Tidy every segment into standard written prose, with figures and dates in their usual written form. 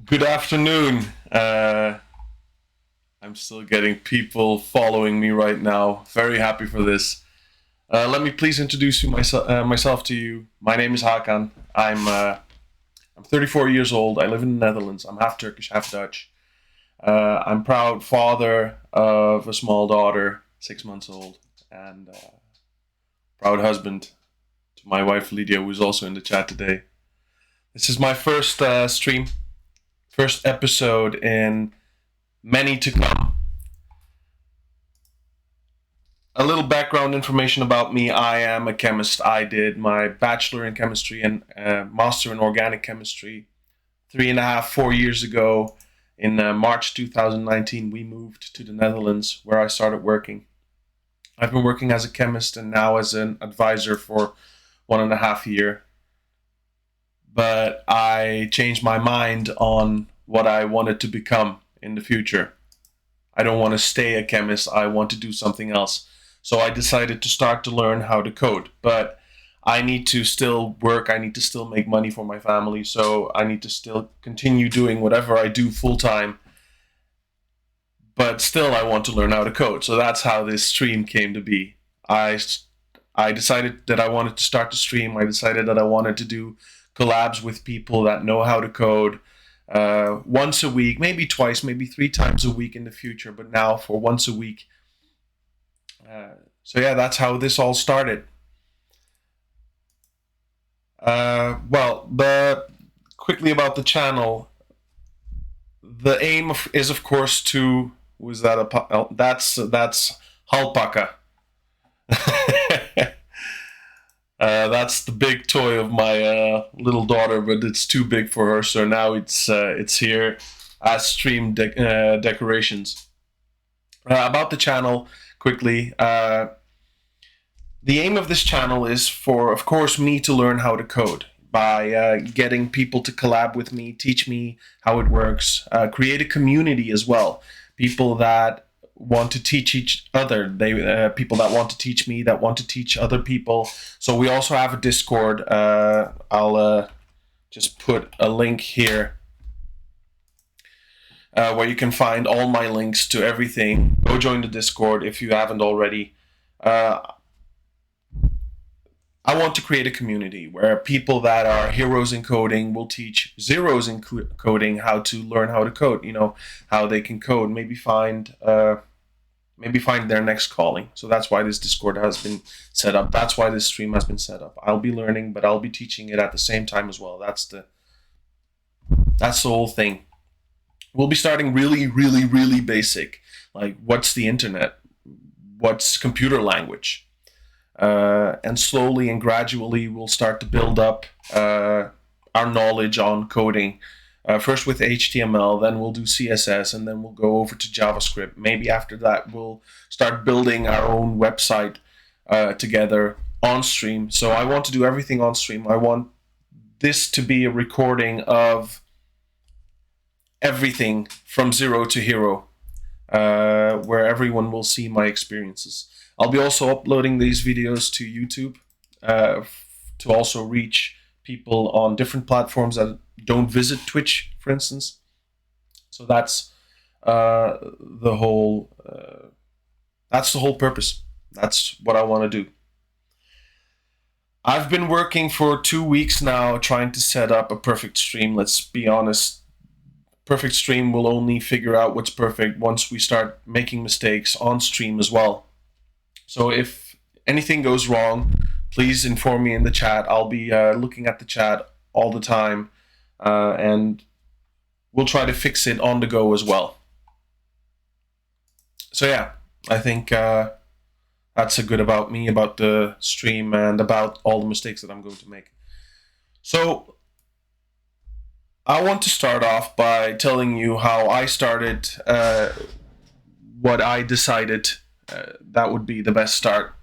Good afternoon. I'm still getting people following me right now. Very happy for this. Let me please introduce myself to you. My name is Hakan. I'm 34 years old. I live in the Netherlands. I'm half Turkish, half Dutch. I'm proud father of a small daughter, 6 months old, and proud husband to my wife Lydia, who's also in the chat today. This is my first stream. First episode in many to come. A little background information about me. I am a chemist. I did my bachelor in chemistry and master in organic chemistry 4 years ago. In March 2019, we moved to the Netherlands where I started working. I've been working as a chemist and now as an advisor for 1.5 years. But I changed my mind on what I wanted to become in the future. I don't want to stay a chemist. I want to do something else. So I decided to start to learn how to code. But I need to still work. I need to still make money for my family. So I need to still continue doing whatever I do full time. But still, I want to learn how to code. So that's how this stream came to be. I decided that I wanted to start the stream. I decided that I wanted to do collabs with people that know how to code once a week, maybe twice, maybe 3 times a week in the future, but now for once a week. So yeah, that's how this all started. Quickly about the channel. The aim is, of course, to... Was that a... That's Alpaca. That's the big toy of my little daughter, but it's too big for her, so now it's here as stream decorations. About the channel, quickly. The aim of this channel is for, of course, me to learn how to code by getting people to collab with me, teach me how it works, create a community as well. People that want to teach each other. People that want to teach me, that want to teach other people. So we also have a Discord. I'll just put a link here where you can find all my links to everything. Go join the Discord if you haven't already. I want to create a community where people that are heroes in coding will teach zeros in coding how to learn how to code, how they can code, maybe find their next calling. So that's why this Discord has been set up. That's why this stream has been set up. I'll be learning, but I'll be teaching it at the same time as well. That's the whole thing. We'll be starting really, really, really basic. Like, what's the internet? What's computer language? And slowly and gradually we'll start to build up our knowledge on coding. First with HTML, then we'll do CSS, and then we'll go over to JavaScript. Maybe after that we'll start building our own website together on stream. So I want to do everything on stream. I want this to be a recording of everything from zero to hero, where everyone will see my experiences. I'll be also uploading these videos to YouTube to also reach people on different platforms that don't visit Twitch, for instance. So that's the whole purpose. That's what I want to do. I've been working for 2 weeks now trying to set up a perfect stream. Let's be honest. Perfect stream will only figure out what's perfect once we start making mistakes on stream as well. So if anything goes wrong, please inform me in the chat. I'll be looking at the chat all the time, and we'll try to fix it on the go as well. So yeah, I think that's a good about me, about the stream, and about all the mistakes that I'm going to make. So I want to start off by telling you how I started, what I decided that would be the best start.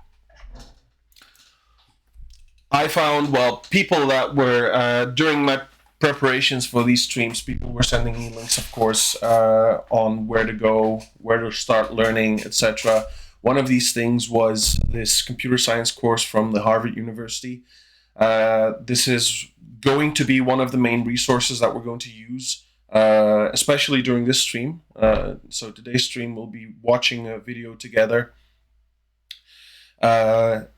I found, people that were, during my preparations for these streams, people were sending me links, of course, on where to go, where to start learning, etc. One of these things was this computer science course from the Harvard University. This is going to be one of the main resources that we're going to use especially during this stream. So today's stream, we'll be watching a video together. That's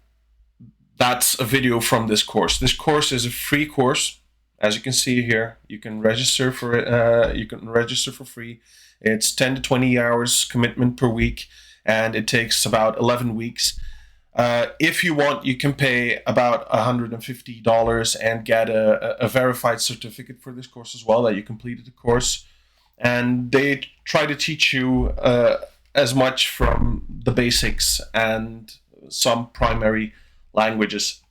a video from this course. This course is a free course. As you can see here, you can register for it. You can register for free. It's 10 to 20 hours commitment per week, and it takes about 11 weeks. If you want, you can pay about $150 and get a verified certificate for this course as well, that you completed the course. And they try to teach you as much from the basics and some primary languages.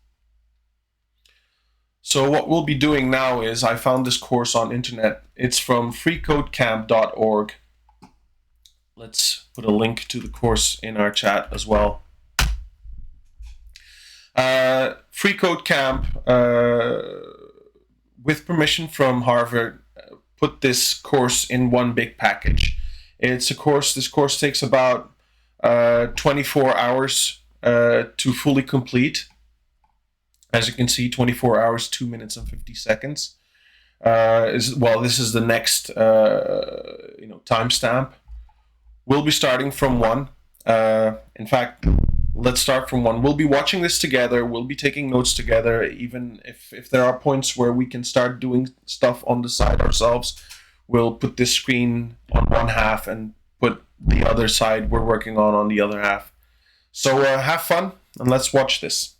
So what we'll be doing now is, I found this course on internet. It's from freecodecamp.org. Let's put a link to the course in our chat as well. Free Code Camp, with permission from Harvard, put this course in one big package. It's a course. This course takes about 24 hours to fully complete. As you can see, 24 hours, 2 minutes and 50 seconds. This is the next timestamp. We'll be starting from 1. In fact, let's start from 1. We'll be watching this together. We'll be taking notes together. Even if there are points where we can start doing stuff on the side ourselves, we'll put this screen on one half and put the other side we're working on the other half. So have fun, and let's watch this.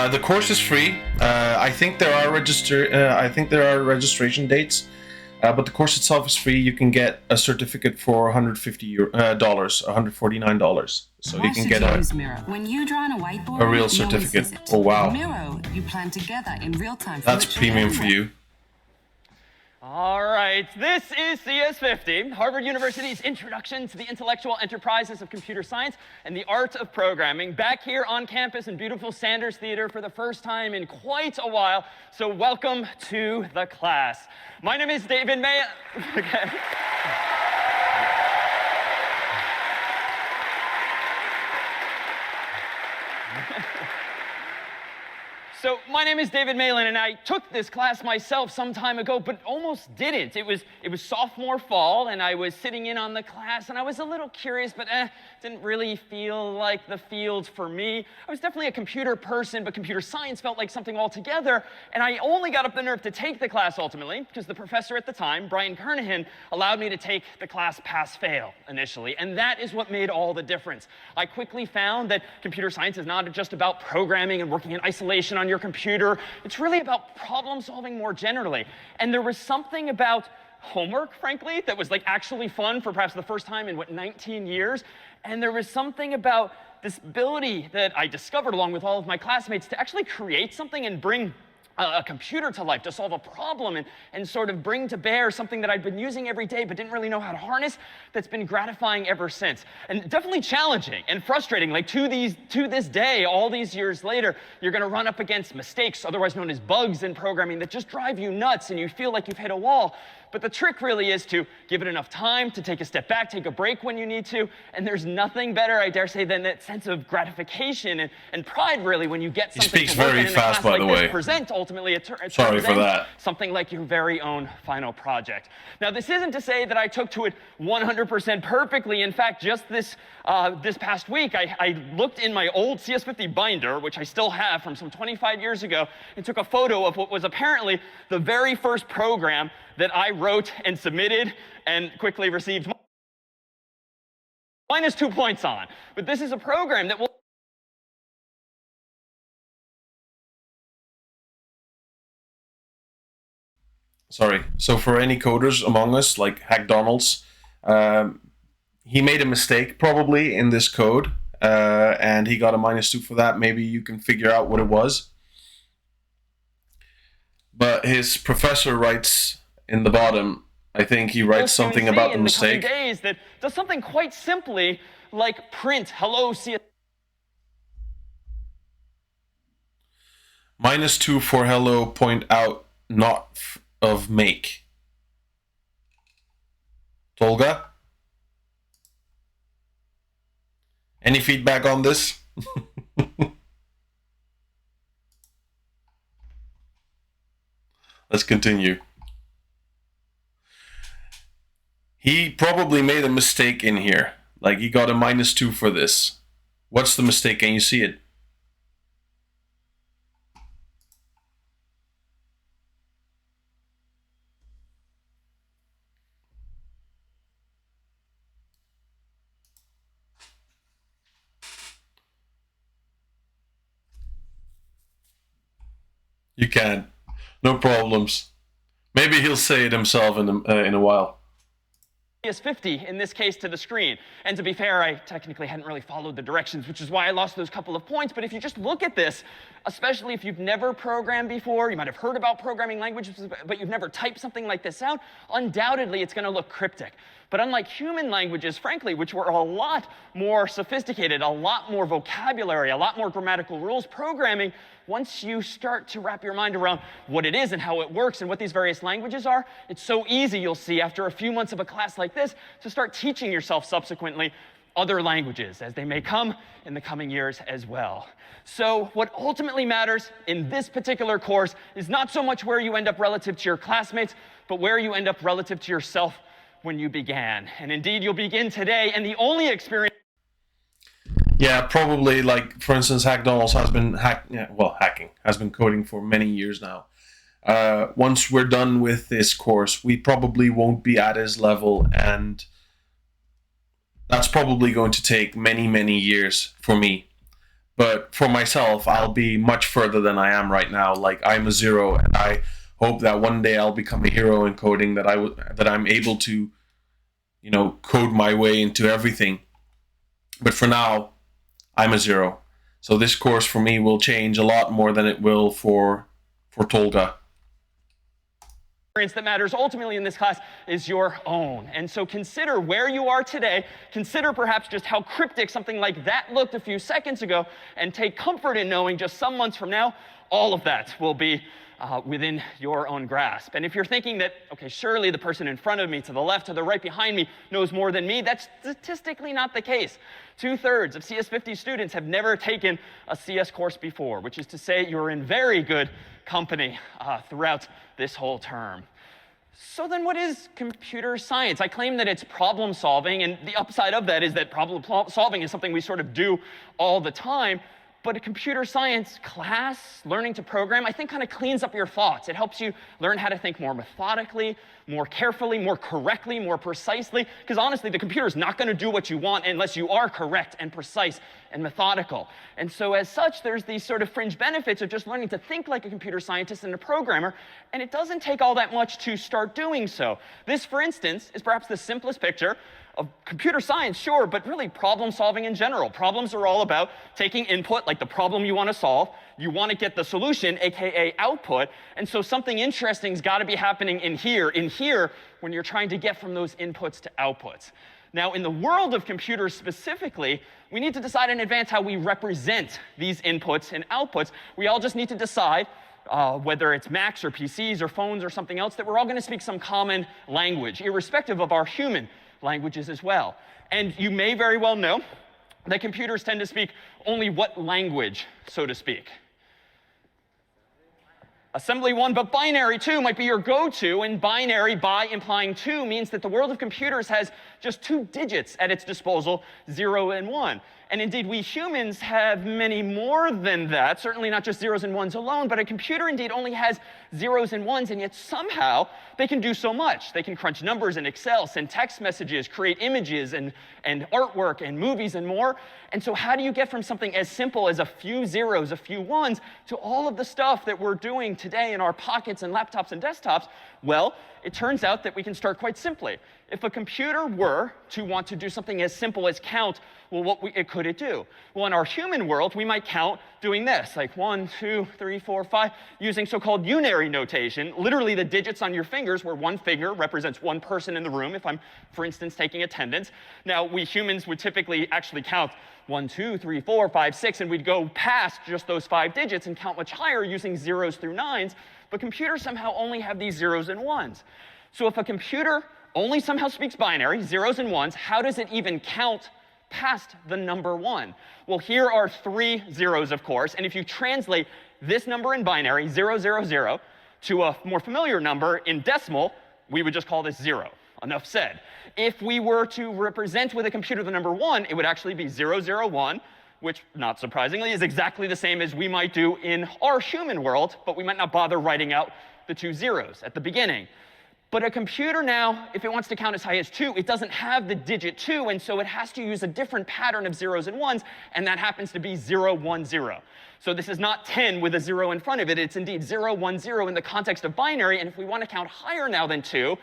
The course is free. I think there are registration dates, but the course itself is free. You can get a certificate for $149. So you can get a real certificate. Oh wow! You plan together in real time. That's premium for you. All right, this is CS50, Harvard University's Introduction to the Intellectual Enterprises of Computer Science and the Art of Programming, back here on campus in beautiful Sanders Theater for the first time in quite a while. So welcome to the class. My name is David May. Okay. So my name is David Malin, and I took this class myself some time ago, but almost didn't. It was sophomore fall, and I was sitting in on the class, and I was a little curious, but didn't really feel like the field for me. I was definitely a computer person, but computer science felt like something altogether, and I only got up the nerve to take the class ultimately because the professor at the time, Brian Kernahan, allowed me to take the class pass-fail initially, and that is what made all the difference. I quickly found that computer science is not just about programming and working in isolation on your computer. It's really about problem solving more generally. And there was something about homework, frankly, that was like actually fun for perhaps the first time in 19 years. And there was something about this ability that I discovered along with all of my classmates to actually create something and bring a computer to life, to solve a problem and sort of bring to bear something that I'd been using every day but didn't really know how to harness, that's been gratifying ever since. And definitely challenging and frustrating. Like to this day, all these years later, you're going to run up against mistakes, otherwise known as bugs in programming, that just drive you nuts and you feel like you've hit a wall. But the trick really is to give it enough time, to take a step back, take a break when you need to. And there's nothing better, I dare say, than that sense of gratification and pride, really, when you get something He speaks to work very in a fast, class by like the this, way. present ultimately Sorry for that. something like your very own final project. Now, this isn't to say that I took to it 100% perfectly. In fact, just this past week, I looked in my old CS50 binder, which I still have from some 25 years ago, and took a photo of what was apparently the very first program that I wrote and submitted and quickly received minus 2 points on. But this is a program that will Sorry. So for any coders among us, like Hack he made a mistake probably in this code, and he got a -2 for that. Maybe you can figure out what it was. But his professor writes in the bottom, I think he writes something about the mistake. in the coming days that does something quite simply like print hello CS. -2 for hello, point out, not of make. Tolga? Any feedback on this? Let's continue. He probably made a mistake in here. Like, he got a -2 for this. What's the mistake? Can you see it? You can. No problems. Maybe he'll say it himself in a while. CS50, in this case, to the screen. And to be fair, I technically hadn't really followed the directions, which is why I lost those couple of points. But if you just look at this, especially if you've never programmed before, you might have heard about programming languages, but you've never typed something like this out, undoubtedly it's going to look cryptic. But unlike human languages, frankly, which were a lot more sophisticated, a lot more vocabulary, a lot more grammatical rules, programming, once you start to wrap your mind around what it is and how it works and what these various languages are, it's so easy, you'll see, after a few months of a class like this, to start teaching yourself subsequently other languages, as they may come in the coming years as well. So what ultimately matters in this particular course is not so much where you end up relative to your classmates, but where you end up relative to yourself when you began. And indeed, you'll begin today, and the only experience... Yeah, probably, like, for instance, Hackdonald's has been hacking, has been coding for many years now. Once we're done with this course, we probably won't be at his level, and that's probably going to take many, many years for me. But for myself, I'll be much further than I am right now. Like, I'm a 0, and I hope that one day I'll become a hero in coding, that I'm able to, you know, code my way into everything. But for now, I'm a 0. So this course for me will change a lot more than it will for Tolga. That matters ultimately in this class is your own. And so consider where you are today, consider perhaps just how cryptic something like that looked a few seconds ago, and take comfort in knowing just some months from now, all of that will be within your own grasp. And if you're thinking that, okay, surely the person in front of me, to the left, to the right behind me, knows more than me, that's statistically not the case. 2/3 of CS50 students have never taken a CS course before, which is to say you're in very good company throughout this whole term. So then what is computer science? I claim that it's problem solving, and the upside of that is that problem solving is something we sort of do all the time. But a computer science class, learning to program, I think kind of cleans up your thoughts. It helps you learn how to think more methodically, more carefully, more correctly, more precisely. Because honestly, the computer is not going to do what you want unless you are correct and precise and methodical. And so as such, there's these sort of fringe benefits of just learning to think like a computer scientist and a programmer. And it doesn't take all that much to start doing so. This, for instance, is perhaps the simplest picture of computer science, sure, but really problem solving in general. Problems are all about taking input, like the problem you want to solve. You want to get the solution, aka output. And so something interesting's got to be happening in here, when you're trying to get from those inputs to outputs. Now, in the world of computers specifically, we need to decide in advance how we represent these inputs and outputs. We all just need to decide whether it's Macs or PCs or phones or something else, that we're all going to speak some common language, irrespective of our human languages as well. And you may very well know that computers tend to speak only what language, so to speak? Assembly 1, but binary 2 might be your go-to, and binary, by implying 2, means that the world of computers has just 2 digits at its disposal, 0 and 1. And indeed, we humans have many more than that, certainly not just zeros and ones alone, but a computer indeed only has zeros and ones, and yet somehow they can do so much. They can crunch numbers in Excel, send text messages, create images and artwork and movies and more. And so how do you get from something as simple as a few zeros, a few ones, to all of the stuff that we're doing today in our pockets and laptops and desktops? Well, it turns out that we can start quite simply. If a computer were to want to do something as simple as count, well, could it do? Well, in our human world, we might count doing this, like 1, 2, 3, 4, 5, using so-called unary notation, literally the digits on your fingers, where one finger represents one person in the room, if I'm, for instance, taking attendance. Now, we humans would typically actually count 1, 2, 3, 4, 5, 6, and we'd go past just those 5 digits and count much higher using zeros through nines. But computers somehow only have these zeros and ones. So if a computer only somehow speaks binary, zeros and ones, how does it even count past the number 1? Well, here are 3 zeros, of course. And if you translate this number in binary, 0, 0, 0, to a more familiar number in decimal, we would just call this 0. Enough said. If we were to represent with a computer the number 1, it would actually be 0, 0, 1, which, not surprisingly, is exactly the same as we might do in our human world, but we might not bother writing out the 2 zeros at the beginning. But a computer now, if it wants to count as high as 2, it doesn't have the digit 2, and so it has to use a different pattern of zeros and ones, and that happens to be 0, 1, 0. So this is not 10 with a 0 in front of it. It's indeed 0, 1, 0 in the context of binary, and if we want to count higher now than 2,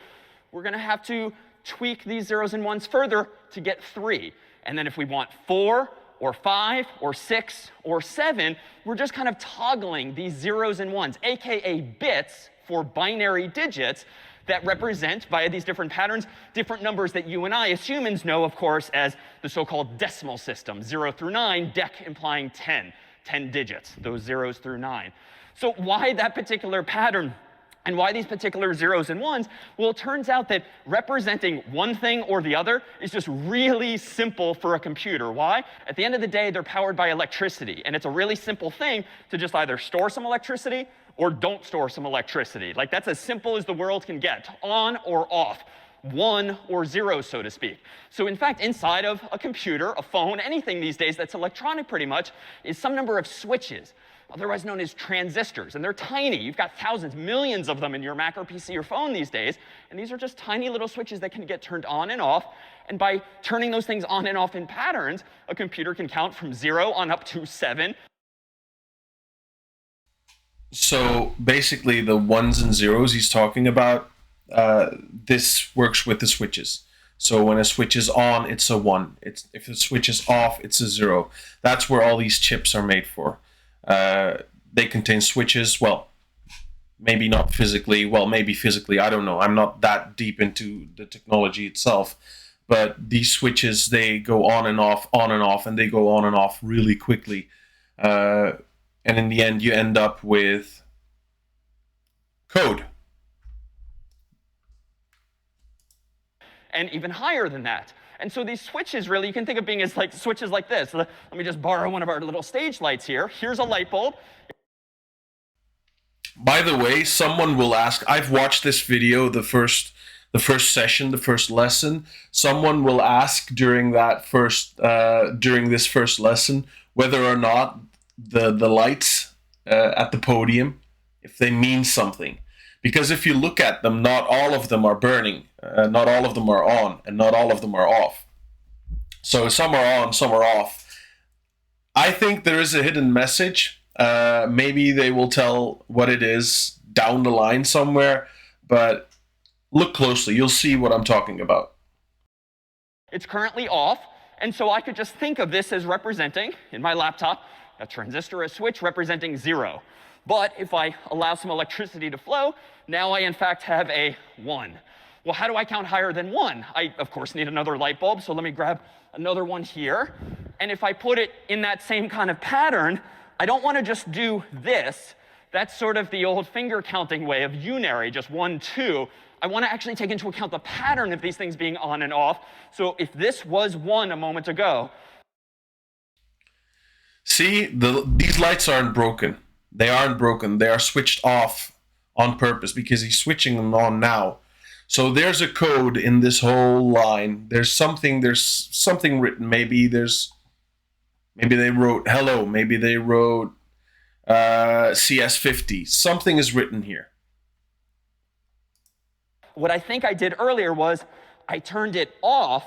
we're going to have to tweak these zeros and ones further to get 3. And then if we want 4, or 5, or 6, or 7, we're just kind of toggling these zeros and ones, aka bits for binary digits, that represent, via these different patterns, different numbers that you and I, as humans, know, of course, as the so-called decimal system, 0 through 9, dec implying 10 digits, those zeros through 9. So why that particular pattern? And why these particular zeros and ones? Well, it turns out that representing one thing or the other is just really simple for a computer. Why? At the end of the day, they're powered by electricity. And it's a really simple thing to just either store some electricity or don't store some electricity. Like, that's as simple as the world can get, on or off, 1 or 0, so to speak. So in fact, inside of a computer, a phone, anything these days that's electronic pretty much, is some number of switches, otherwise known as transistors. And they're tiny. You've got thousands, millions of them in your Mac or PC or phone these days. And these are just tiny little switches that can get turned on and off. And by turning those things on and off in patterns, a computer can count from 0 on up to 7. So basically, the ones and zeros he's talking about, this works with the switches. So when a switch is on, it's a 1. If the switch is off, it's a 0. That's where all these chips are made for. They contain switches. Well, maybe not physically. Well, maybe physically. I don't know. I'm not that deep into the technology itself. But these switches, they go on and off, and they go on and off really quickly. And in the end, you end up with code. And even higher than that. And so these switches, really, you can think of being as like switches like this. Let me just borrow one of our little stage lights here. Here's a light bulb. By the way, someone will ask, I've watched this video, the first session, the first lesson. Someone will ask during this first lesson whether or not the lights at the podium, if they mean something. Because if you look at them, not all of them are burning, not all of them are on, and not all of them are off. So some are on, some are off. I think there is a hidden message. Maybe they will tell what it is down the line somewhere, but look closely. You'll see what I'm talking about. It's currently off. And so I could just think of this as representing, in my laptop, a transistor, a switch representing 0. But if I allow some electricity to flow, now I, in fact, have a 1. Well, how do I count higher than 1? I, of course, need another light bulb. So let me grab another one here. And if I put it in that same kind of pattern, I don't want to just do this. That's sort of the old finger counting way of unary, just 1, 2. I want to actually take into account the pattern of these things being on and off. So if this was 1 a moment ago. See, these lights aren't broken. They aren't broken. They are switched off on purpose because he's switching them on now. So there's a code in this whole line. There's something written. Maybe they wrote hello. Maybe they wrote CS50. Something is written here. What I think I did earlier was I turned it off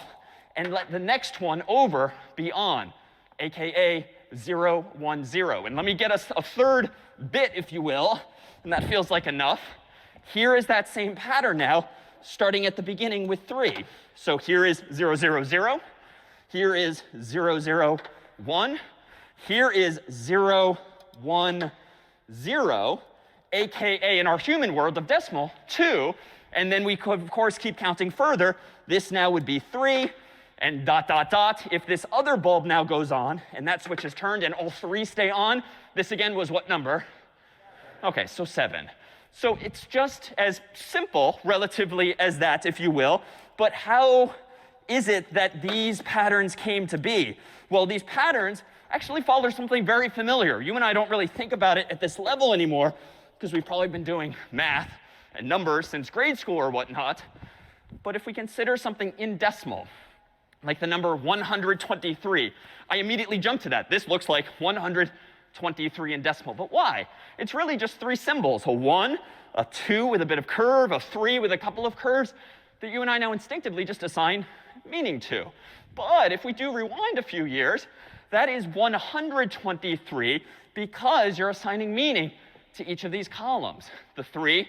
and let the next one over be on, aka 0, 1, 0. And let me get us a third bit, if you will, and that feels like enough. Here is that same pattern now, starting at the beginning with 3. So here is 0, 0, 0. Here is 0, 0, 1. Here is 0, 1, 0, aka in our human world of decimal, 2. And then we could, of course, keep counting further. This now would be 3, and dot, dot, dot. If this other bulb now goes on, and that switch is turned, and all 3 stay on, this again was what number? OK, so 7. So it's just as simple, relatively, as that, if you will. But how is it that these patterns came to be? Well, these patterns actually follow something very familiar. You and I don't really think about it at this level anymore, because we've probably been doing math and numbers since grade school or whatnot. But if we consider something in decimal, like the number 123, I immediately jump to that. This looks like 123 in decimal. But why? It's really just 3 symbols, a 1, a 2 with a bit of curve, a 3 with a couple of curves that you and I now instinctively just assign meaning to. But if we do rewind a few years, that is 123 because you're assigning meaning to each of these columns. The 3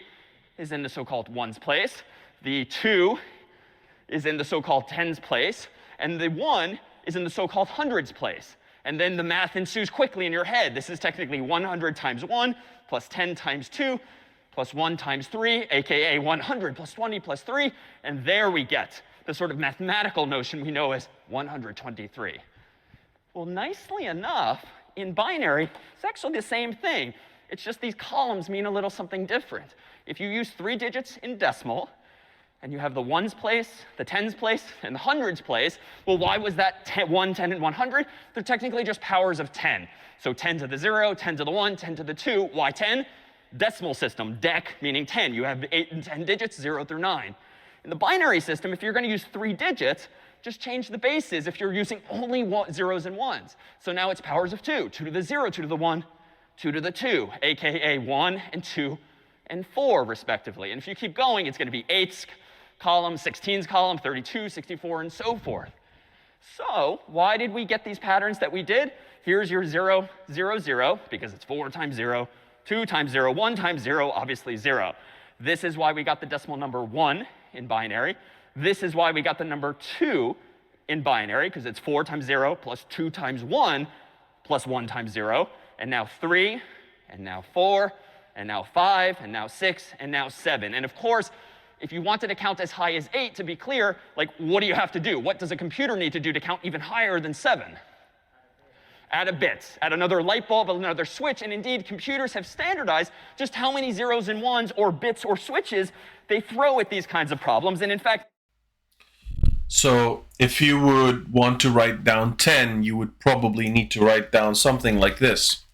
is in the so-called ones place. The 2 is in the so-called tens place. And the 1 is in the so-called hundreds place. And then the math ensues quickly in your head. This is technically 100 times 1 plus 10 times 2 plus 1 times 3, aka 100 plus 20 plus 3. And there we get the sort of mathematical notion we know as 123. Well, nicely enough, in binary, it's actually the same thing. It's just these columns mean a little something different. If you use 3 digits in decimal, and you have the ones place, the tens place, and the hundreds place, well, why was that 1, 10, and 100? They're technically just powers of 10. So 10 to the 0, 10 to the 1, 10 to the 2. Why 10? Decimal system, dec, meaning 10. You have 8 and 10 digits, 0 through 9. In the binary system, if you're going to use 3 digits, just change the bases if you're using only zeros and ones. So now it's powers of 2. 2 to the 0, 2 to the 1, 2 to the 2, aka 1 and 2 and 4, respectively. And if you keep going, it's going to be 8's column, 16's column, 32, 64, and so forth. So why did we get these patterns that we did? Here's your 0, 0, 0, because it's 4 times 0, 2 times 0, 1 times 0, obviously 0. This is why we got the decimal number 1 in binary. This is why we got the number 2 in binary, because it's 4 times 0 plus 2 times 1 plus 1 times 0. And now 3, and now 4, and now 5, and now 6, and now 7. And of course, if you wanted to count as high as 8, to be clear, like, what do you have to do? What does a computer need to do to count even higher than 7? Add a bit, add another light bulb, another switch. And indeed, computers have standardized just how many zeros and ones or bits or switches they throw at these kinds of problems. And in fact, so if you would want to write down 10, you would probably need to write down something like this.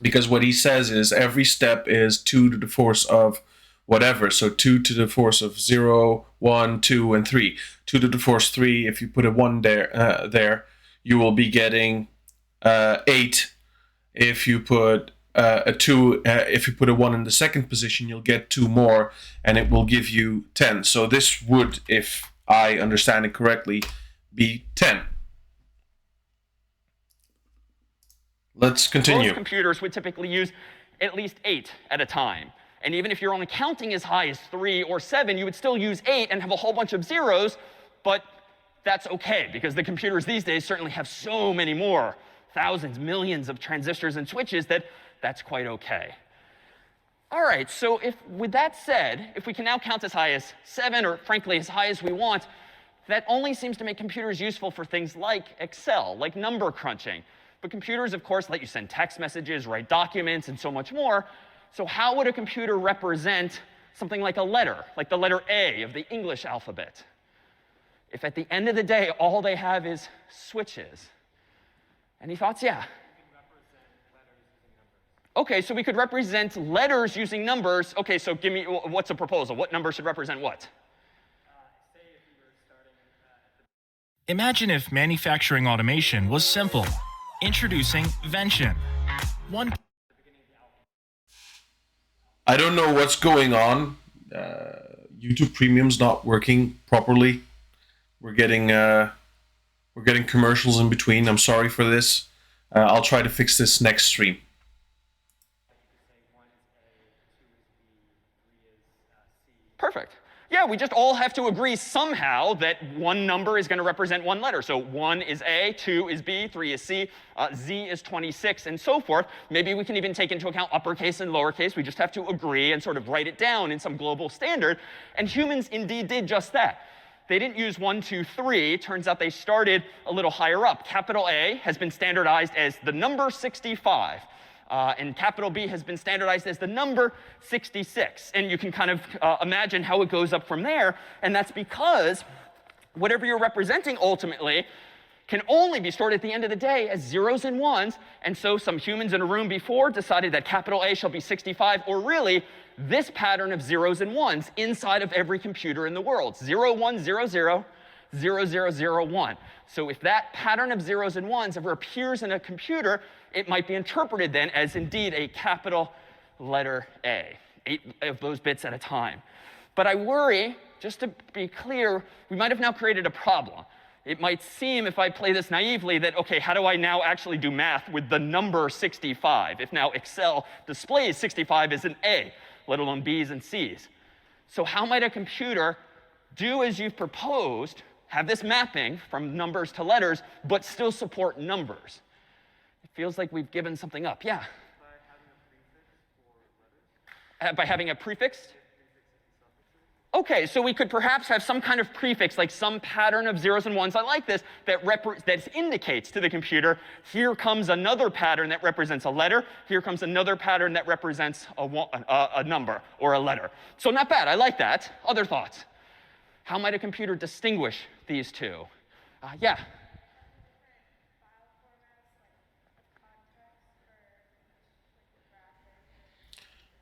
Because what he says is every step is 2 to the force of whatever. So 2 to the force of 0, 1, 2, and 3. 2 to the force 3, if you put a 1 there, you will be getting 8. If you put a 2, if you put a 1 in the second position, you'll get 2 more, and it will give you 10. So this would, if I understand it correctly, be 10. Let's continue. Most computers would typically use at least 8 at a time. And even if you're only counting as high as 3 or 7, you would still use 8 and have a whole bunch of zeros. But that's okay, because the computers these days certainly have so many more, thousands, millions of transistors and switches, that's quite okay. All right, so with that said, if we can now count as high as 7, or frankly, as high as we want, that only seems to make computers useful for things like Excel, like number crunching. But computers, of course, let you send text messages, write documents, and so much more. So how would a computer represent something like a letter, like the letter A of the English alphabet, if at the end of the day, all they have is switches? Any thoughts? Yeah. OK, so we could represent letters using numbers. OK, so give me, what's a proposal? What number should represent what? Imagine if manufacturing automation was simple. Introducing Vention. I don't know what's going on. YouTube Premium's not working properly. We're getting commercials in between. I'm sorry for this. I'll try to fix this next stream. Perfect. Yeah, we just all have to agree somehow that one number is going to represent one letter. So 1 is A, 2 is B, 3 is C, Z is 26, and so forth. Maybe we can even take into account uppercase and lowercase. We just have to agree and sort of write it down in some global standard. And humans indeed did just that. They didn't use 1, 2, 3. Turns out they started a little higher up. Capital A has been standardized as the number 65. And capital B has been standardized as the number 66. And you can kind of imagine how it goes up from there. And that's because whatever you're representing ultimately can only be stored at the end of the day as zeros and ones. And so some humans in a room before decided that capital A shall be 65, or really this pattern of zeros and ones inside of every computer in the world. 0, 1, 0, 0. 0, 0, 0, 1. So if that pattern of zeros and ones ever appears in a computer, it might be interpreted then as indeed a capital letter A, 8 of those bits at a time. But I worry, just to be clear, we might have now created a problem. It might seem, if I play this naively, that, OK, how do I now actually do math with the number 65, if now Excel displays 65 as an A, let alone B's and C's? So how might a computer do as you've proposed, have this mapping from numbers to letters, but still support numbers? It feels like we've given something up. Yeah? By having a prefix? OK, so we could perhaps have some kind of prefix, like some pattern of zeros and ones. I like this, that indicates to the computer, here comes another pattern that represents a letter. Here comes another pattern that represents a number or a letter. So not bad. I like that. Other thoughts? How might a computer distinguish these two? Yeah?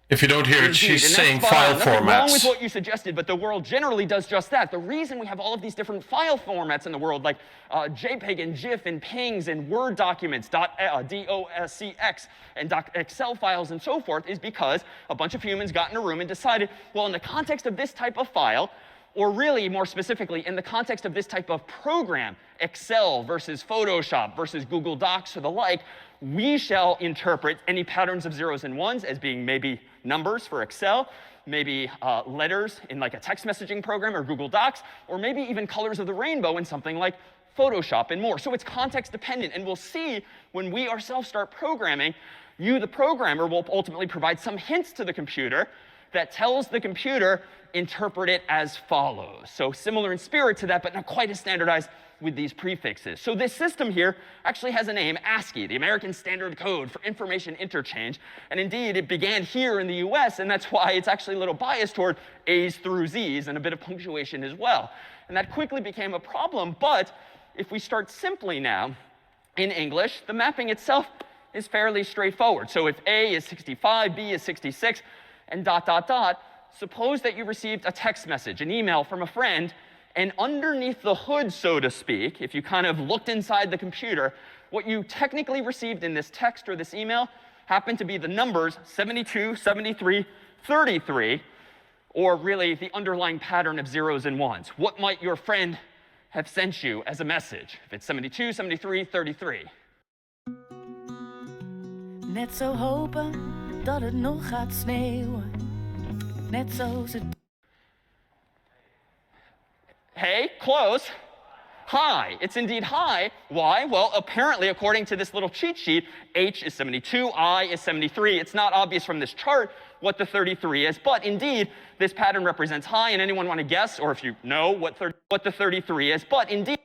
If you don't hear it, she's saying file formats. Nothing wrong with formats. what you suggested, but the world generally does just that. The reason we have all of these different file formats in the world, like JPEG and GIF and PNGs and Word documents, .docx, and .excel files and so forth, is because a bunch of humans got in a room and decided, well, in the context of this type of file, or really more specifically, in the context of this type of program, Excel versus Photoshop versus Google Docs or the like, we shall interpret any patterns of zeros and ones as being maybe numbers for Excel, maybe letters in like a text messaging program or Google Docs, or maybe even colors of the rainbow in something like Photoshop and more. So it's context dependent. And we'll see when we ourselves start programming, you, the programmer, will ultimately provide some hints to the computer that tells the computer, interpret it as follows. So similar in spirit to that, but not quite as standardized with these prefixes. So this system here actually has a name, ASCII, the American Standard Code for Information Interchange. And indeed, it began here in the US, and that's why it's actually a little biased toward A's through Z's and a bit of punctuation as well. And that quickly became a problem. But if we start simply now in English, the mapping itself is fairly straightforward. So if A is 65, B is 66, and ... Suppose that you received a text message, an email from a friend, and underneath the hood, so to speak, if you kind of looked inside the computer, what you technically received in this text or this email happened to be the numbers 72, 73, 33, or really the underlying pattern of zeros and ones. What might your friend have sent you as a message if it's 72, 73, 33? Net zo hopen dat het nog gaat sneeuwen. Net zoals het... Hey, close. high. It's indeed high. Why? Well, apparently, according to this little cheat sheet, H is 72, I is 73. It's not obvious from this chart what the 33 is, but indeed, this pattern represents high. And anyone want to guess, or if you know what the 33 is, but indeed.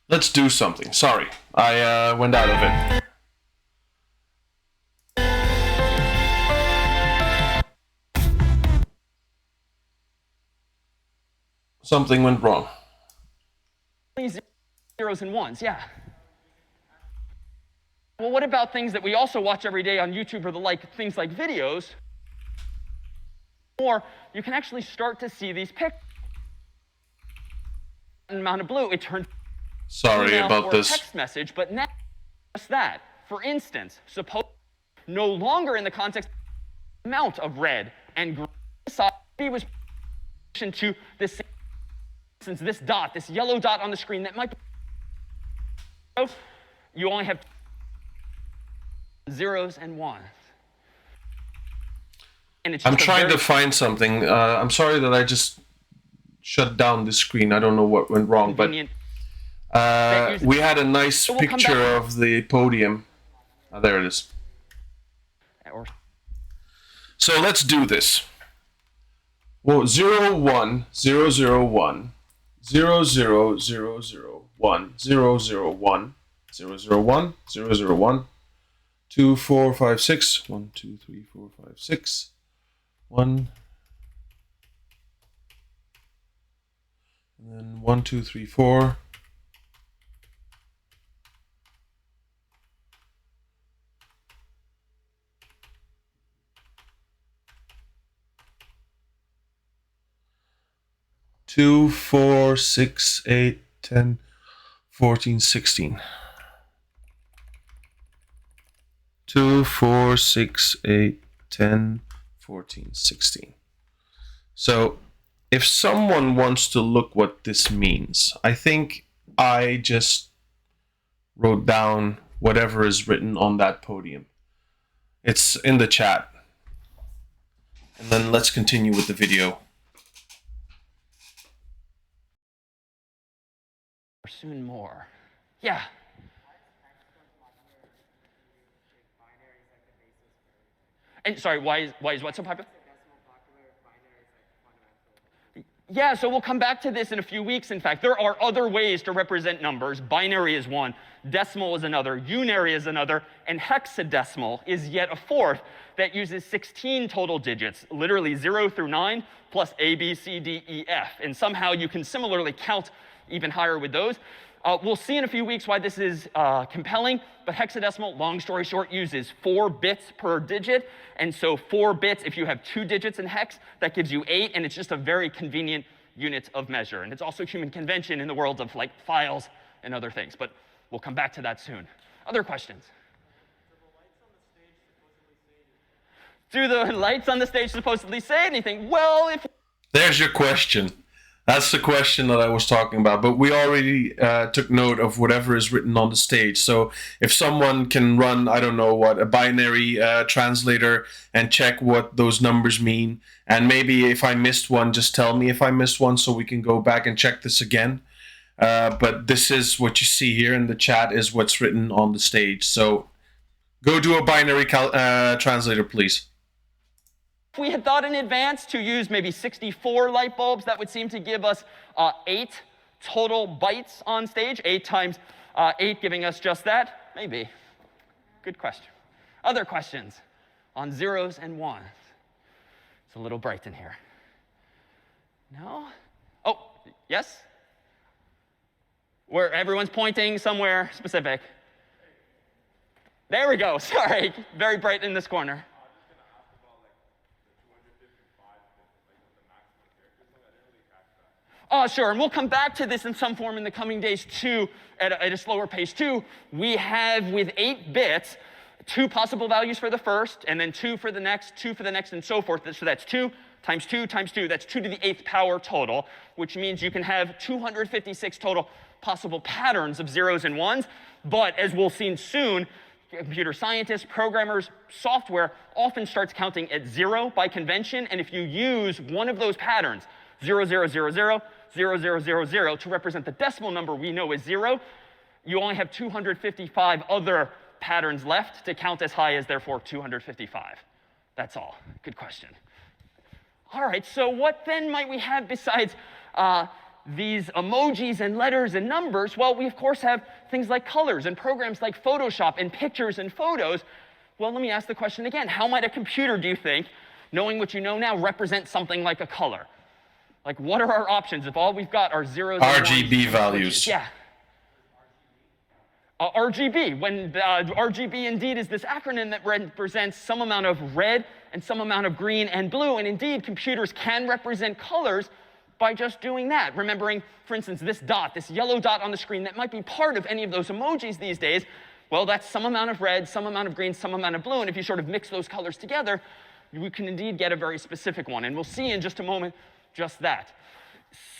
Let's do something. Sorry, I went out of it. Something went wrong. Zeros and ones, yeah. Well, what about things that we also watch every day on YouTube or the like, things like videos? Or you can actually start to see these pictures. Amount of blue, it turns Sorry about this. Text message, but now just that. For instance, suppose no longer in the context amount of red and green was to this, since this dot, this yellow dot on the screen that might be, you only have zeros and ones. And it's I'm trying to find something. I'm sorry that I just shut down the screen. I don't know what went wrong, but we had a nice picture of the podium. Oh, there it is. So let's do this. Well, 0, 1, 0, 0, 1, 0, 0, 0, 0, 1, 0, 0, 1, 0, 0, 1, 0, 0, 1, 2, 4, 5, 6, 1, 2, 3, 4, 5, 6, 1, and then 1, 2, 3, 4. Two, 4, 6, 8, 10, 14, 16. 2, 4, 6, 8, 10, 14, 16. So if someone wants to look what this means, I think I just wrote down whatever is written on that podium. It's in the chat. And then let's continue with the video. Soon more. Yeah. And sorry, why is what so popular? Yeah, so we'll come back to this in a few weeks. In fact, there are other ways to represent numbers. Binary is one, decimal is another, unary is another, and hexadecimal is yet a fourth that uses 16 total digits, literally 0 through 9, plus A, B, C, D, E, F. And somehow you can similarly count even higher with those. We'll see in a few weeks why this is compelling, but hexadecimal, long story short, uses 4 bits per digit. And so 4 bits, if you have 2 digits in hex, that gives you 8, and it's just a very convenient unit of measure. And it's also human convention in the world of like files and other things, but we'll come back to that soon. Other questions? Do the lights on the stage supposedly say anything? Well, if... There's your question. That's the question that I was talking about, but we already took note of whatever is written on the stage. So if someone can run, I don't know what, a binary translator and check what those numbers mean, and maybe if I missed one, just tell me if I missed one so we can go back and check this again. But this is what you see here in the chat is what's written on the stage. So go do a binary translator, please. If we had thought in advance to use maybe 64 light bulbs, that would seem to give us 8 total bytes on stage. 8 times 8 giving us just that? Maybe. Good question. Other questions on zeros and ones? It's a little bright in here. No? Oh, yes? Where everyone's pointing somewhere specific. There we go. Sorry. Very bright in this corner. Sure, and we'll come back to this in some form in the coming days too, at a slower pace too. We have, with 8 bits, 2 possible values for the first, and then 2 for the next, 2 for the next, and so forth. So that's 2 times 2 times 2. That's 2 to the 8th power total, which means you can have 256 total possible patterns of zeros and ones. But as we'll see soon, computer scientists, programmers, software often starts counting at 0 by convention. And if you use one of those patterns, 0, 0, 0, 0, 0, 0, 0, 0, to represent the decimal number we know is 0, you only have 255 other patterns left to count as high as, therefore, 255. That's all. Good question. All right, so what then might we have besides these emojis and letters and numbers? Well, we, of course, have things like colors and programs like Photoshop and pictures and photos. Well, let me ask the question again. How might a computer, do you think, knowing what you know now, represent something like a color? Like, what are our options if all we've got are zeros and ones? RGB values. Yeah. RGB, when RGB indeed is this acronym that represents some amount of red and some amount of green and blue. And indeed, computers can represent colors by just doing that. Remembering, for instance, this dot, this yellow dot on the screen that might be part of any of those emojis these days. Well, that's some amount of red, some amount of green, some amount of blue. And if you sort of mix those colors together, we can indeed get a very specific one. And we'll see in just a moment just that.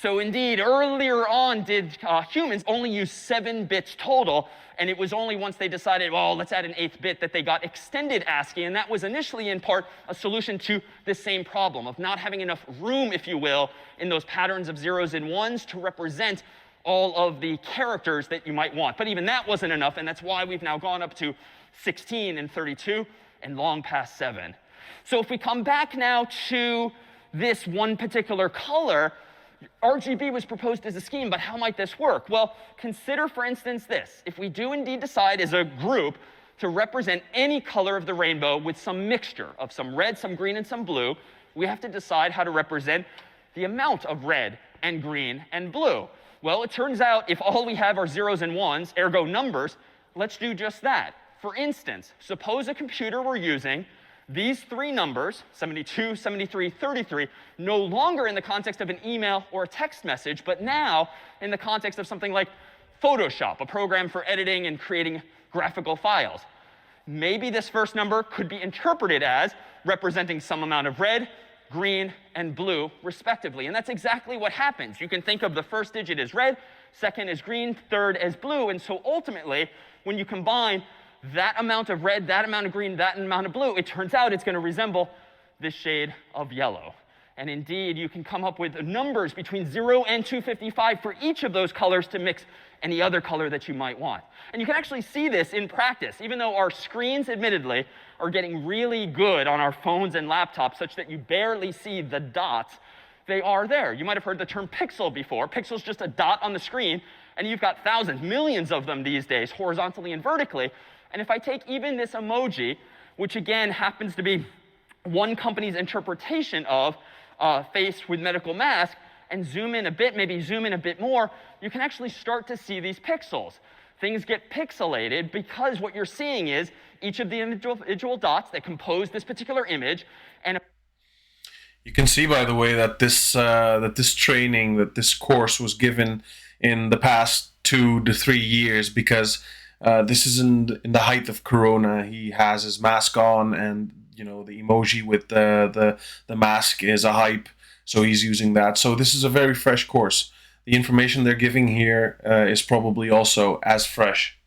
So indeed, earlier on, did humans only use 7 bits total. And it was only once they decided, well, let's add an 8th bit, that they got extended ASCII. And that was initially, in part, a solution to this same problem of not having enough room, if you will, in those patterns of zeros and ones to represent all of the characters that you might want. But even that wasn't enough. And that's why we've now gone up to 16 and 32 and long past 7. So if we come back now to this one particular color, RGB was proposed as a scheme, but how might this work? Well, consider, for instance, this. If we do indeed decide as a group to represent any color of the rainbow with some mixture of some red, some green, and some blue, we have to decide how to represent the amount of red and green and blue. Well, it turns out if all we have are zeros and ones, ergo numbers, let's do just that. For instance, suppose a computer we're using these 3 numbers, 72, 73, 33, no longer in the context of an email or a text message, but now in the context of something like Photoshop, a program for editing and creating graphical files. Maybe this first number could be interpreted as representing some amount of red, green, and blue, respectively. And that's exactly what happens. You can think of the first digit as red, second as green, third as blue. And so ultimately, when you combine that amount of red, that amount of green, that amount of blue, it turns out it's going to resemble this shade of yellow. And indeed, you can come up with numbers between 0 and 255 for each of those colors to mix any other color that you might want. And you can actually see this in practice. Even though our screens, admittedly, are getting really good on our phones and laptops such that you barely see the dots, they are there. You might have heard the term pixel before. Pixel is just a dot on the screen. And you've got thousands, millions of them these days, horizontally and vertically. And if I take even this emoji, which again happens to be one company's interpretation of face with medical mask, and zoom in a bit, maybe zoom in a bit more, you can actually start to see these pixels. Things get pixelated because what you're seeing is each of the individual dots that compose this particular image. And you can see, by the way, that this this course was given in the past 2 to 3 years because this is in the height of Corona. He has his mask on, and the emoji with the mask is a hype, so he's using that. So this is a very fresh course. The information they're giving here is probably also as fresh.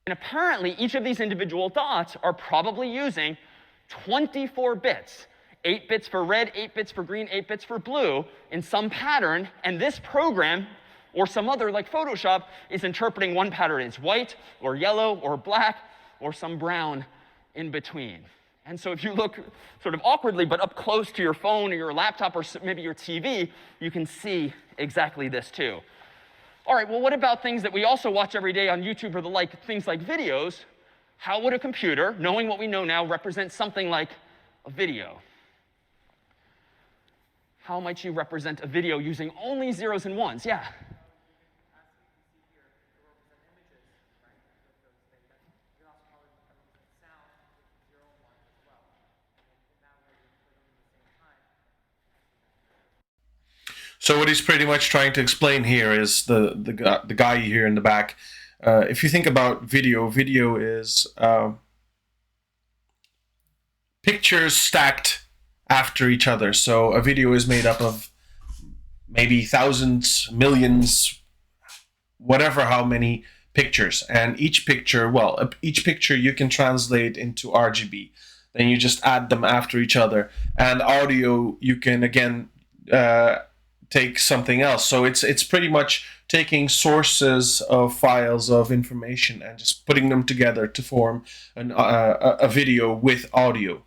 And apparently, each of these individual dots are probably using 24 bits. 8 bits for red, 8 bits for green, 8 bits for blue in some pattern. And this program, or some other like Photoshop, is interpreting one pattern as white or yellow or black or some brown in between. And so if you look sort of awkwardly but up close to your phone or your laptop or maybe your TV, you can see exactly this too. All right, well, what about things that we also watch every day on YouTube or the like, things like videos? How would a computer, knowing what we know now, represent something like a video? How might you represent a video using only zeros and ones? Yeah. So what he's pretty much trying to explain here is the guy here in the back. If you think about video is pictures stacked after each other. So a video is made up of maybe thousands, millions, whatever how many pictures, and each picture you can translate into RGB. Then you just add them after each other. And audio, you can again take something else. So it's pretty much taking sources of files of information and just putting them together to form a video with audio.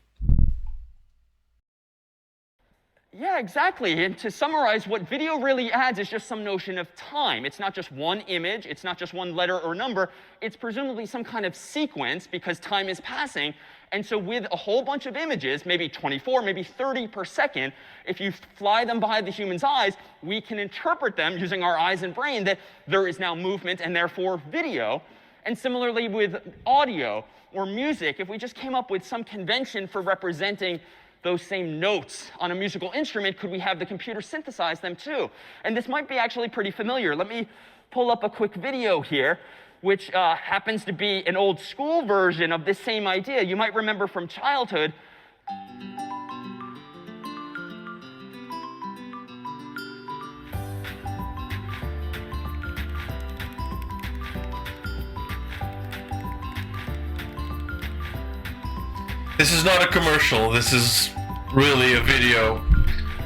Yeah, exactly. And to summarize, what video really adds is just some notion of time. It's not just one image. It's not just one letter or number. It's presumably some kind of sequence because time is passing. And so with a whole bunch of images, maybe 24, maybe 30 per second, if you fly them by the human's eyes, we can interpret them using our eyes and brain that there is now movement and therefore video. And similarly with audio or music, if we just came up with some convention for representing those same notes on a musical instrument, could we have the computer synthesize them too? And this might be actually pretty familiar. Let me pull up a quick video here, which happens to be an old school version of this same idea. You might remember from childhood. This is not a commercial. This is really a video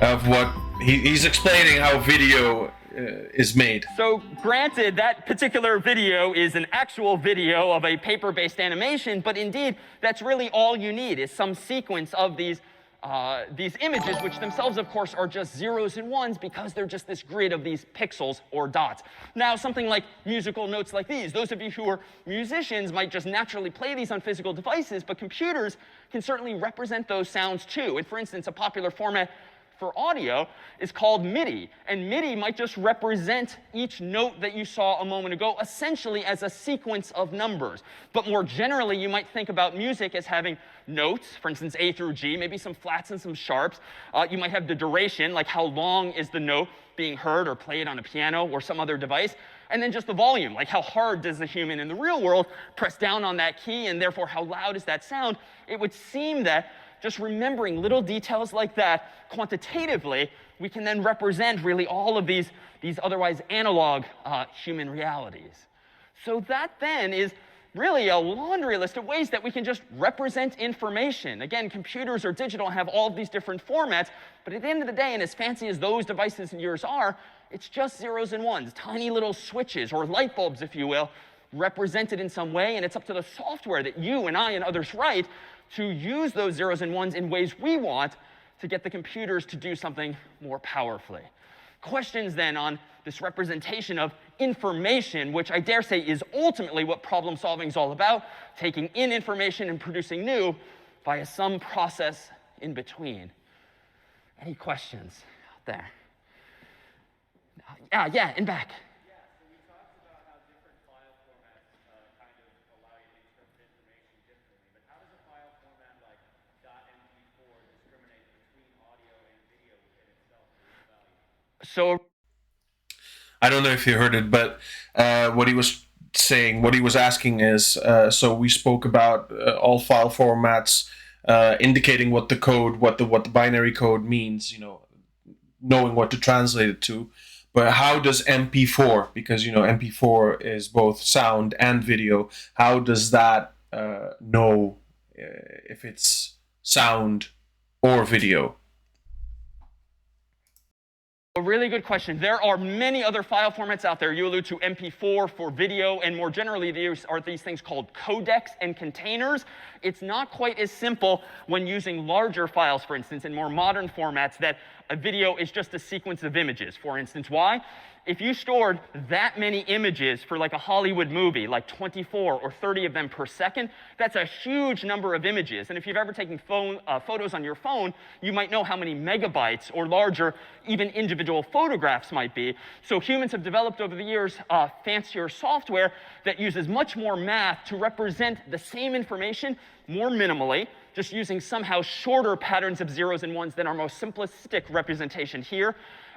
of what he's explaining how video is made. So granted, that particular video is an actual video of a paper-based animation, but indeed, that's really all you need is some sequence of these images, which themselves, of course, are just zeros and ones because they're just this grid of these pixels or dots. Now, something like musical notes like these, those of you who are musicians might just naturally play these on physical devices, but computers can certainly represent those sounds too. And for instance, a popular format for audio is called MIDI. And MIDI might just represent each note that you saw a moment ago essentially as a sequence of numbers. But more generally, you might think about music as having notes, for instance, A through G, maybe some flats and some sharps. You might have the duration, like how long is the note being heard or played on a piano or some other device. And then just the volume, like how hard does the human in the real world press down on that key, and therefore how loud is that sound? It would seem that just remembering little details like that quantitatively, we can then represent really all of these otherwise analog human realities. So that then is really a laundry list of ways that we can just represent information. Again, computers or digital have all of these different formats, but at the end of the day, and as fancy as those devices and yours are, it's just zeros and ones, tiny little switches or light bulbs, if you will, represented in some way, and it's up to the software that you and I and others write to use those zeros and ones in ways we want to get the computers to do something more powerfully. Questions then on this representation of information, which I dare say is ultimately what problem solving is all about, taking in information and producing new via some process in between. Any questions out there? Yeah, in back. So I don't know if you heard it, but what he was saying, what he was asking is, so we spoke about all file formats indicating what the code, what the binary code means, knowing what to translate it to. But how does MP4, because MP4 is both sound and video, how does that know if it's sound or video? a really good question. There are many other file formats out there. You allude to MP4 for video, and more generally, these are these things called codecs and containers. It's not quite as simple when using larger files, for instance, in more modern formats, that a video is just a sequence of images. For instance, why? If you stored that many images for like a Hollywood movie, like 24 or 30 of them per second, that's a huge number of images. And if you've ever taken photos on your phone, you might know how many megabytes or larger even individual photographs might be. So humans have developed over the years fancier software that uses much more math to represent the same information more minimally, just using somehow shorter patterns of zeros and ones than our most simplistic representation here.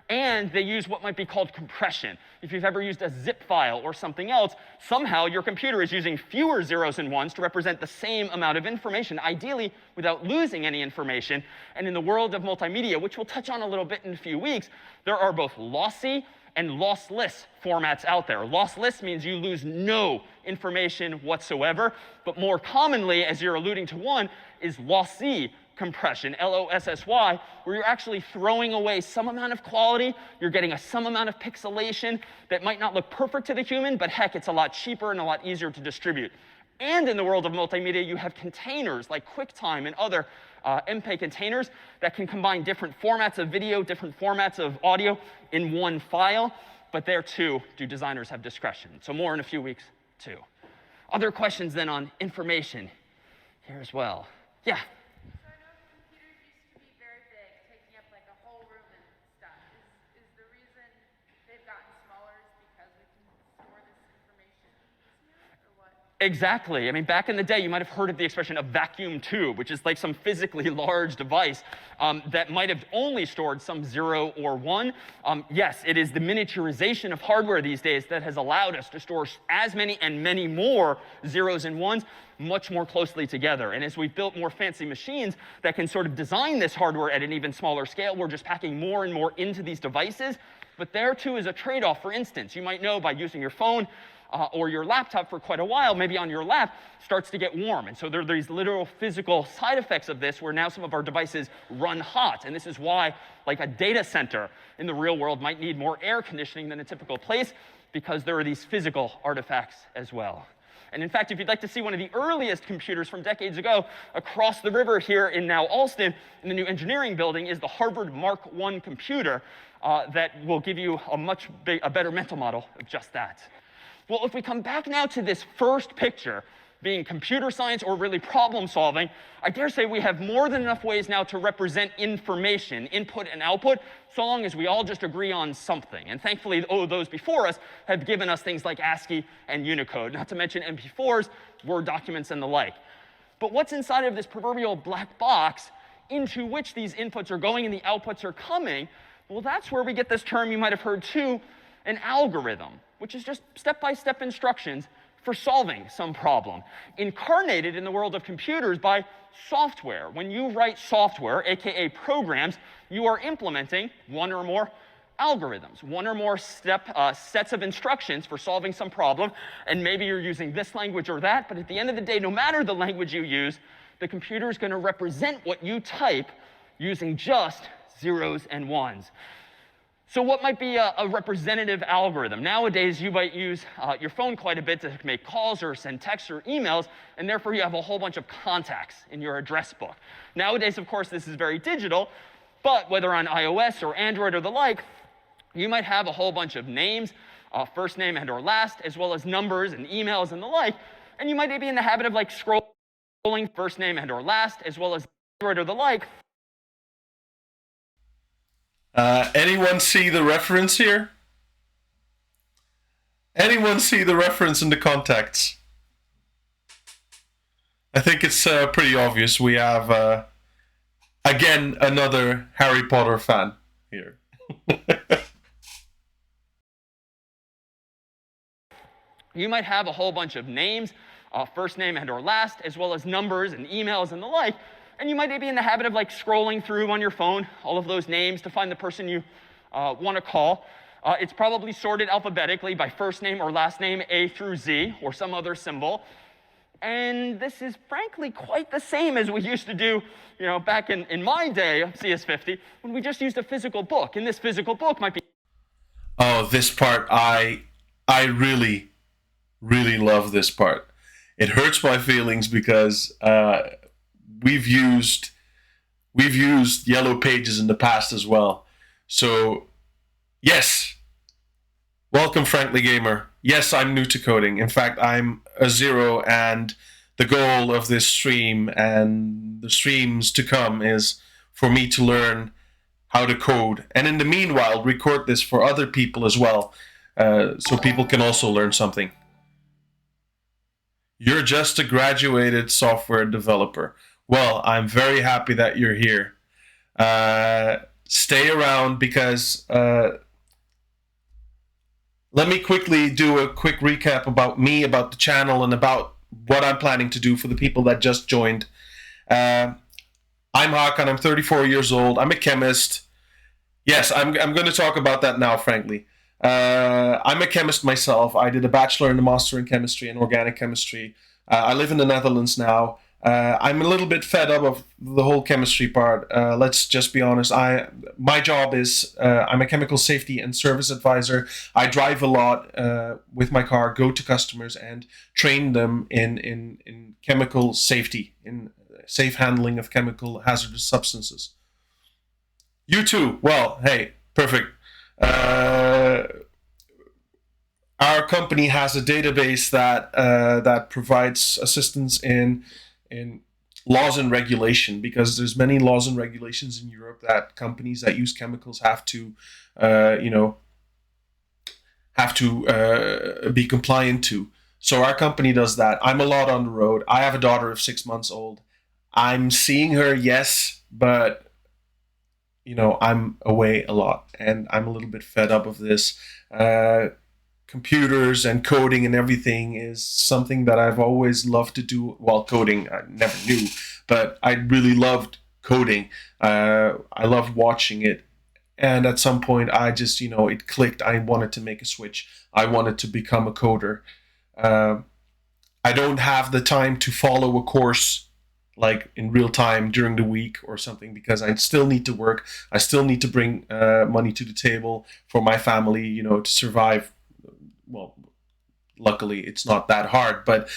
And they use what might be called compression. If you've ever used a zip file or something else, somehow your computer is using fewer zeros and ones to represent the same amount of information, ideally without losing any information. And in the world of multimedia, which we'll touch on a little bit in a few weeks, there are both lossy and lossless formats out there. Lossless means you lose no information whatsoever, but more commonly, as you're alluding to one, is lossy compression, L-O-S-S-Y, where you're actually throwing away some amount of quality, you're getting some amount of pixelation that might not look perfect to the human, but heck, it's a lot cheaper and a lot easier to distribute. And in the world of multimedia, you have containers like QuickTime and other MPEG containers that can combine different formats of video, different formats of audio in one file. But there, too, do designers have discretion. So more in a few weeks, too. Other questions then on information here as well. Yeah? Exactly. I mean, back in the day, you might have heard of the expression a vacuum tube, which is like some physically large device that might have only stored some 0 or 1. Yes, it is the miniaturization of hardware these days that has allowed us to store as many and many more zeros and ones much more closely together. And as we've built more fancy machines that can sort of design this hardware at an even smaller scale, we're just packing more and more into these devices. But there, too, is a trade-off. For instance, you might know by using your phone or your laptop for quite a while, maybe on your lap, starts to get warm. And so there are these literal physical side effects of this where now some of our devices run hot. And this is why, like a data center in the real world might need more air conditioning than a typical place, because there are these physical artifacts as well. And in fact, if you'd like to see one of the earliest computers from decades ago, across the river here in now Alston, in the new engineering building, is the Harvard Mark I computer that will give you a better mental model of just that. Well, if we come back now to this first picture, being computer science or really problem solving, I dare say we have more than enough ways now to represent information, input and output, so long as we all just agree on something. And thankfully, those before us have given us things like ASCII and Unicode, not to mention MP4s, Word documents, and the like. But what's inside of this proverbial black box into which these inputs are going and the outputs are coming, well, that's where we get this term you might have heard too, an algorithm, which is just step-by-step instructions for solving some problem, incarnated in the world of computers by software. When you write software, aka programs, you are implementing one or more algorithms, one or more sets of instructions for solving some problem. And maybe you're using this language or that, but at the end of the day, no matter the language you use, the computer is going to represent what you type using just zeros and ones. So what might be a representative algorithm? Nowadays, you might use your phone quite a bit to make calls or send texts or emails, and therefore you have a whole bunch of contacts in your address book. Nowadays, of course, this is very digital, but whether on iOS or Android or the like, you might have a whole bunch of names, first name and or last, as well as numbers and emails and the like, and you might be in the habit of like scrolling first name and or last, as well as Android or the like. Anyone see the reference here? Anyone see the reference in the contacts? I think it's pretty obvious. We have, again, another Harry Potter fan here. You might have a whole bunch of names, first name and or last, as well as numbers and emails and the like. And you might be in the habit of like scrolling through on your phone all of those names to find the person you want to call. It's probably sorted alphabetically by first name or last name, A through Z, or some other symbol. And this is frankly quite the same as we used to do, back in my day of CS50, when we just used a physical book. And this physical book might be... Oh, this part, I really, really love this part. It hurts my feelings because we've used Yellow Pages in the past as well. So, yes, welcome, Frankly Gamer. Yes, I'm new to coding. In fact, I'm a zero, and the goal of this stream and the streams to come is for me to learn how to code. And in the meanwhile, record this for other people as well, so people can also learn something. You're just a graduated software developer. Well, I'm very happy that you're here. Stay around because let me quickly do a quick recap about me, about the channel, and about what I'm planning to do for the people that just joined. I'm Hakan. I'm 34 years old. I'm a chemist. Yes, I'm going to talk about that now, frankly. I'm a chemist myself. I did a bachelor and a master in chemistry and organic chemistry. I live in the Netherlands now. I'm a little bit fed up of the whole chemistry part. Let's just be honest. My job is I'm a chemical safety and service advisor. I drive a lot with my car, go to customers and train them in chemical safety, in safe handling of chemical hazardous substances. You too. Well, hey, perfect. Uh, our company has a database that provides assistance in laws and regulation, because there's many laws and regulations in Europe that companies that use chemicals have to you know have to be compliant to. So our company does that. I'm a lot on the road. I have a daughter of 6 months old. I'm seeing her, yes, but I'm away a lot, and I'm a little bit fed up of this. Computers and coding and everything is something that I've always loved to do. Well, coding I never knew, but I really loved coding. I loved watching it, and at some point I just it clicked. I wanted to make a switch. I wanted to become a coder. I don't have the time to follow a course like in real time during the week or something, because I still need to work. I still need to bring money to the table for my family, to survive. Well, luckily it's not that hard, but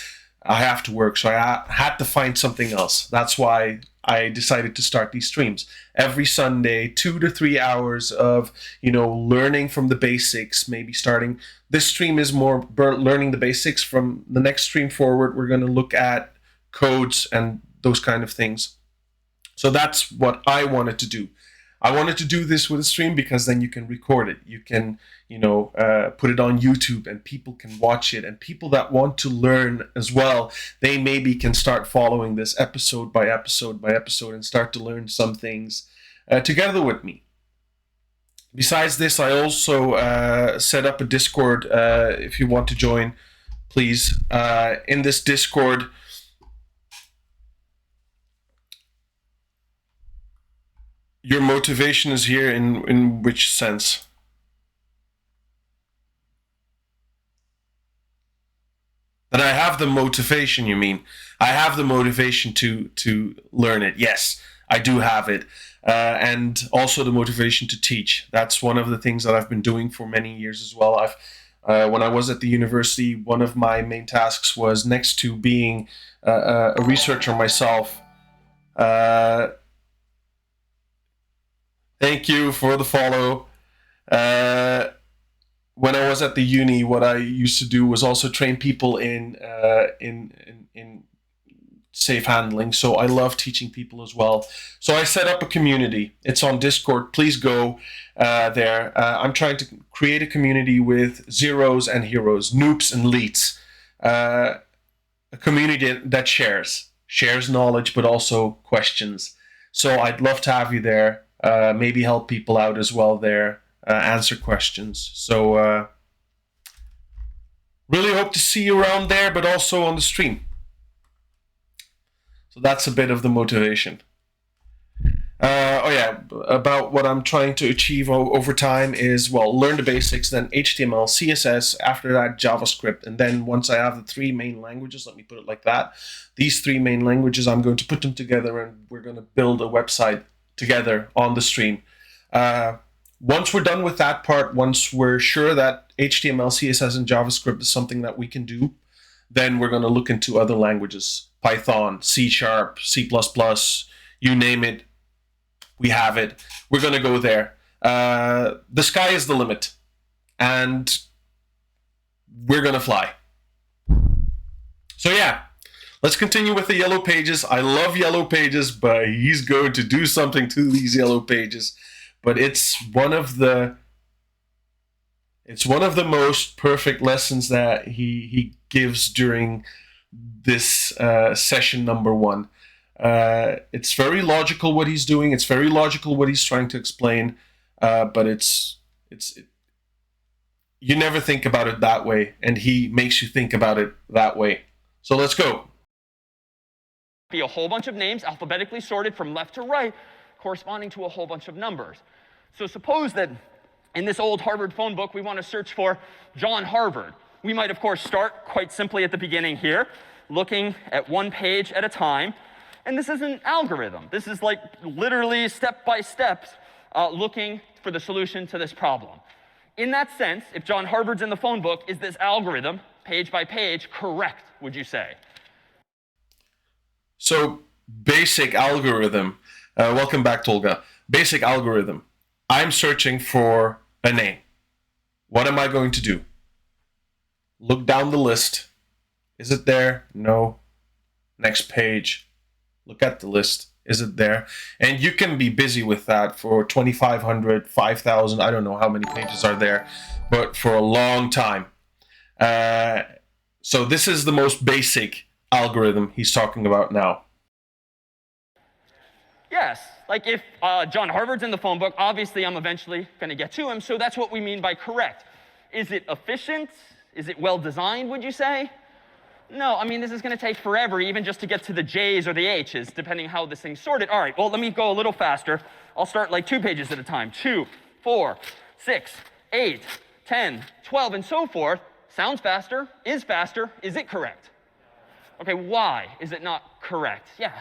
I have to work, so I had to find something else. That's why I decided to start these streams every Sunday, 2 to 3 hours of learning from the basics. Maybe starting this stream is more learning the basics. From the next stream forward, we're going to look at codes and those kind of things. So that's what I wanted to do. I wanted to do this with a stream because then you can record it. You can, put it on YouTube and people can watch it. And people that want to learn as well, they maybe can start following this episode by episode by episode and start to learn some things together with me. Besides this, I also set up a Discord. If you want to join, please. In this Discord, your motivation is here in which sense? That I have the motivation, you mean? I have the motivation to learn it. Yes, I do have it. And also the motivation to teach. That's one of the things that I've been doing for many years as well. When I was at the university, one of my main tasks was, next to being a researcher myself, thank you for the follow. When I was at the uni, what I used to do was also train people in safe handling. So I love teaching people as well. So I set up a community. It's on Discord. Please go there. I'm trying to create a community with zeros and heroes, noobs and leads. A community that shares knowledge, but also questions. So I'd love to have you there. Maybe help people out as well there, answer questions. So really hope to see you around there, but also on the stream. So that's a bit of the motivation. About what I'm trying to achieve over time is, learn the basics, then HTML, CSS, after that JavaScript, and then once I have the 3 main languages, let me put it like that, these 3 main languages, I'm going to put them together and we're going to build a website together on the stream. Once we're done with that part, once we're sure that HTML, CSS, and JavaScript is something that we can do, then we're going to look into other languages. Python, C#, C++, you name it, we have it. We're going to go there. The sky is the limit, and we're going to fly. So yeah, let's continue with the yellow pages. I love yellow pages, but he's going to do something to these yellow pages. But it's one of the most perfect lessons that he gives during this session number 1. It's very logical what he's doing. It's very logical what he's trying to explain, but you never think about it that way, and he makes you think about it that way. So let's go. Be a whole bunch of names alphabetically sorted from left to right, corresponding to a whole bunch of numbers. So suppose that In this old Harvard phone book, we want to search for John Harvard. We might, of course, start quite simply at the beginning here, looking at one page at a time. And this is an algorithm. This is like literally step by step looking for the solution to this problem. In that sense, if John Harvard's in the phone book, is this algorithm, page by page, correct, would you say? So, basic algorithm. Welcome back, Tolga. Basic algorithm. I'm searching for a name. What am I going to do? Look down the list. Is it there? No. Next page. Look at the list. Is it there? And you can be busy with that for 2,500, 5,000. I don't know how many pages are there, but for a long time. So this is the most basic algorithm he's talking about now. Yes, like if John Harvard's in the phone book, obviously I'm eventually going to get to him, so that's what we mean by correct. Is it efficient? Is it well designed, would you say? No, I mean, this is going to take forever, even just to get to the J's or the H's, depending how this thing's sorted. All right, well, let me go a little faster. I'll start like 2 pages at a time. 2, 4, 6, 8, 10, 12, and so forth. Sounds faster, is faster. Is it correct? OK, why is it not correct? Yeah.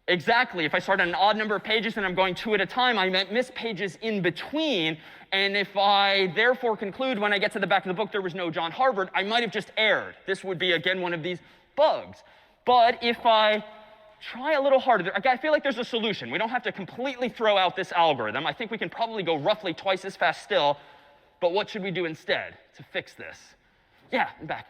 Exactly. If I start on an odd number of pages and I'm going 2 at a time, I might miss pages in between. And if I therefore conclude when I get to the back of the book there was no John Harvard, I might have just erred. This would be, again, one of these bugs. But if I try a little harder, I feel like there's a solution. We don't have to completely throw out this algorithm. I think we can probably go roughly twice as fast still. But what should we do instead to fix this? Yeah, I'm back.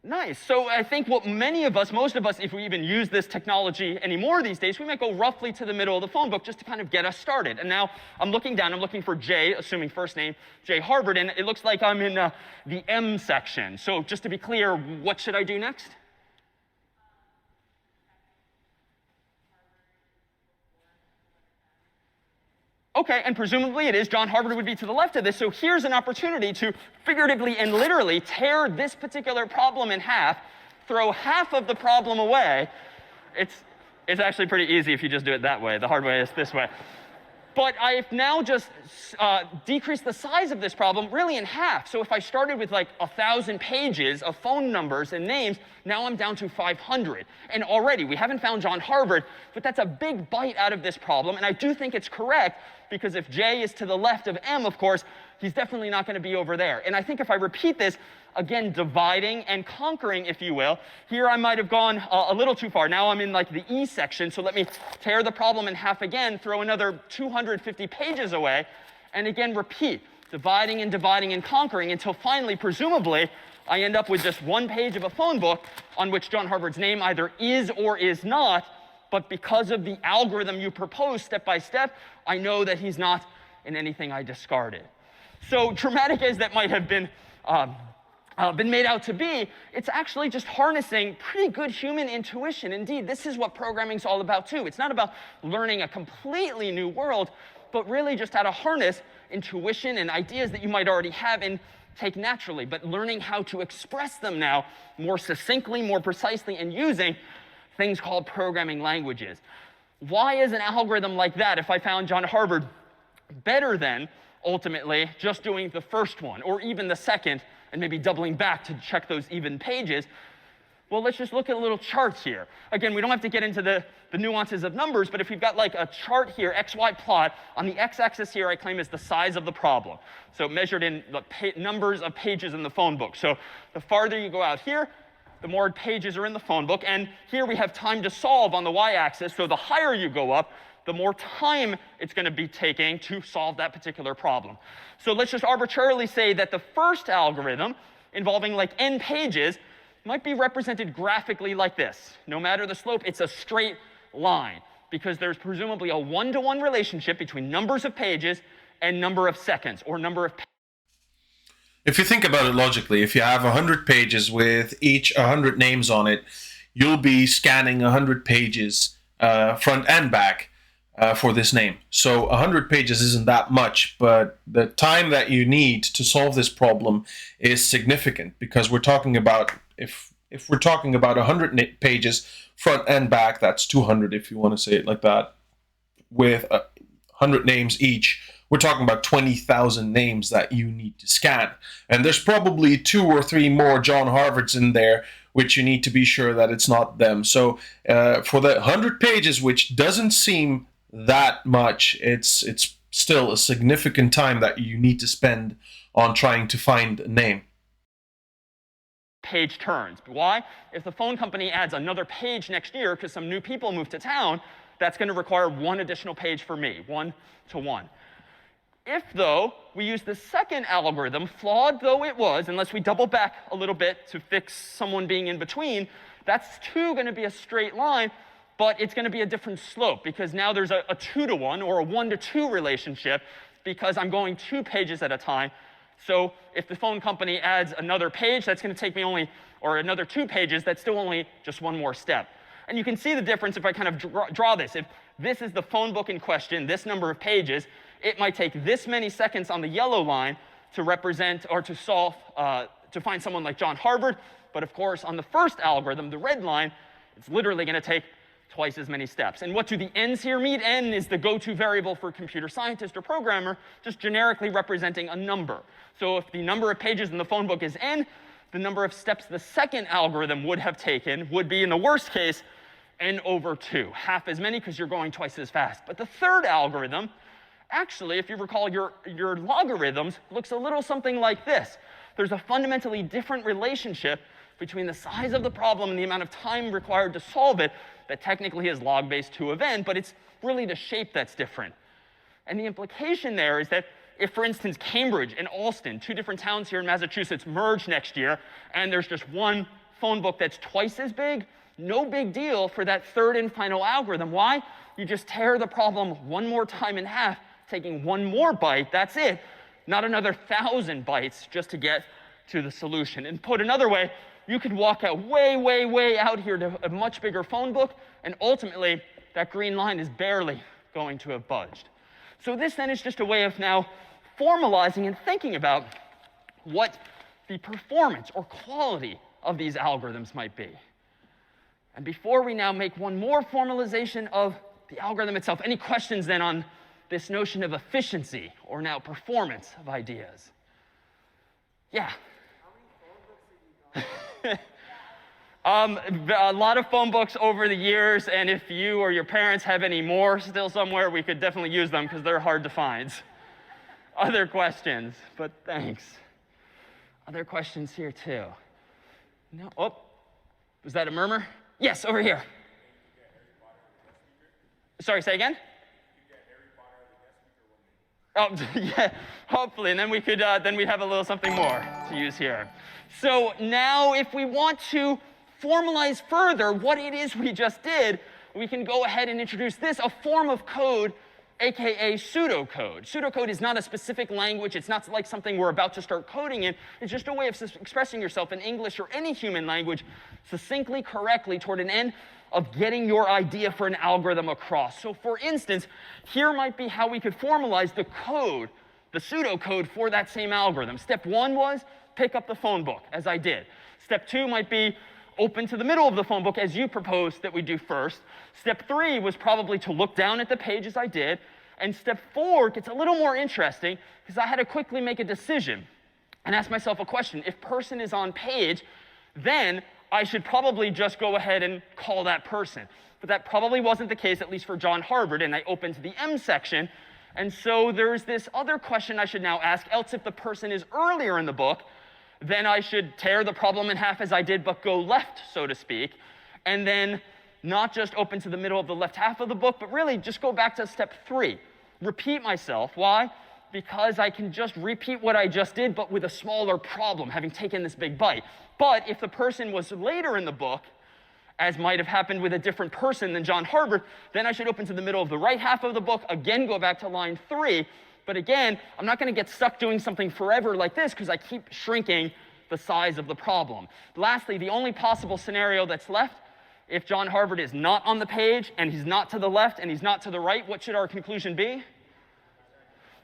Nice. So I think what many of us, most of us, if we even use this technology anymore these days, we might go roughly to the middle of the phone book just to kind of get us started. And now I'm looking down. I'm looking for J, assuming first name, J Harvard. And it looks like I'm in the M section. So just to be clear, what should I do next? OK, and presumably it is. John Harvard would be to the left of this. So here's an opportunity to figuratively and literally tear this particular problem in half, throw half of the problem away. It's actually pretty easy if you just do it that way. The hard way is this way. But I've now just decreased the size of this problem really in half. So if I started with like 1,000 pages of phone numbers and names, now I'm down to 500. And already, we haven't found John Harvard, but that's a big bite out of this problem. And I do think it's correct, because if J is to the left of M, of course, he's definitely not going to be over there. And I think if I repeat this, again, dividing and conquering, if you will, here I might have gone a little too far. Now I'm in like the E section. So let me tear the problem in half again, throw another 250 pages away, and again repeat, dividing and conquering until finally, presumably, I end up with just one page of a phone book on which John Harvard's name either is or is not. But because of the algorithm you propose step by step, I know that he's not in anything I discarded. So dramatic as that might have been made out to be, it's actually just harnessing pretty good human intuition. Indeed, this is what programming's all about too. It's not about learning a completely new world, but really just how to harness intuition and ideas that you might already have and take naturally, but learning how to express them now more succinctly, more precisely, and using things called programming languages. Why is an algorithm like that, if I found John Harvard, better than ultimately just doing the first one or even the second and maybe doubling back to check those even pages? Well, let's just look at a little chart here. Again, we don't have to get into the nuances of numbers, but if you've got like a chart here, XY plot, on the x-axis here I claim is the size of the problem. So measured in the numbers of pages in the phone book. So the farther you go out here, the more pages are in the phone book. And here we have time to solve on the y-axis. So the higher you go up, the more time it's going to be taking to solve that particular problem. So let's just arbitrarily say that the first algorithm, involving like n pages, might be represented graphically like this. No matter the slope, it's a straight line, because there's presumably a one-to-one relationship between numbers of pages and number of seconds, or number of. If you think about it logically, if you have 100 pages with each 100 names on it, you'll be scanning 100 pages front and back. for this name. So 100 pages isn't that much, but the time that you need to solve this problem is significant, because we're talking about, if we're talking about 100 pages front and back, that's 200 if you want to say it like that, with 100 names each. We're talking about 20,000 names that you need to scan. And there's probably 2 or 3 more John Harvards in there, which you need to be sure that it's not them. So for the 100 pages, which doesn't seem that much, it's still a significant time that you need to spend on trying to find a name. Page turns. Why? If the phone company adds another page next year because some new people move to town, that's going to require 1 additional page for me, 1 to 1. If, though, we use the second algorithm, flawed though it was, unless we double back a little bit to fix someone being in between, that's too going to be a straight line, but it's going to be a different slope, because now there's a 2 to 1 or a 1 to 2 relationship, because I'm going 2 pages at a time. So if the phone company adds another page, that's going to take me only, or another 2 pages, that's still only just 1 more step. And you can see the difference if I kind of draw this. If this is the phone book in question, this number of pages, it might take this many seconds on the yellow line to represent or to solve, to find someone like John Harvard. But of course, on the first algorithm, the red line, it's literally going to take twice as many steps. And what do the n's here mean? N is the go-to variable for a computer scientist or programmer, just generically representing a number. So if the number of pages in the phone book is n, the number of steps the second algorithm would have taken would be, in the worst case, n over 2. Half as many, because you're going twice as fast. But the third algorithm, actually, if you recall, your logarithms looks a little something like this. There's a fundamentally different relationship between the size of the problem and the amount of time required to solve it that technically is log-based 2 of n, but it's really the shape that's different. And the implication there is that if, for instance, Cambridge and Alston, 2 different towns here in Massachusetts, merge next year, and there's just 1 phone book that's twice as big, no big deal for that third and final algorithm. Why? You just tear the problem 1 more time in half, taking 1 more byte, that's it. Not another 1,000 bytes just to get to the solution. And put another way, you could walk out way, way, way out here to a much bigger phone book, and ultimately, that green line is barely going to have budged. So this then is just a way of now formalizing and thinking about what the performance or quality of these algorithms might be. And before we now make one more formalization of the algorithm itself, any questions then on this notion of efficiency or now performance of ideas? Yeah. A lot of phone books over the years, and if you or your parents have any more still somewhere, we could definitely use them because they're hard to find. Other questions? But thanks. Other questions here too? No. Oh, was that a murmur? Yes, over here. Sorry, say again? Oh, yeah, hopefully, and then we could, then we'd have a little something more to use here. So now, if we want to formalize further what it is we just did, we can go ahead and introduce this, a form of code, aka pseudocode. Pseudocode is not a specific language. It's not like something we're about to start coding in. It's just a way of expressing yourself in English or any human language succinctly, correctly, toward an end of getting your idea for an algorithm across. So for instance, here might be how we could formalize the code, the pseudocode for that same algorithm. Step 1 was pick up the phone book, as I did. Step 2 might be open to the middle of the phone book, as you proposed that we do first. Step 3 was probably to look down at the page, as I did. And step 4 gets a little more interesting, because I had to quickly make a decision and ask myself a question. If person is on page, then I should probably just go ahead and call that person. But that probably wasn't the case, at least for John Harvard, and I opened to the M section. And so there's this other question I should now ask, else if the person is earlier in the book, then I should tear the problem in half as I did, but go left, so to speak, and then not just open to the middle of the left half of the book, but really just go back to step 3. Repeat myself. Why? Because I can just repeat what I just did, but with a smaller problem, having taken this big bite. But if the person was later in the book, as might have happened with a different person than John Harvard, then I should open to the middle of the right half of the book, again go back to line 3. But again, I'm not going to get stuck doing something forever like this, because I keep shrinking the size of the problem. Lastly, the only possible scenario that's left If John Harvard is not on the page, and he's not to the left, and he's not to the right, what should our conclusion be?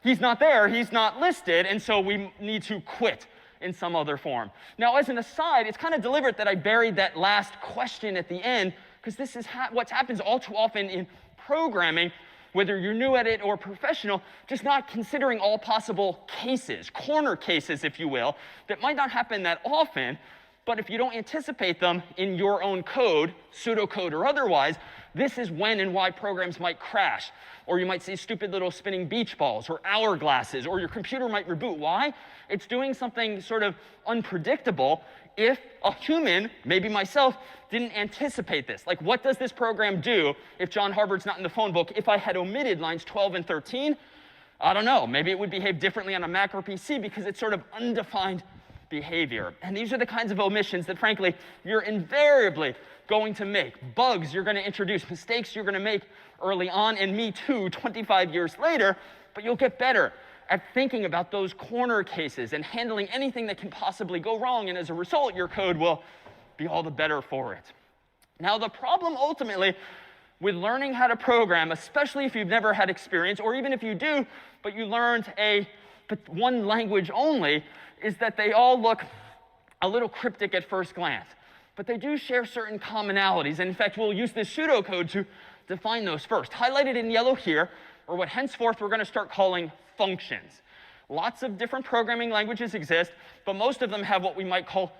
He's not there, he's not listed, and so we need to quit in some other form. Now, as an aside, it's kind of deliberate that I buried that last question at the end, because this is what happens all too often in programming, whether you're new at it or professional, just not considering all possible cases, corner cases, if you will, that might not happen that often, but if you don't anticipate them in your own code, pseudocode or otherwise, this is when and why programs might crash. Or you might see stupid little spinning beach balls or hourglasses, or your computer might reboot. Why? It's doing something sort of unpredictable if a human, maybe myself, didn't anticipate this. Like, what does this program do if John Harvard's not in the phone book? If I had omitted lines 12 and 13, I don't know. Maybe it would behave differently on a Mac or PC because it's sort of undefined behavior. And these are the kinds of omissions that, frankly, you're invariably going to make. Bugs you're going to introduce, mistakes you're going to make early on, and me too, 25 years later, but you'll get better at thinking about those corner cases and handling anything that can possibly go wrong, and as a result, your code will be all the better for it. Now, the problem ultimately with learning how to program, especially if you've never had experience, or even if you do, but you learned one language only, is that they all look a little cryptic at first glance. But they do share certain commonalities. And in fact, we'll use this pseudocode to define those first. Highlighted in yellow here are what henceforth we're going to start calling functions. Lots of different programming languages exist, but most of them have what we might call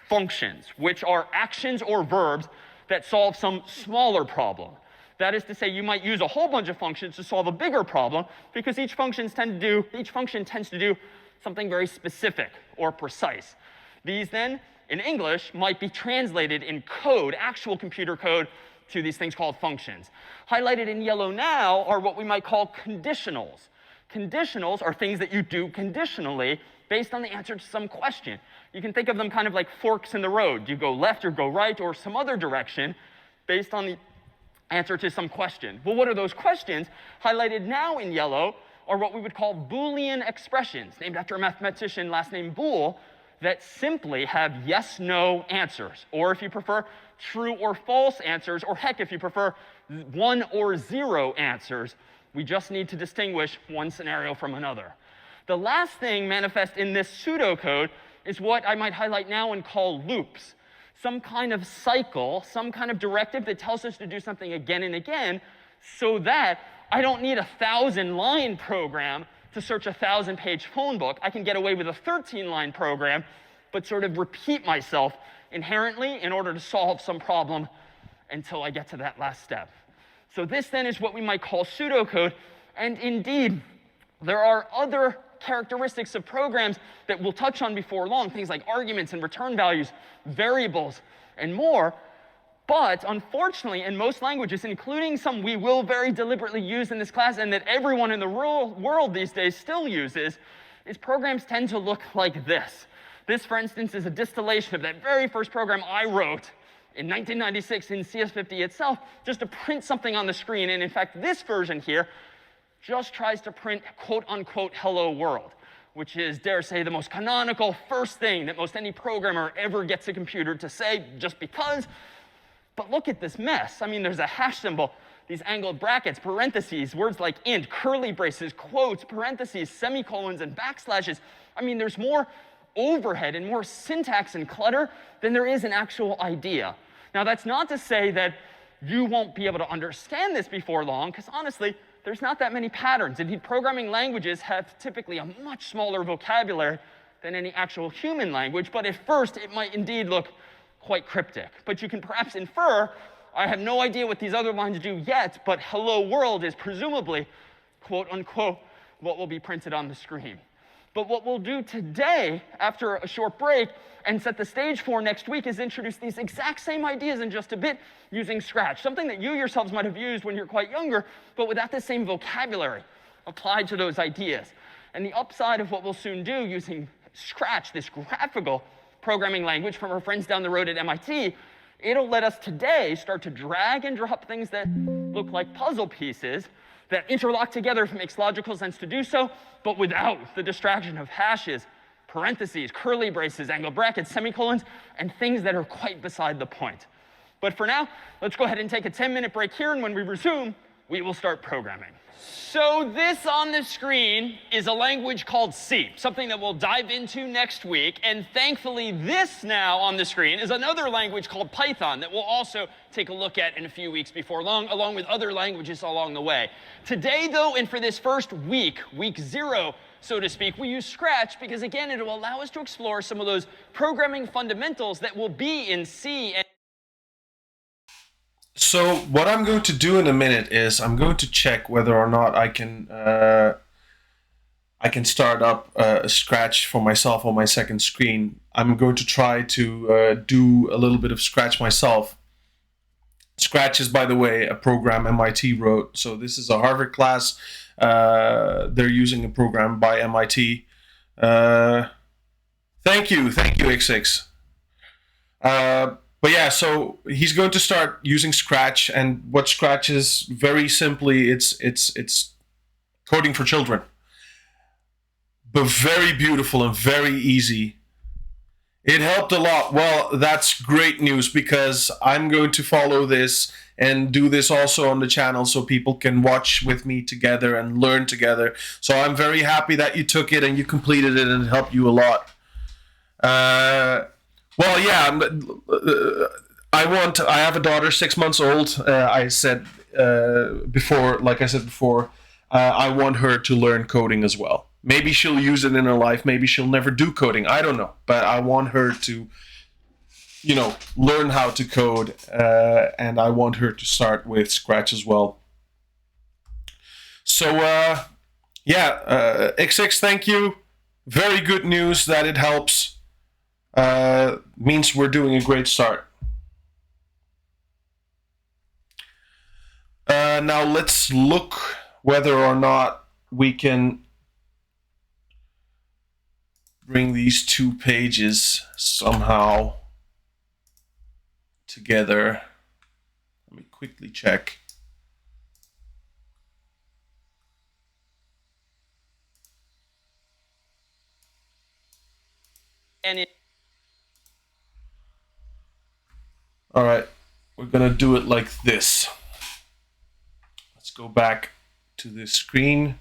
functions, which are actions or verbs that solve some smaller problem. That is to say, you might use a whole bunch of functions to solve a bigger problem, because each function tends to do something very specific or precise. These then, in English, might be translated in code, actual computer code, to these things called functions. Highlighted in yellow now are what we might call conditionals. Conditionals are things that you do conditionally based on the answer to some question. You can think of them kind of like forks in the road. You go left or go right or some other direction based on the answer to some question. Well, what are those questions? Highlighted now in yellow are what we would call Boolean expressions, named after a mathematician last name Boole, that simply have yes, no answers. Or if you prefer, true or false answers, or heck, if you prefer, 1 or 0 answers. We just need to distinguish one scenario from another. The last thing manifest in this pseudocode is what I might highlight now and call loops. Some kind of cycle, some kind of directive that tells us to do something again and again, so that I don't need a 1,000-line program to search a 1,000-page phone book. I can get away with a 13-line program, but sort of repeat myself inherently in order to solve some problem until I get to that last step. So this then is what we might call pseudocode. And indeed, there are other characteristics of programs that we'll touch on before long, things like arguments and return values, variables, and more. But unfortunately, in most languages, including some we will very deliberately use in this class and that everyone in the world these days still uses, is programs tend to look like this. This, for instance, is a distillation of that very first program I wrote in 1996 in CS50 itself, just to print something on the screen. And in fact, this version here just tries to print quote-unquote hello world, which is, dare say, the most canonical first thing that most any programmer ever gets a computer to say just because. But look at this mess. I mean, there's a hash symbol, these angled brackets, parentheses, words like int, curly braces, quotes, parentheses, semicolons, and backslashes. I mean, there's more overhead and more syntax and clutter than there is an actual idea. Now, that's not to say that you won't be able to understand this before long, because honestly, there's not that many patterns. Indeed, programming languages have typically a much smaller vocabulary than any actual human language, but at first, it might indeed look quite cryptic. But you can perhaps infer, I have no idea what these other lines do yet, but hello world is presumably, quote unquote, what will be printed on the screen. But what we'll do today, after a short break, and set the stage for next week, is introduce these exact same ideas in just a bit using Scratch, something that you yourselves might have used when you're quite younger, but without the same vocabulary applied to those ideas. And the upside of what we'll soon do using Scratch, this graphical programming language from our friends down the road at MIT, it'll let us today start to drag and drop things that look like puzzle pieces that interlock together if it makes logical sense to do so, but without the distraction of hashes, parentheses, curly braces, angled brackets, semicolons, and things that are quite beside the point. But for now, let's go ahead and take a 10-minute break here, and when we resume, we will start programming. So this on the screen is a language called C, something that we'll dive into next week. And thankfully, this now on the screen is another language called Python that we'll also take a look at in a few weeks before long, along with other languages along the way. Today, though, and for this first week, week 0, so to speak, we use Scratch because, again, it will allow us to explore some of those programming fundamentals that will be in C. So what I'm going to do in a minute is I'm going to check whether or not I can start up Scratch for myself on my second screen. I'm going to try to do a little bit of Scratch myself. Scratch is, by the way, a program MIT wrote. So this is a Harvard class. They're using a program by MIT. Thank you, XX. But yeah, so he's going to start using Scratch, and what Scratch is, very simply, it's coding for children, but very beautiful and very easy. It helped a lot. Well, that's great news because I'm going to follow this and do this also on the channel so people can watch with me together and learn together. So I'm very happy that you took it and you completed it and it helped you a lot. Well, yeah, I have a daughter, 6 months old. I said before, I want her to learn coding as well. Maybe she'll use it in her life. Maybe she'll never do coding. I don't know. But I want her to, learn how to code. And I want her to start with Scratch as well. So, XX, thank you. Very good news that it helps. Means we're doing a great start. Now let's look whether or not we can bring these two pages somehow together. Let me quickly check. All right, we're gonna do it like this. Let's go back to this screen.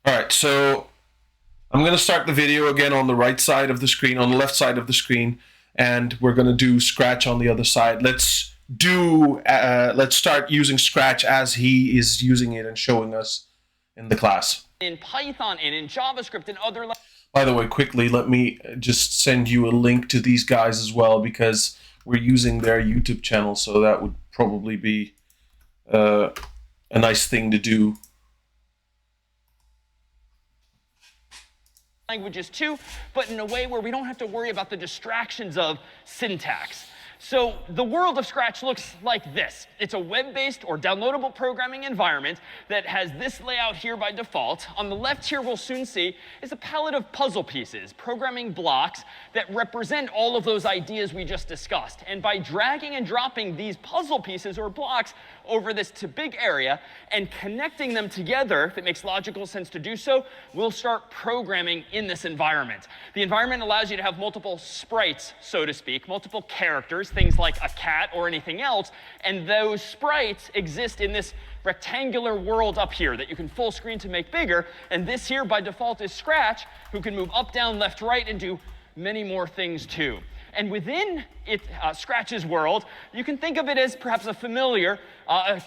All right, so I'm gonna start the video again on the right side of the screen, on the left side of the screen, and we're gonna do Scratch on the other side. Let's start using Scratch as he is using it and showing us in the class. In Python and in JavaScript and other languages. By the way, quickly, let me just send you a link to these guys as well because we're using their YouTube channel, so that would probably be a nice thing to do. Languages too, but in a way where we don't have to worry about the distractions of syntax. So the world of Scratch looks like this. It's a web-based or downloadable programming environment that has this layout here by default. On the left here, we'll soon see, is a palette of puzzle pieces, programming blocks that represent all of those ideas we just discussed. And by dragging and dropping these puzzle pieces or blocks over this big area and connecting them together, if it makes logical sense to do so, we'll start programming in this environment. The environment allows you to have multiple sprites, so to speak, multiple characters, things like a cat or anything else, and those sprites exist in this rectangular world up here that you can full screen to make bigger, and this here by default is Scratch, who can move up, down, left, right, and do many more things too. And within Scratch's world, you can think of it as perhaps a familiar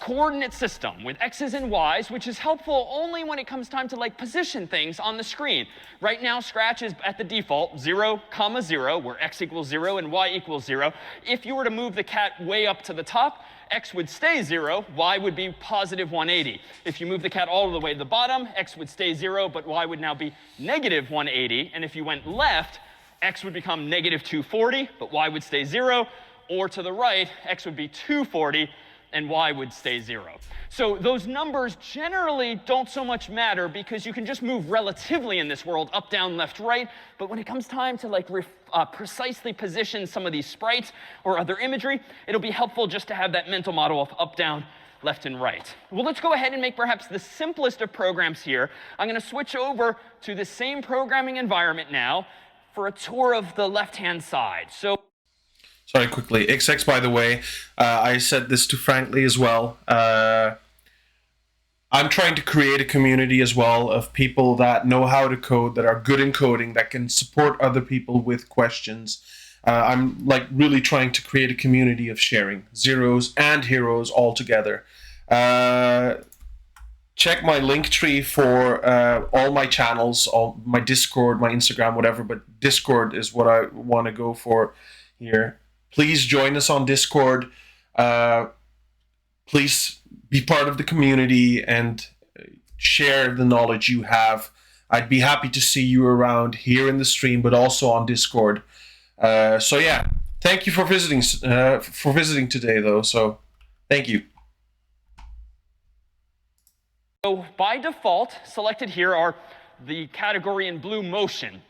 coordinate system with X's and Y's, which is helpful only when it comes time to position things on the screen. Right now, Scratch is at the default 0, 0, where X equals 0 and Y equals 0. If you were to move the cat way up to the top, X would stay 0, Y would be positive 180. If you move the cat all the way to the bottom, X would stay 0, but Y would now be negative 180. And if you went left, X would become negative 240, but Y would stay 0. Or to the right, X would be 240, and Y would stay 0. So those numbers generally don't so much matter because you can just move relatively in this world, up, down, left, right. But when it comes time to precisely position some of these sprites or other imagery, it'll be helpful just to have that mental model of up, down, left, and right. Well, let's go ahead and make perhaps the simplest of programs here. I'm going to switch over to the same programming environment now. for a tour of the left-hand side. So, sorry, quickly. XX, by the way, I said this to Frankly as well. I'm trying to create a community as well of people that know how to code, that are good in coding, that can support other people with questions. I'm like really trying to create a community of sharing zeros and heroes all together. Check my link tree for all my channels, all my Discord, my Instagram, whatever, but Discord is what I want to go for here. Please join us on Discord. Please be part of the community and share the knowledge you have. I'd be happy to see you around here in the stream, but also on Discord. So yeah, thank you for visiting today, though. So thank you. So by default, selected here are the category in blue, motion,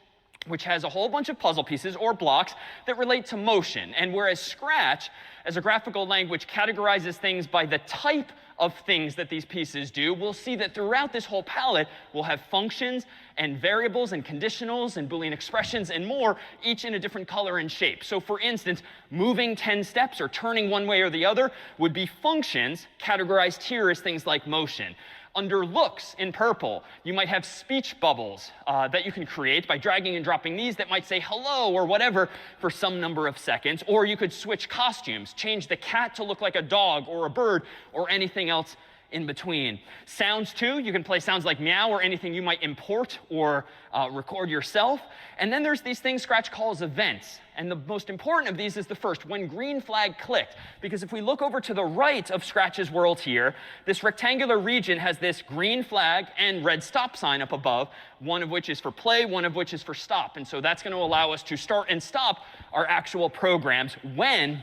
which has a whole bunch of puzzle pieces or blocks that relate to motion. And whereas Scratch, as a graphical language, categorizes things by the type of things that these pieces do, we'll see that throughout this whole palette, we'll have functions and variables and conditionals and Boolean expressions and more, each in a different color and shape. So for instance, moving 10 steps or turning one way or the other would be functions categorized here as things like motion. Under looks in purple, you might have speech bubbles that you can create by dragging and dropping these that might say hello or whatever for some number of seconds. Or you could switch costumes, change the cat to look like a dog or a bird or anything else in between. Sounds too, you can play sounds like meow or anything you might import or record yourself. And then there's these things Scratch calls events. And the most important of these is the first, when green flag clicked. Because if we look over to the right of Scratch's world here, this rectangular region has this green flag and red stop sign up above, one of which is for play, one of which is for stop. And so that's going to allow us to start and stop our actual programs when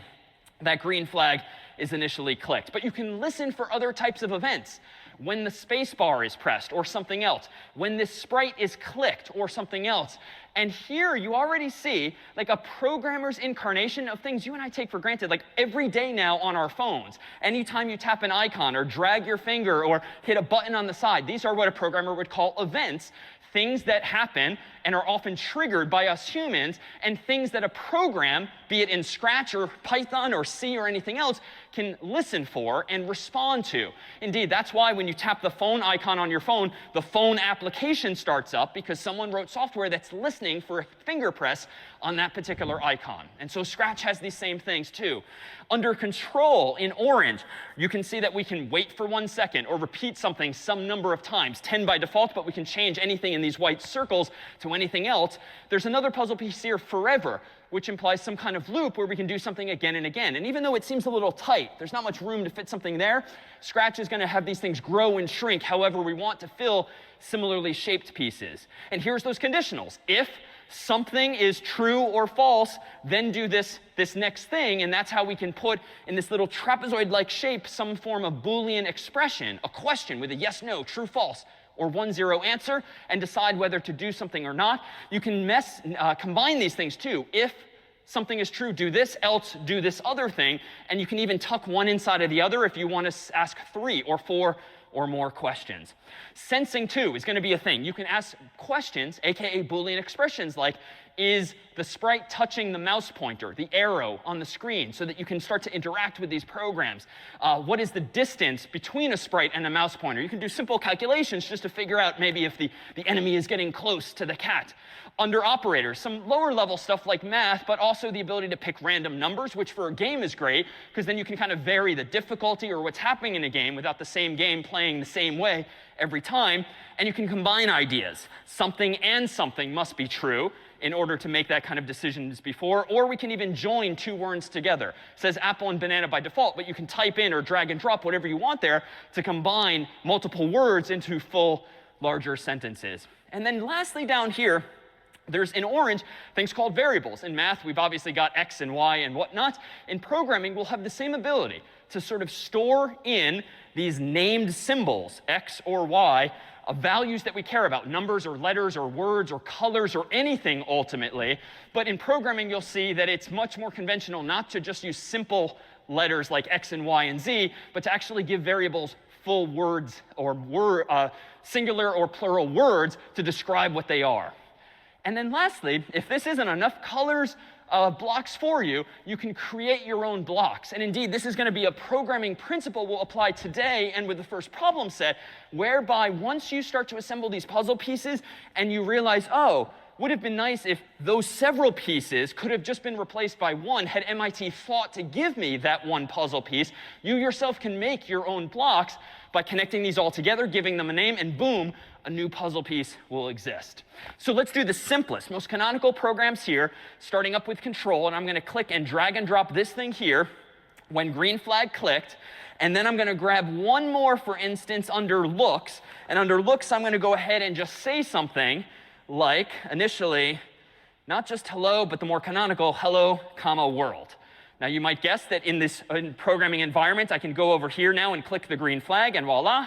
that green flag is initially clicked. But you can listen for other types of events. When the space bar is pressed or something else. When this sprite is clicked or something else. And here you already see like a programmer's incarnation of things you and I take for granted like every day now on our phones. Anytime you tap an icon or drag your finger or hit a button on the side, these are what a programmer would call events. Things that happen and are often triggered by us humans, and things that a program, be it in Scratch or Python or C or anything else, can listen for and respond to. Indeed, that's why when you tap the phone icon on your phone, the phone application starts up because someone wrote software that's listening for a finger press on that particular icon. And so Scratch has these same things too. Under control in orange, you can see that we can wait for 1 second or repeat something some number of times, 10 by default, but we can change anything in these white circles to anything else. There's another puzzle piece here, forever, which implies some kind of loop where we can do something again and again. And even though it seems a little tight, there's not much room to fit something there, Scratch is going to have these things grow and shrink however we want to fill similarly shaped pieces. And here's those conditionals. If something is true or false, then do this next thing. And that's how we can put in this little trapezoid-like shape some form of Boolean expression, a question with a yes, no, true, false, or 1-0 answer, and decide whether to do something or not. You can combine these things too. If something is true, do this, else do this other thing. And you can even tuck one inside of the other if you want to ask 3 or 4 or more questions. Sensing too is going to be a thing. You can ask questions, aka Boolean expressions like, is the sprite touching the mouse pointer, the arrow on the screen, so that you can start to interact with these programs? What is the distance between a sprite and a mouse pointer? You can do simple calculations just to figure out maybe if the enemy is getting close to the cat. Under operators, some lower level stuff like math, but also the ability to pick random numbers, which for a game is great, because then you can kind of vary the difficulty or what's happening in a game without the same game playing the same way every time. And you can combine ideas. Something and something must be true in order to make that kind of decision as before. Or we can even join 2 words together. It says apple and banana by default, but you can type in or drag and drop whatever you want there to combine multiple words into full, larger sentences. And then lastly down here, there's in orange things called variables. In math, we've obviously got x and y and whatnot. In programming, we'll have the same ability to sort of store in these named symbols, x or y, of values that we care about, numbers or letters or words or colors or anything ultimately. But in programming, you'll see that it's much more conventional not to just use simple letters like x and y and z, but to actually give variables full words or singular or plural words to describe what they are. And then lastly, if this isn't enough colors blocks for you, you can create your own blocks. And indeed, this is going to be a programming principle we'll apply today and with the first problem set, whereby once you start to assemble these puzzle pieces and you realize, oh, would have been nice if those several pieces could have just been replaced by one had MIT thought to give me that one puzzle piece. You yourself can make your own blocks by connecting these all together, giving them a name, and boom, a new puzzle piece will exist. So let's do the simplest, most canonical programs here, starting up with control. And I'm going to click and drag and drop this thing here when green flag clicked. And then I'm going to grab one more, for instance, under looks. And under looks, I'm going to go ahead and just say something like, initially, not just hello, but the more canonical hello, comma, world. Now, you might guess that in this programming environment, I can go over here now and click the green flag, and voila,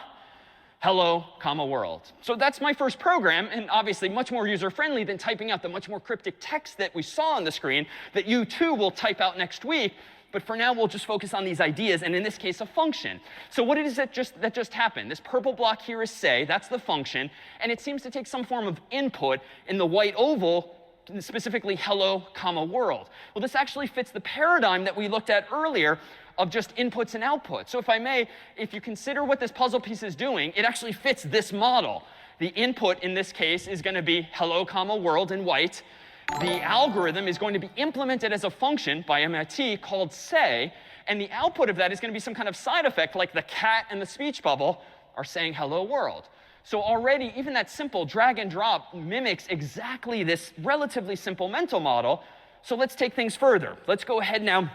hello, comma, world. So that's my first program, and obviously much more user-friendly than typing out the much more cryptic text that we saw on the screen that you, too, will type out next week. But for now, we'll just focus on these ideas, and in this case, a function. So what is it that just happened? This purple block here is say. That's the function. And it seems to take some form of input in the white oval, specifically hello, comma, world. Well, this actually fits the paradigm that we looked at earlier of just inputs and outputs. So if I may, if you consider what this puzzle piece is doing, it actually fits this model. The input in this case is going to be hello, comma, world in white. The algorithm is going to be implemented as a function by MIT called say, and the output of that is going to be some kind of side effect, like the cat and the speech bubble are saying hello world. So already, even that simple drag and drop mimics exactly this relatively simple mental model. So let's take things further. Let's go ahead now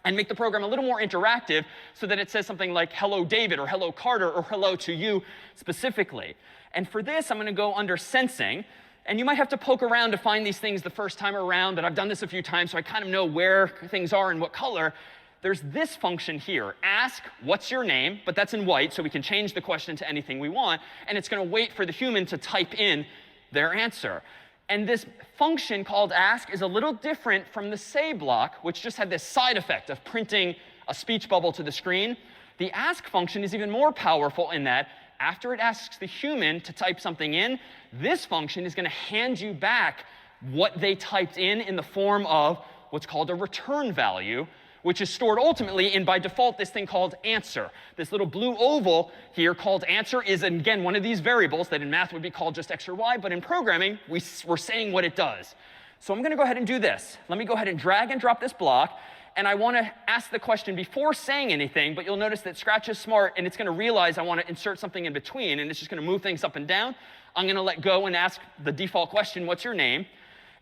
and make the program a little more interactive so that it says something like hello David or hello Carter or hello to you specifically. And for this, I'm going to go under sensing. And you might have to poke around to find these things the first time around, but I've done this a few times, so I kind of know where things are and what color. There's this function here, ask what's your name, but that's in white, so we can change the question to anything we want, and it's going to wait for the human to type in their answer. And this function called ask is a little different from the say block, which just had this side effect of printing a speech bubble to the screen. The ask function is even more powerful in that after it asks the human to type something in, this function is going to hand you back what they typed in the form of what's called a return value, which is stored ultimately in, by default, this thing called answer. This little blue oval here called answer is, again, one of these variables that in math would be called just x or y, but in programming, we're saying what it does. So I'm going to go ahead and do this. Let me go ahead and drag and drop this block. And I want to ask the question before saying anything, but you'll notice that Scratch is smart, and it's going to realize I want to insert something in between, and it's just going to move things up and down. I'm going to let go and ask the default question, what's your name?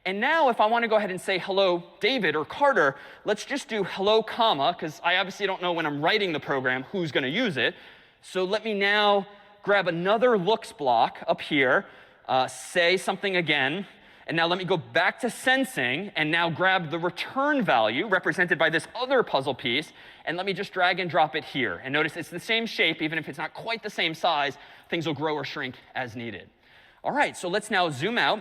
And now if I want to go ahead and say hello, David or Carter, let's just do hello, comma, because I obviously don't know when I'm writing the program who's going to use it. So let me now grab another looks block up here, say something again. And now let me go back to sensing and now grab the return value represented by this other puzzle piece. And let me just drag and drop it here. And notice it's the same shape, even if it's not quite the same size. Things will grow or shrink as needed. All right, so let's now zoom out.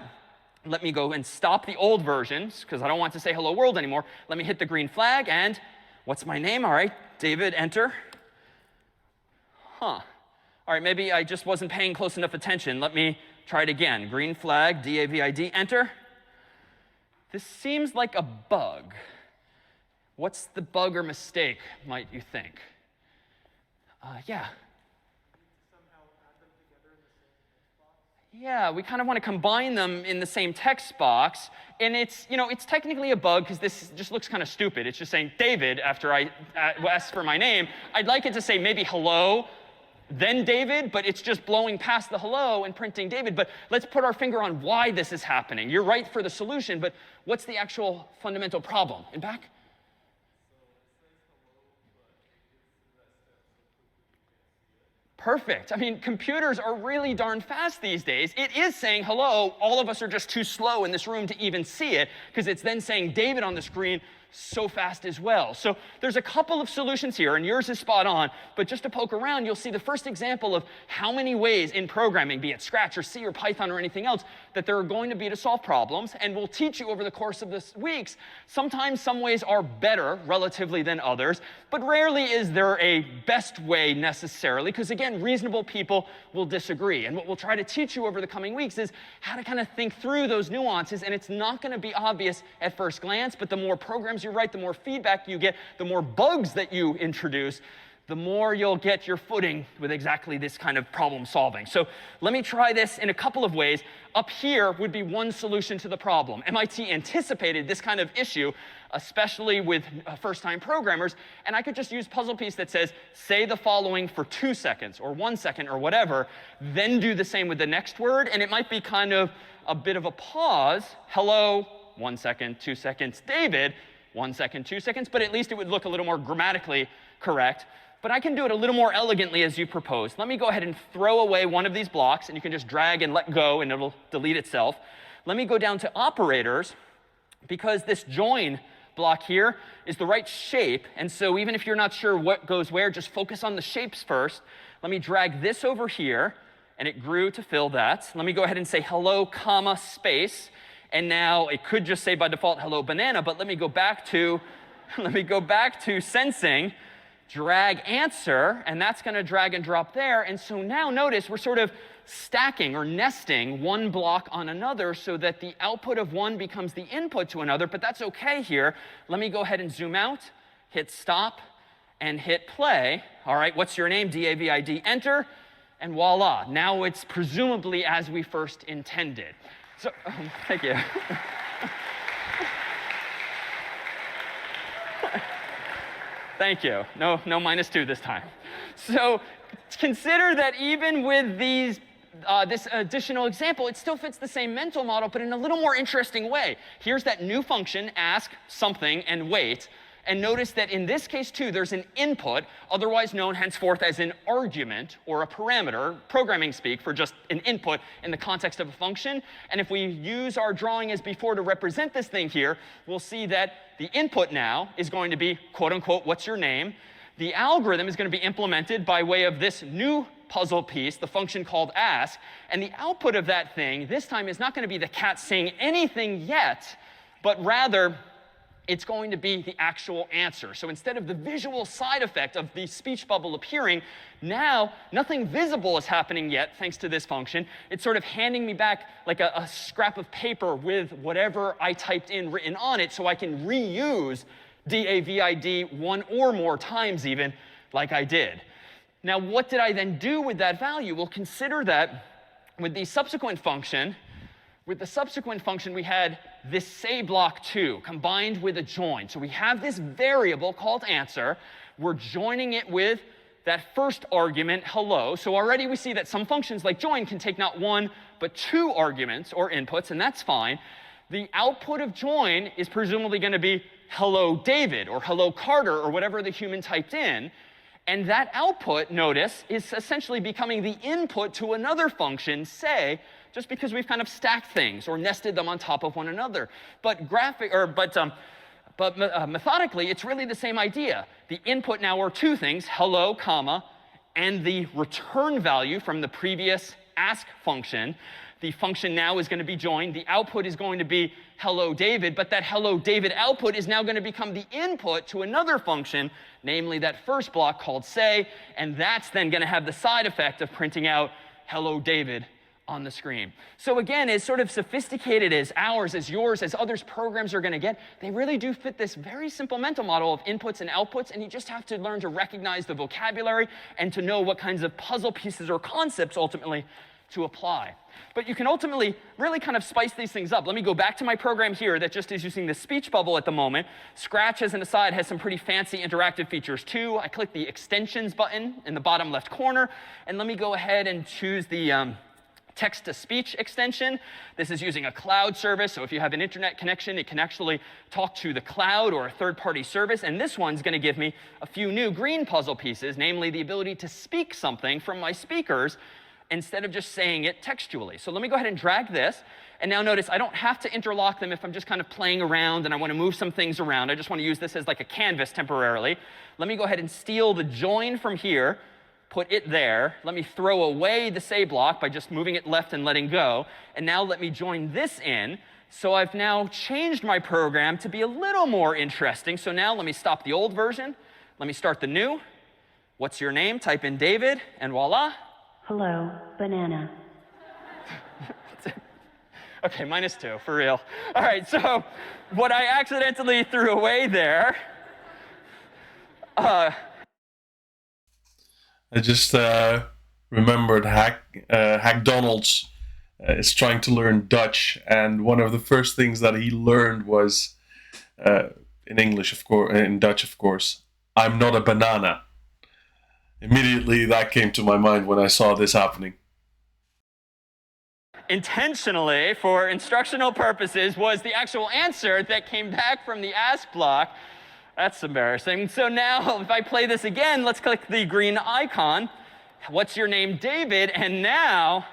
Let me go and stop the old versions, because I don't want to say hello world anymore. Let me hit the green flag. And what's my name? All right, David, enter. All right, maybe I just wasn't paying close enough attention. Let me try it again. Green flag, D-A-V-I-D, enter. This seems like a bug. What's the bug or mistake, might you think? Yeah. Yeah, we kind of want to combine them in the same text box. And it's, it's technically a bug because this just looks kind of stupid. It's just saying David after I ask for my name. I'd like it to say maybe hello, then David, but it's just blowing past the hello and printing David. But let's put our finger on why this is happening. You're right for the solution, but what's the actual fundamental problem? In back? Perfect. I mean, computers are really darn fast these days. It is saying hello. All of us are just too slow in this room to even see it, because it's then saying David on the screen so fast as well. So there's a couple of solutions here, and yours is spot on. But just to poke around, you'll see the first example of how many ways in programming, be it Scratch or C or Python or anything else, that there are going to be to solve problems. And we'll teach you over the course of this weeks. Sometimes some ways are better relatively than others, but rarely is there a best way necessarily, because again, reasonable people will disagree. And what we'll try to teach you over the coming weeks is how to kind of think through those nuances. And it's not going to be obvious at first glance, but the more programs you write, the more feedback you get, the more bugs that you introduce, the more you'll get your footing with exactly this kind of problem solving. So let me try this in a couple of ways. Up here would be one solution to the problem. MIT anticipated this kind of issue, especially with first-time programmers. And I could just use puzzle piece that says, say the following for 2 seconds or 1 second or whatever, then do the same with the next word. And it might be kind of a bit of a pause. Hello, 1 second, 2 seconds. David, 1 second, 2 seconds. But at least it would look a little more grammatically correct. But I can do it a little more elegantly as you proposed. Let me go ahead and throw away one of these blocks, and you can just drag and let go, and it'll delete itself. Let me go down to operators, because this join block here is the right shape. And so even if you're not sure what goes where, just focus on the shapes first. Let me drag this over here, and it grew to fill that. Let me go ahead and say hello, comma, space. And now it could just say by default hello, banana, but let me go back to sensing. Drag answer, and that's going to drag and drop there. And so now notice we're sort of stacking or nesting one block on another so that the output of one becomes the input to another, but that's OK here. Let me go ahead and zoom out, hit stop, and hit play. All right, what's your name? DAVID, enter, and voila. Now it's presumably as we first intended. So thank you. Thank you. No -2 this time. So consider that even with these, this additional example, it still fits the same mental model, but in a little more interesting way. Here's that new function, ask something and wait. And notice that in this case, too, there's an input, otherwise known henceforth as an argument or a parameter, programming speak for just an input in the context of a function. And if we use our drawing as before to represent this thing here, we'll see that the input now is going to be, quote unquote, what's your name? The algorithm is going to be implemented by way of this new puzzle piece, the function called ask. And the output of that thing this time is not going to be the cat saying anything yet, but rather it's going to be the actual answer. So instead of the visual side effect of the speech bubble appearing, now nothing visible is happening yet thanks to this function. It's sort of handing me back like a scrap of paper with whatever I typed in written on it so I can reuse DAVID one or more times even like I did. Now what did I then do with that value? Well, consider that with the subsequent function, we had this say block too, combined with a join. So we have this variable called answer. We're joining it with that first argument, hello. So already we see that some functions like join can take not one, but 2 arguments or inputs, and that's fine. The output of join is presumably going to be hello, David, or hello, Carter, or whatever the human typed in. And that output, notice, is essentially becoming the input to another function, say, just because we've kind of stacked things or nested them on top of one another. But methodically, it's really the same idea. The input now are 2 things, hello, comma, and the return value from the previous ask function. The function now is going to be joined. The output is going to be hello, David. But that hello, David output is now going to become the input to another function, namely that first block called say. And that's then going to have the side effect of printing out hello, David on the screen. So again, as sort of sophisticated as ours, as yours, as others' programs are going to get, they really do fit this very simple mental model of inputs and outputs, and you just have to learn to recognize the vocabulary and to know what kinds of puzzle pieces or concepts ultimately to apply. But you can ultimately really kind of spice these things up. Let me go back to my program here that just is using the speech bubble at the moment. Scratch, as an aside, has some pretty fancy interactive features too. I click the extensions button in the bottom left corner, and let me go ahead and choose the text-to-speech extension. This is using a cloud service, so if you have an internet connection, it can actually talk to the cloud or a third-party service. And this one's going to give me a few new green puzzle pieces, namely the ability to speak something from my speakers instead of just saying it textually. So let me go ahead and drag this. And now notice I don't have to interlock them if I'm just kind of playing around and I want to move some things around. I just want to use this as like a canvas temporarily. Let me go ahead and steal the join from here, put it there. Let me throw away the say block by just moving it left and letting go. And now let me join this in. So I've now changed my program to be a little more interesting. So now let me stop the old version. Let me start the new. What's your name? Type in David, and voila. Hello, banana. OK, -2, for real. All right, so what I accidentally threw away there. I just remembered Hack Donalds is trying to learn Dutch, and one of the first things that he learned was, in English, of course, in Dutch, of course, "I'm not a banana." Immediately, that came to my mind when I saw this happening. Intentionally, for instructional purposes, was the actual answer that came back from the ask block. That's embarrassing. So now, if I play this again, let's click the green icon. What's your name? David. And now,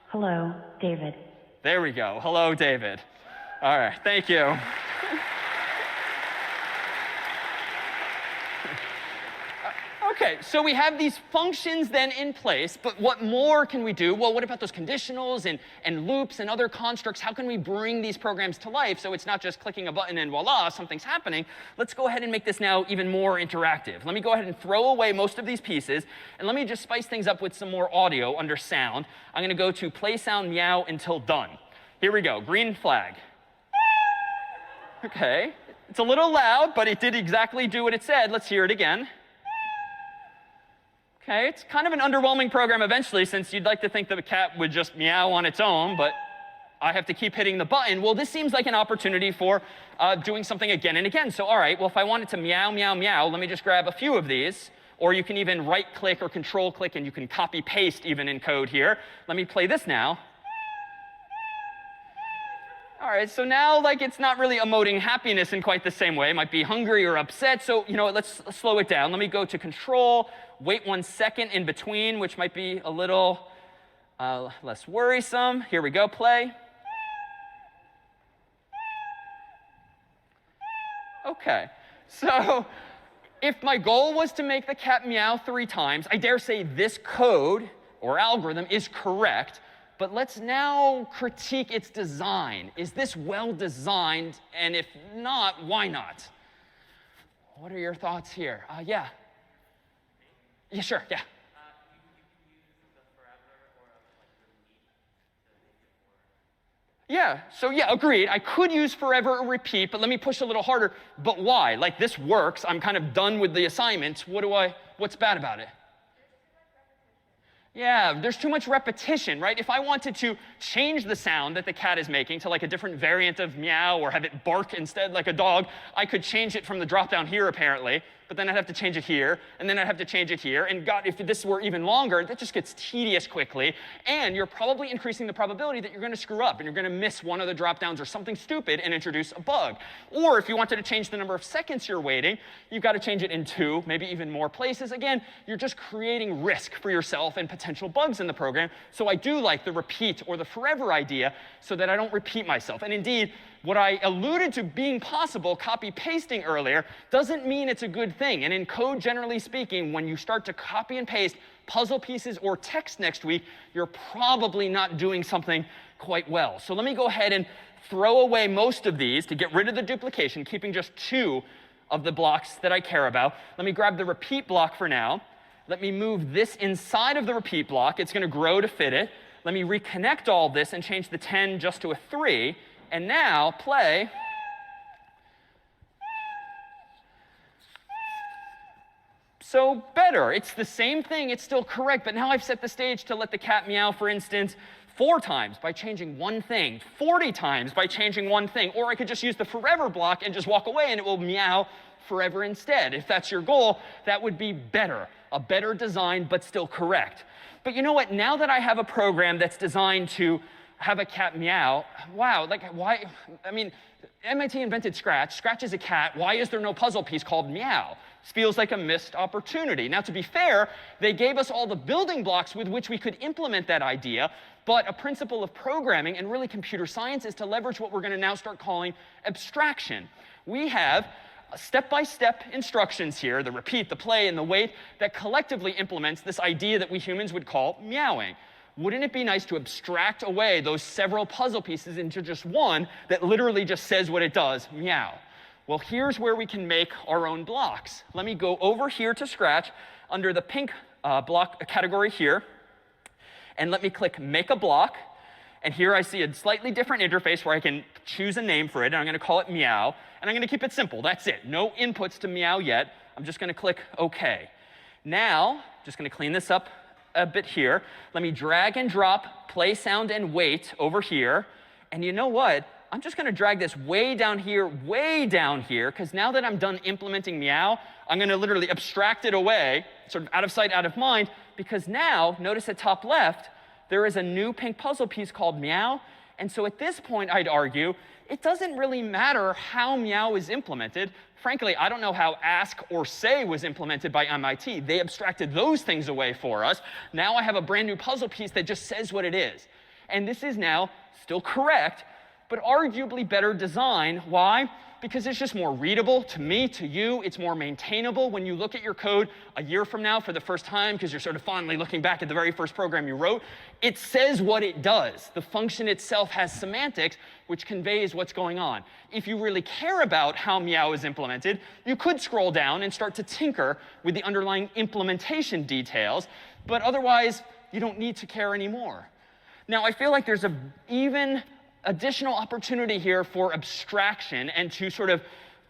Hello, David. there we go. Hello, David. All right, thank you. OK, so we have these functions then in place, but what more can we do? Well, what about those conditionals and loops and other constructs? How can we bring these programs to life so it's not just clicking a button and voila, something's happening? Let's go ahead and make this now even more interactive. Let me go ahead and throw away most of these pieces, and let me just spice things up with some more audio under sound. I'm going to go to play sound meow until done. Here we go, green flag. OK, it's a little loud, but it did exactly do what it said. Let's hear it again. OK, it's kind of an underwhelming program eventually, since you'd like to think that the cat would just meow on its own, but I have to keep hitting the button. Well, this seems like an opportunity for doing something again and again. So all right, well, if I wanted to meow, meow, meow, let me just grab a few of these. Or you can even right-click or control-click, and you can copy-paste even in code here. Let me play this now. All right, so now like it's not really emoting happiness in quite the same way. It might be hungry or upset. So you know what, let's slow it down. Let me go to control, wait 1 second in between, which might be a little less worrisome. Here we go, play. OK, so if my goal was to make the cat meow 3 times, I dare say this code or algorithm is correct. But let's now critique its design. Is this well designed? And if not, why not? What are your thoughts here? Yeah. Yeah, sure, yeah. Yeah, so yeah, agreed. I could use forever or repeat, but let me push a little harder. But why? Like, this works. I'm kind of done with the assignment. What's bad about it? Yeah, there's too much repetition, right? If I wanted to change the sound that the cat is making to like a different variant of meow or have it bark instead like a dog, I could change it from the drop down here apparently, but then I'd have to change it here, and then I'd have to change it here. And God, if this were even longer, that just gets tedious quickly. And you're probably increasing the probability that you're going to screw up and you're going to miss one of the drop downs or something stupid and introduce a bug. Or if you wanted to change the number of seconds you're waiting, you've got to change it in 2, maybe even more places. Again, you're just creating risk for yourself and potential bugs in the program. So I do like the repeat or the forever idea so that I don't repeat myself. And indeed, what I alluded to being possible, copy-pasting earlier, doesn't mean it's a good thing. And in code, generally speaking, when you start to copy and paste puzzle pieces or text next week, you're probably not doing something quite well. So let me go ahead and throw away most of these to get rid of the duplication, keeping just 2 of the blocks that I care about. Let me grab the repeat block for now. Let me move this inside of the repeat block. It's going to grow to fit it. Let me reconnect all this and change the 10 just to a 3. And now play. So better. It's the same thing. It's still correct. But now I've set the stage to let the cat meow, for instance, 4 times by changing one thing, 40 times by changing one thing. Or I could just use the forever block and just walk away, and it will meow forever instead. If that's your goal, that would be better. A better design, but still correct. But you know what? Now that I have a program that's designed to have a cat meow. Wow, like why? I mean, MIT invented Scratch. Scratch is a cat. Why is there no puzzle piece called meow? This feels like a missed opportunity. Now, to be fair, they gave us all the building blocks with which we could implement that idea. But a principle of programming and really computer science is to leverage what we're going to now start calling abstraction. We have step-by-step instructions here, the repeat, the play, and the wait, that collectively implements this idea that we humans would call meowing. Wouldn't it be nice to abstract away those several puzzle pieces into just one that literally just says what it does, meow? Well, here's where we can make our own blocks. Let me go over here to Scratch under the pink block category here. And let me click Make a Block. And here I see a slightly different interface where I can choose a name for it. And I'm going to call it Meow. And I'm going to keep it simple. That's it. No inputs to Meow yet. I'm just going to click OK. Now, just going to clean this up a bit here. Let me drag and drop play sound and wait over here. And you know what? I'm just going to drag this way down here, because now that I'm done implementing Meow, I'm going to literally abstract it away, sort of out of sight, out of mind, because now, notice at top left, there is a new pink puzzle piece called Meow. And so at this point, I'd argue, it doesn't really matter how Meow is implemented. Frankly, I don't know how ask or say was implemented by MIT. They abstracted those things away for us. Now I have a brand new puzzle piece that just says what it is. And this is now still correct, but arguably better design. Why? Because it's just more readable to me, to you. It's more maintainable when you look at your code a year from now for the first time, because you're sort of fondly looking back at the very first program you wrote. It says what it does. The function itself has semantics, which conveys what's going on. If you really care about how Meow is implemented, you could scroll down and start to tinker with the underlying implementation details. But otherwise, you don't need to care anymore. Now, I feel like there's an even additional opportunity here for abstraction and to sort of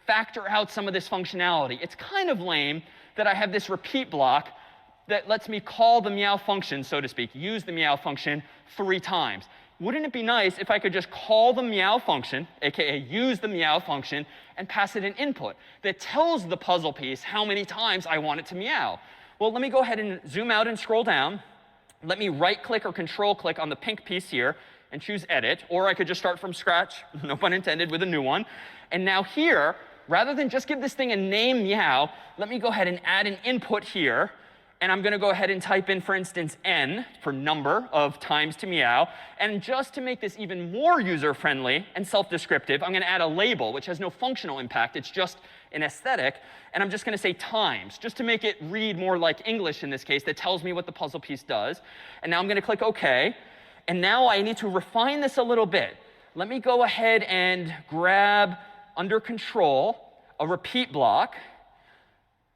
factor out some of this functionality. It's kind of lame that I have this repeat block that lets me call the Meow function, so to speak, use the Meow function 3 times. Wouldn't it be nice if I could just call the Meow function, aka use the Meow function, and pass it an input that tells the puzzle piece how many times I want it to meow? Well, let me go ahead and zoom out and scroll down. Let me right-click or control-click on the pink piece here and choose Edit. Or I could just start from scratch, no pun intended, with a new one. And now here, rather than just give this thing a name, Meow, let me go ahead and add an input here. And I'm going to go ahead and type in, for instance, n for number of times to meow. And just to make this even more user-friendly and self-descriptive, I'm going to add a label, which has no functional impact. It's just an aesthetic. And I'm just going to say times, just to make it read more like English in this case, that tells me what the puzzle piece does. And now I'm going to click OK. And now I need to refine this a little bit. Let me go ahead and grab, under control, a repeat block.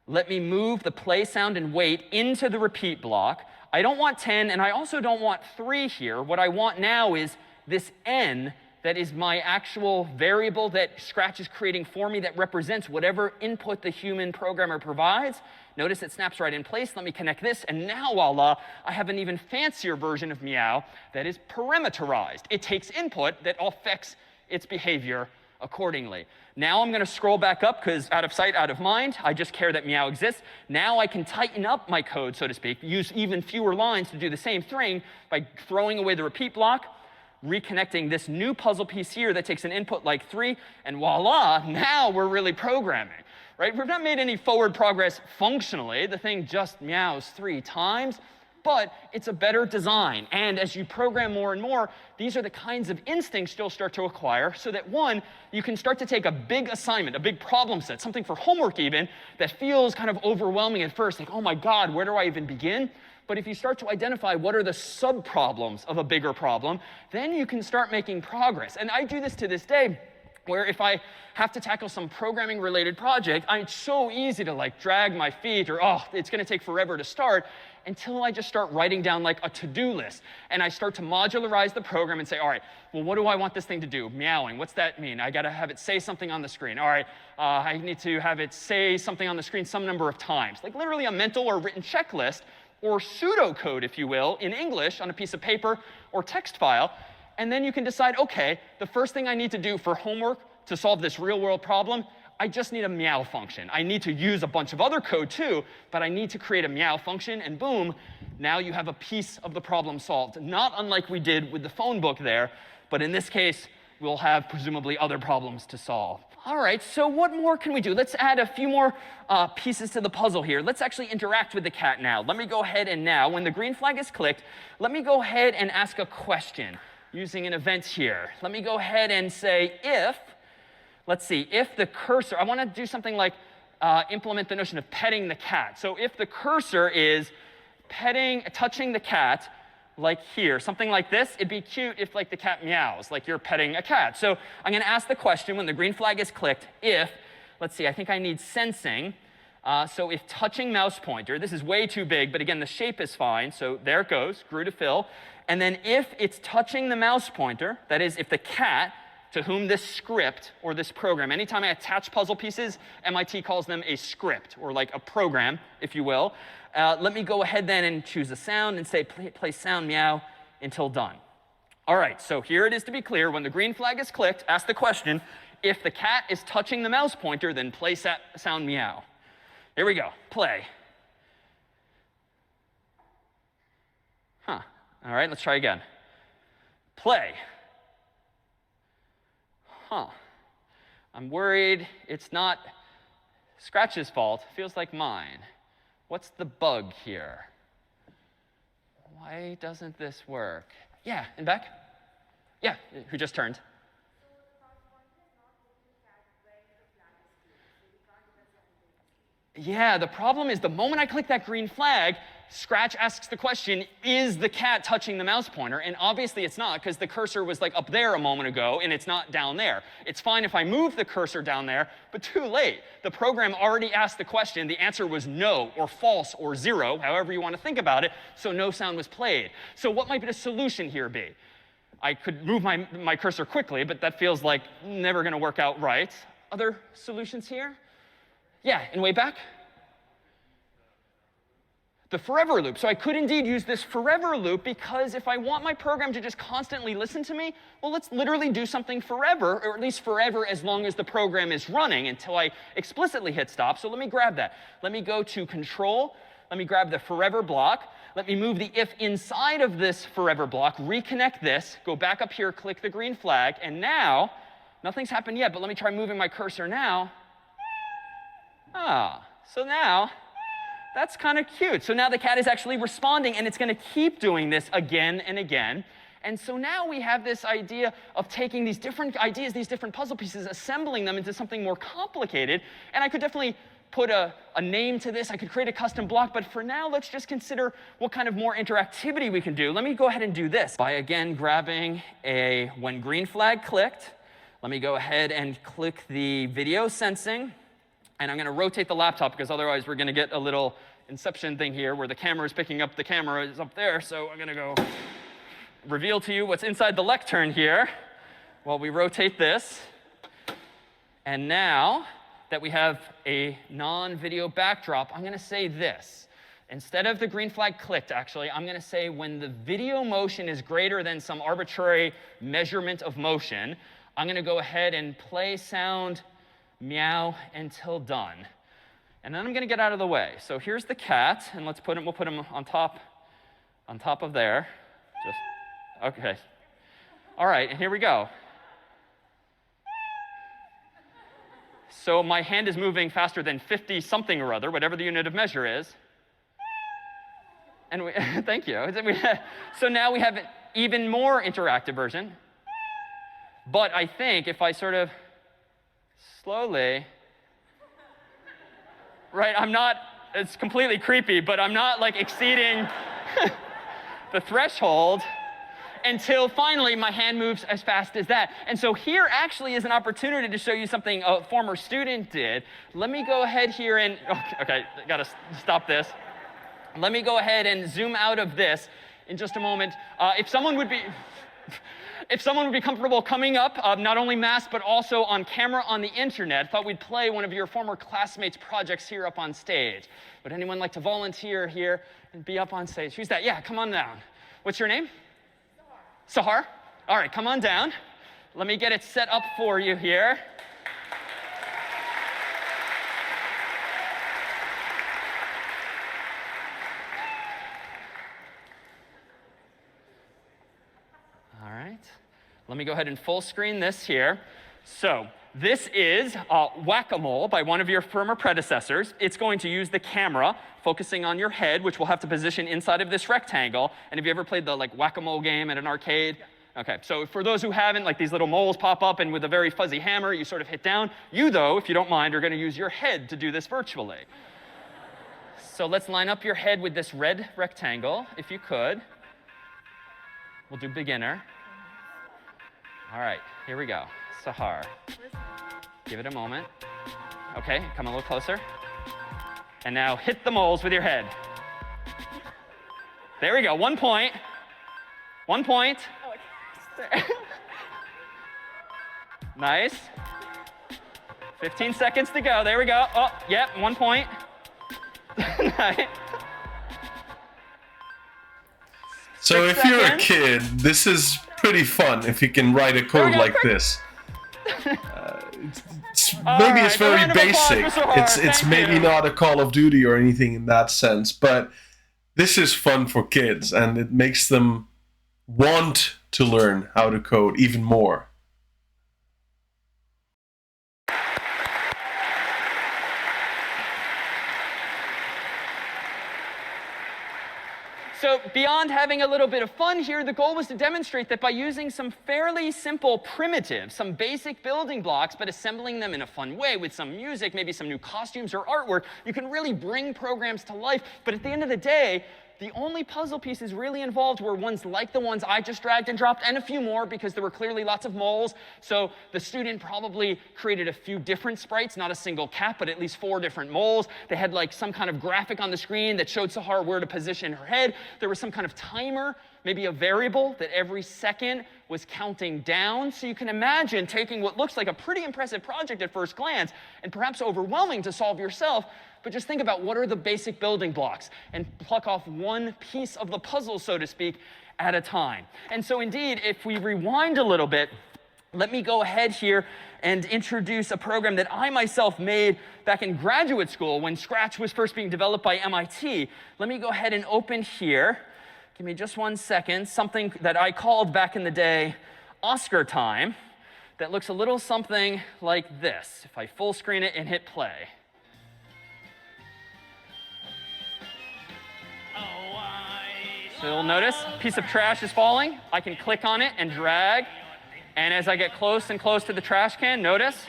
Let me move the play sound and wait into the repeat block. I don't want 10, and I also don't want 3 here. What I want now is this n that is my actual variable that Scratch is creating for me that represents whatever input the human programmer provides. Notice it snaps right in place. Let me connect this. And now, voila, I have an even fancier version of Meow that is parameterized. It takes input that affects its behavior accordingly. Now I'm going to scroll back up because out of sight, out of mind. I just care that Meow exists. Now I can tighten up my code, so to speak, use even fewer lines to do the same thing by throwing away the repeat block, reconnecting this new puzzle piece here that takes an input like 3, and voila, now we're really programming. Right? We've not made any forward progress functionally. The thing just meows 3 times, but it's a better design. And as you program more and more, these are the kinds of instincts you'll start to acquire so that, one, you can start to take a big assignment, a big problem set, something for homework even, that feels kind of overwhelming at first, like, oh my God, where do I even begin? But if you start to identify what are the sub-problems of a bigger problem, then you can start making progress. And I do this to this day, where if I have to tackle some programming-related project, it's so easy to like drag my feet or, oh, it's going to take forever to start, until I just start writing down like a to-do list. And I start to modularize the program and say, all right, well, what do I want this thing to do? Meowing, what's that mean? I got to have it say something on the screen. All right, I need to have it say something on the screen some number of times. Like literally a mental or written checklist, or pseudocode, if you will, in English on a piece of paper or text file. And then you can decide, OK, the first thing I need to do for homework to solve this real-world problem, I just need a meow function. I need to use a bunch of other code too, but I need to create a meow function, and boom, now you have a piece of the problem solved. Not unlike we did with the phone book there, but in this case, we'll have presumably other problems to solve. All right, so what more can we do? Let's add a few more pieces to the puzzle here. Let's actually interact with the cat now. Let me go ahead and now, when the green flag is clicked, let me go ahead and ask a question using an event here. Let me go ahead and say if, let's see, if the cursor, I want to do something like implement the notion of petting the cat. So if the cursor is touching the cat, like here, something like this, it'd be cute if like the cat meows, like you're petting a cat. So I'm going to ask the question when the green flag is clicked, if, let's see, I think I need sensing. So if touching mouse pointer, this is way too big, but again, the shape is fine. So there it goes, grew to fill. And then if it's touching the mouse pointer, that is, if the cat, to whom this script or this program, anytime I attach puzzle pieces, MIT calls them a script or like a program, if you will. Let me go ahead then and choose a sound and say play sound meow until done. All right, so here it is to be clear. When the green flag is clicked, ask the question, if the cat is touching the mouse pointer, then play sound meow. Here we go, play. Huh, all right, let's try again. Play. Huh, I'm worried it's not Scratch's fault, feels like mine. What's the bug here? Why doesn't this work? Yeah, and back? Yeah, who just turned? Yeah, the problem is the moment I click that green flag, Scratch asks the question, is the cat touching the mouse pointer? And obviously it's not, because the cursor was like up there a moment ago, and it's not down there. It's fine if I move the cursor down there, but too late. The program already asked the question. The answer was no, or false, or 0, however you want to think about it, so no sound was played. So what might the solution here be? I could move my cursor quickly, but that feels like never going to work out right. Other solutions here? Yeah, and way back? The forever loop. So I could indeed use this forever loop, because if I want my program to just constantly listen to me, well, let's literally do something forever, or at least forever as long as the program is running until I explicitly hit stop. So let me grab that. Let me go to Control. Let me grab the forever block. Let me move the if inside of this forever block, reconnect this, go back up here, click the green flag, and now, nothing's happened yet, but let me try moving my cursor now. So now, that's kind of cute. So now the cat is actually responding, and it's going to keep doing this again and again. And so now we have this idea of taking these different ideas, these different puzzle pieces, assembling them into something more complicated. And I could definitely put a name to this. I could create a custom block. But for now, let's just consider what kind of more interactivity we can do. Let me go ahead and do this by, again, grabbing a when green flag clicked. Let me go ahead and click the video sensing. And I'm going to rotate the laptop, because otherwise we're going to get a little inception thing here where the camera is picking up, the camera is up there. So I'm going to go reveal to you what's inside the lectern here while we rotate this. And now that we have a non-video backdrop, I'm going to say this. Instead of the green flag clicked, actually, I'm going to say when the video motion is greater than some arbitrary measurement of motion, I'm going to go ahead and play sound meow until done. And then I'm going to get out of the way. So here's the cat, and we'll put him on top of there. OK. All right, and here we go. So my hand is moving faster than 50 something or other, whatever the unit of measure is. And thank you. So now we have an even more interactive version. But I think if I sort of slowly, right, it's completely creepy, but I'm not like exceeding the threshold until finally my hand moves as fast as that. And so here actually is an opportunity to show you something a former student did. Let me go ahead here and, OK, got to stop this. Let me go ahead and zoom out of this in just a moment. If someone would be comfortable coming up, not only masked, but also on camera on the internet, thought we'd play one of your former classmates' projects here up on stage. Would anyone like to volunteer here and be up on stage? Who's that? Yeah, come on down. What's your name? Sahar. All right, come on down. Let me get it set up for you here. Let me go ahead and full screen this here. So this is Whack-A-Mole by one of your former predecessors. It's going to use the camera focusing on your head, which we'll have to position inside of this rectangle. And have you ever played the Whack-A-Mole game at an arcade? OK, so for those who haven't, these little moles pop up, and with a very fuzzy hammer, you sort of hit down. You, though, if you don't mind, are going to use your head to do this virtually. So let's line up your head with this red rectangle, if you could. We'll do beginner. All right, here we go. Sahar. Give it a moment. OK, come a little closer. And now hit the moles with your head. There we go, 1 point. 1 point. Nice. 15 seconds to go. There we go. Oh, yep, 1 point. Nice. So if you're a kid, this is pretty fun if you can write a code like this. Maybe it's very basic. It's maybe not a Call of Duty or anything in that sense, but this is fun for kids, and it makes them want to learn how to code even more. So beyond having a little bit of fun here, the goal was to demonstrate that by using some fairly simple primitives, some basic building blocks, but assembling them in a fun way with some music, maybe some new costumes or artwork, you can really bring programs to life. But at the end of the day, the only puzzle pieces really involved were ones like the ones I just dragged and dropped, and a few more because there were clearly lots of moles. So the student probably created a few different sprites, not a single cat, but at least 4 different moles. They had some kind of graphic on the screen that showed Sahar where to position her head. There was some kind of timer, maybe a variable that every second was counting down. So you can imagine taking what looks like a pretty impressive project at first glance, and perhaps overwhelming to solve yourself, but just think about what are the basic building blocks and pluck off one piece of the puzzle, so to speak, at a time. And so indeed, if we rewind a little bit, let me go ahead here and introduce a program that I myself made back in graduate school when Scratch was first being developed by MIT. Let me go ahead and open here. Give me just 1 second. Something that I called back in the day Oscar time that looks a little something like this. If I full screen it and hit play. So you'll notice a piece of trash is falling. I can click on it and drag. And as I get close and close to the trash can, notice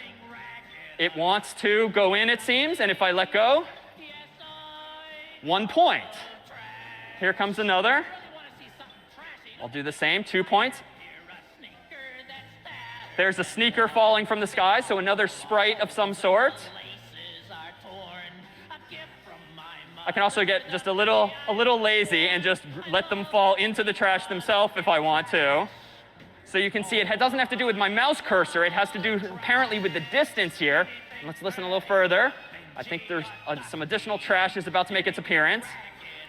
it wants to go in, it seems. And if I let go, 1 point. Here comes another. I'll do the same, 2 points. There's a sneaker falling from the sky, so another sprite of some sort. I can also get just a little lazy and just let them fall into the trash themselves if I want to. So you can see it doesn't have to do with my mouse cursor. It has to do apparently with the distance here. Let's listen a little further. I think there's some additional trash is about to make its appearance.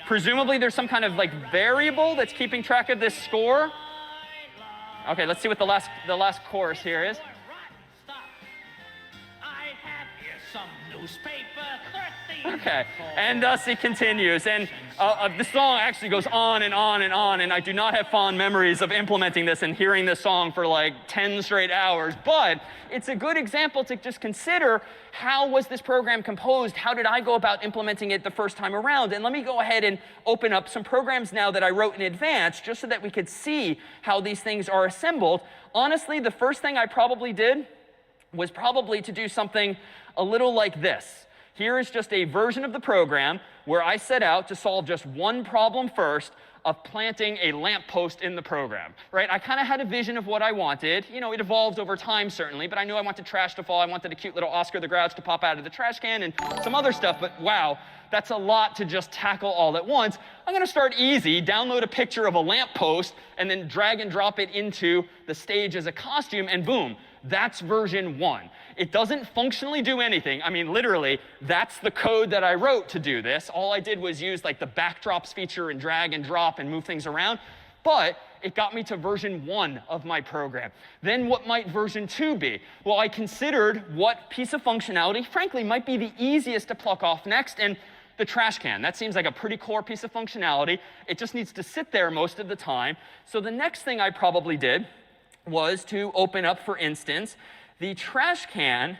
Presumably there's some kind of variable that's keeping track of this score. OK, let's see what the last chorus here is. OK, and thus it continues. And the song actually goes on and on and on, and I do not have fond memories of implementing this and hearing this song for 10 straight hours. But it's a good example to just consider, how was this program composed? How did I go about implementing it the first time around? And let me go ahead and open up some programs now that I wrote in advance, just so that we could see how these things are assembled. Honestly, the first thing I probably did was probably to do something a little like this. Here is just a version of the program where I set out to solve just one problem first of planting a lamppost in the program, right? I kind of had a vision of what I wanted. It evolved over time, certainly, but I knew I wanted trash to fall. I wanted a cute little Oscar the Grouch to pop out of the trash can and some other stuff, but wow, that's a lot to just tackle all at once. I'm going to start easy, download a picture of a lamppost, and then drag and drop it into the stage as a costume, and boom, that's version 1. It doesn't functionally do anything. I mean, literally, that's the code that I wrote to do this. All I did was use the backdrops feature and drag and drop and move things around. But it got me to version 1 of my program. Then what might version 2 be? Well, I considered what piece of functionality, frankly, might be the easiest to pluck off next. And the trash can. That seems like a pretty core piece of functionality. It just needs to sit there most of the time. So the next thing I probably did was to open up, for instance, the trash can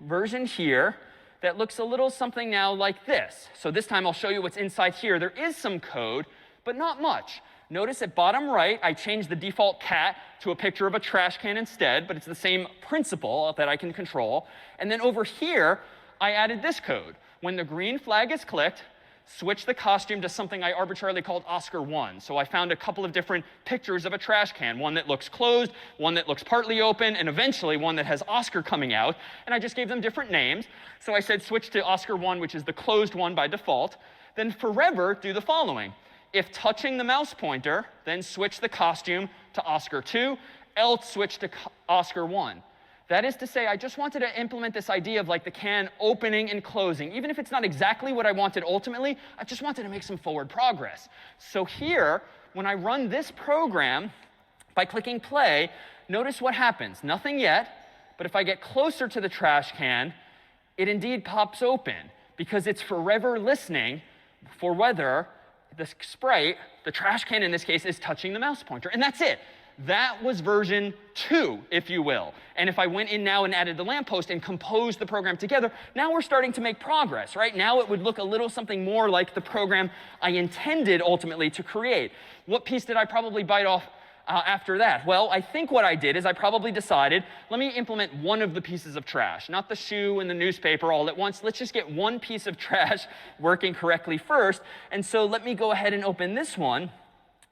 version here that looks a little something now like this. So this time I'll show you what's inside here. There is some code, but not much. Notice at bottom right, I changed the default cat to a picture of a trash can instead, but it's the same principle that I can control. And then over here, I added this code. When the green flag is clicked, switch the costume to something I arbitrarily called Oscar 1. So I found a couple of different pictures of a trash can, one that looks closed, one that looks partly open, and eventually one that has Oscar coming out. And I just gave them different names. So I said switch to Oscar 1, which is the closed one by default. Then forever do the following. If touching the mouse pointer, then switch the costume to Oscar 2, else switch to Oscar 1. That is to say, I just wanted to implement this idea of like the can opening and closing. Even if it's not exactly what I wanted ultimately, I just wanted to make some forward progress. So here, when I run this program, by clicking play, notice what happens. Nothing yet, but if I get closer to the trash can, it indeed pops open because it's forever listening for whether the sprite, the trash can in this case, is touching the mouse pointer. And that's it. That was version 2, if you will. And if I went in now and added the lamppost and composed the program together, now we're starting to make progress, right? Now it would look a little something more like the program I intended ultimately to create. What piece did I probably bite off after that? Well, I think what I did is I probably decided, let me implement one of the pieces of trash, not the shoe and the newspaper all at once. Let's just get one piece of trash working correctly first. And so let me go ahead and open this one.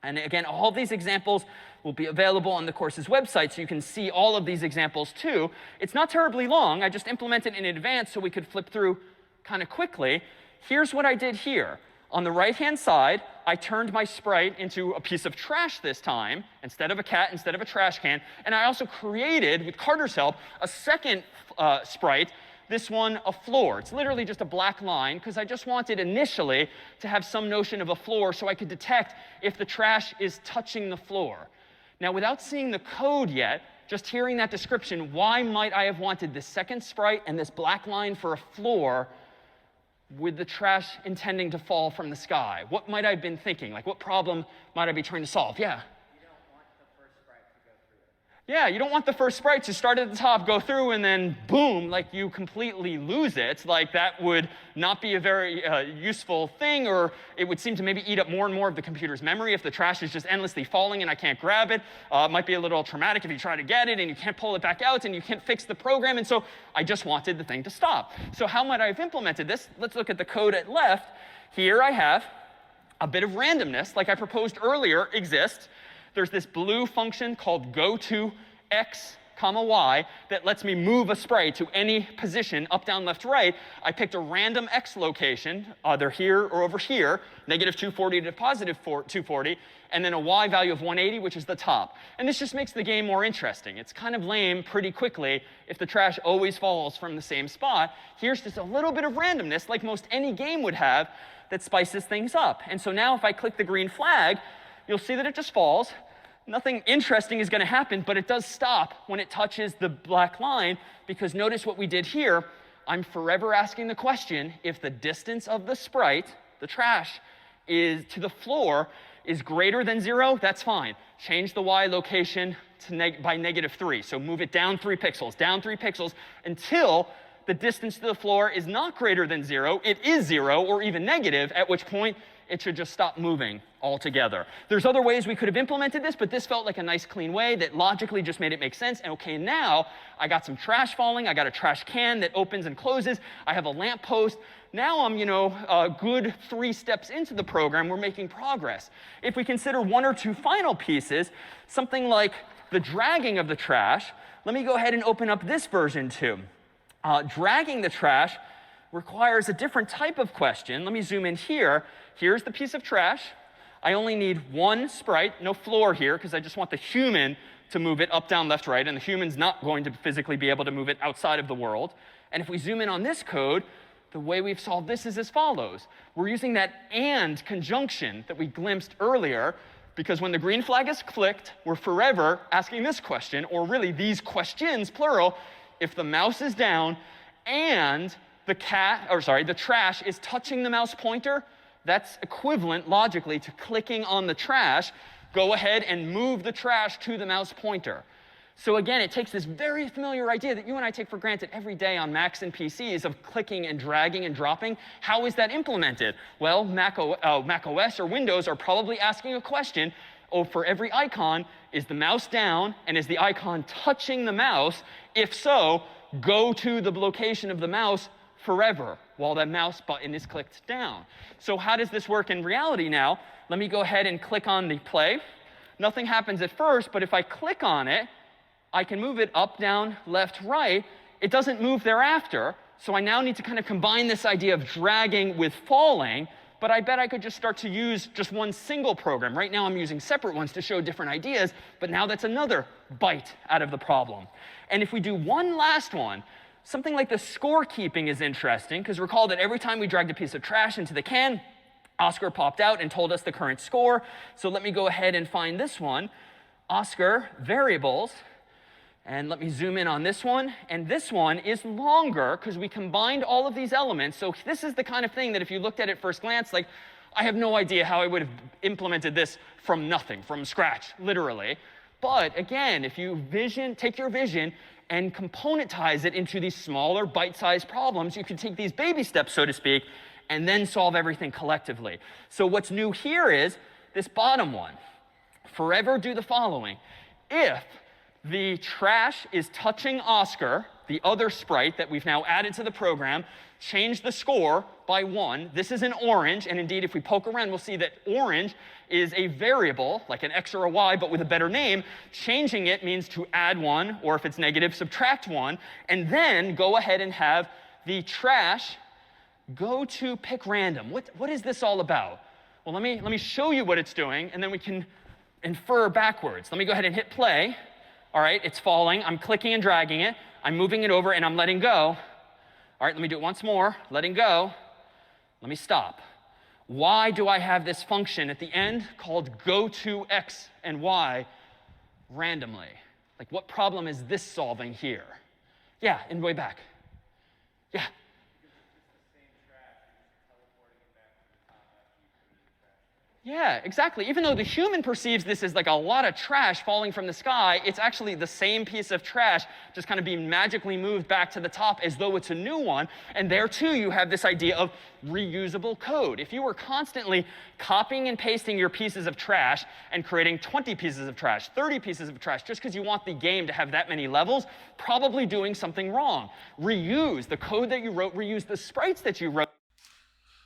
And again, all these examples will be available on the course's website, so you can see all of these examples too. It's not terribly long. I just implemented in advance so we could flip through kind of quickly. Here's what I did here. On the right-hand side, I turned my sprite into a piece of trash this time, instead of a cat, instead of a trash can. And I also created, with Carter's help, a second sprite, this one a floor. It's literally just a black line, because I just wanted initially to have some notion of a floor so I could detect if the trash is touching the floor. Now, without seeing the code yet, just hearing that description, why might I have wanted this second sprite and this black line for a floor with the trash intending to fall from the sky? What might I have been thinking? Like, what problem might I be trying to solve? Yeah? Yeah, you don't want the first sprite to start at the top, go through, and then boom, like you completely lose it. Like that would not be a very useful thing, or it would seem to maybe eat up more and more of the computer's memory if the trash is just endlessly falling and I can't grab it. It might be a little traumatic if you try to get it and you can't pull it back out and you can't fix the program. And so I just wanted the thing to stop. So how might I have implemented this? Let's look at the code at left. Here I have a bit of randomness, like I proposed earlier, exists. There's this blue function called goToX, y that lets me move a sprite to any position, up, down, left, right. I picked a random x location, either here or over here, negative 240 to positive 240, and then a y value of 180, which is the top. And this just makes the game more interesting. It's kind of lame pretty quickly if the trash always falls from the same spot. Here's just a little bit of randomness, like most any game would have, that spices things up. And so now if I click the green flag, you'll see that it just falls. Nothing interesting is going to happen, but it does stop when it touches the black line, because notice what we did here. I'm forever asking the question, if the distance of the sprite, the trash, is to the floor is greater than 0, that's fine. Change the y location to by -3. So move it down 3 pixels, until the distance to the floor is not greater than 0. It is 0 or even negative, at which point it should just stop moving altogether. There's other ways we could have implemented this, but this felt like a nice, clean way that logically just made it make sense. And OK, now I got some trash falling. I got a trash can that opens and closes. I have a lamppost. Now I'm, a good 3 steps into the program. We're making progress. If we consider 1 or 2 final pieces, something like the dragging of the trash, let me go ahead and open up this version too. Dragging the trash requires a different type of question. Let me zoom in here. Here's the piece of trash. I only need 1 sprite, no floor here, because I just want the human to move it up, down, left, right. And the human's not going to physically be able to move it outside of the world. And if we zoom in on this code, the way we've solved this is as follows. We're using that and conjunction that we glimpsed earlier, because when the green flag is clicked, we're forever asking this question, or really these questions, plural, if the mouse is down and the trash is touching the mouse pointer, that's equivalent logically to clicking on the trash. Go ahead and move the trash to the mouse pointer. So again, it takes this very familiar idea that you and I take for granted every day on Macs and PCs of clicking and dragging and dropping. How is that implemented? Well, Mac OS or Windows are probably asking a question. Oh, for every icon, is the mouse down and is the icon touching the mouse? If so, go to the location of the mouse forever while that mouse button is clicked down. So how does this work in reality now? Let me go ahead and click on the play. Nothing happens at first, but if I click on it, I can move it up, down, left, right. It doesn't move thereafter. So I now need to kind of combine this idea of dragging with falling. But I bet I could just start to use just one single program. Right now I'm using separate ones to show different ideas. But now that's another bite out of the problem. And if we do one last one, something like the scorekeeping is interesting. Because recall that every time we dragged a piece of trash into the can, Oscar popped out and told us the current score. So let me go ahead and find this one. Oscar variables. And let me zoom in on this one. And this one is longer because we combined all of these elements. So this is the kind of thing that if you looked at it first glance, like, I have no idea how I would have implemented this from nothing, from scratch, literally. But again, if you take your vision and componentize it into these smaller bite-sized problems, you can take these baby steps, so to speak, and then solve everything collectively. So what's new here is this bottom one. Forever do the following. If the trash is touching Oscar, the other sprite that we've now added to the program, change the score by 1. This is an orange, and indeed, if we poke around, we'll see that orange is a variable, like an x or a y, but with a better name. Changing it means to add 1, or if it's negative, subtract 1, and then go ahead and have the trash go to pick random. What is this all about? Well, let me show you what it's doing, and then we can infer backwards. Let me go ahead and hit play. All right, it's falling. I'm clicking and dragging it. I'm moving it over, and I'm letting go. All right, let me do it once more. Letting go. Let me stop. Why do I have this function at the end called go to x and y randomly? Like, what problem is this solving here? Yeah, and way back. Yeah. Yeah, exactly. Even though the human perceives this as like a lot of trash falling from the sky, it's actually the same piece of trash just kind of being magically moved back to the top as though it's a new one. And there, too, you have this idea of reusable code. If you were constantly copying and pasting your pieces of trash and creating 20 pieces of trash, 30 pieces of trash, just because you want the game to have that many levels, probably doing something wrong. Reuse the code that you wrote, reuse the sprites that you wrote.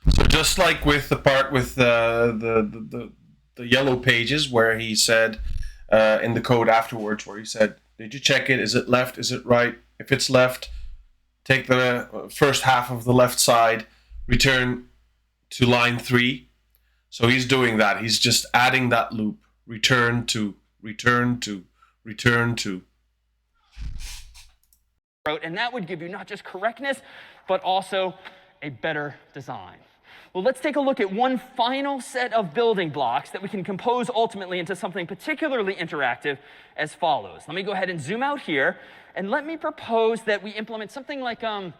So just like with the part with the yellow pages where he said in the code afterwards, where he said, did you check it? Is it left? Is it right? If it's left, take the first half of the left side, return to line 3. So he's doing that. He's just adding that loop. Return to, return to, return to. And that would give you not just correctness, but also a better design. Well, let's take a look at one final set of building blocks that we can compose ultimately into something particularly interactive as follows. Let me go ahead and zoom out here, and let me propose that we implement something like some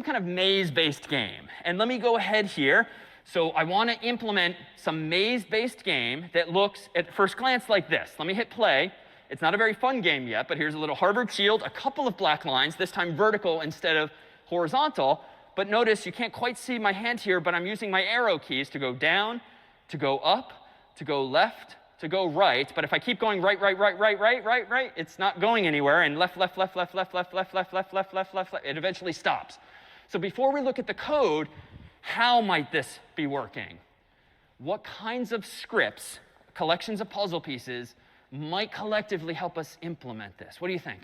kind of maze-based game. And let me go ahead here. So I want to implement some maze-based game that looks at first glance like this. Let me hit play. It's not a very fun game yet, but here's a little Harvard shield, a couple of black lines, this time vertical instead of horizontal. But notice you can't quite see my hand here, but I'm using my arrow keys to go down, to go up, to go left, to go right. But if I keep going right, it's not going anywhere. And left, it eventually stops. So before we look at the code, how might this be working? What kinds of scripts, collections of puzzle pieces, might collectively help us implement this? What do you think?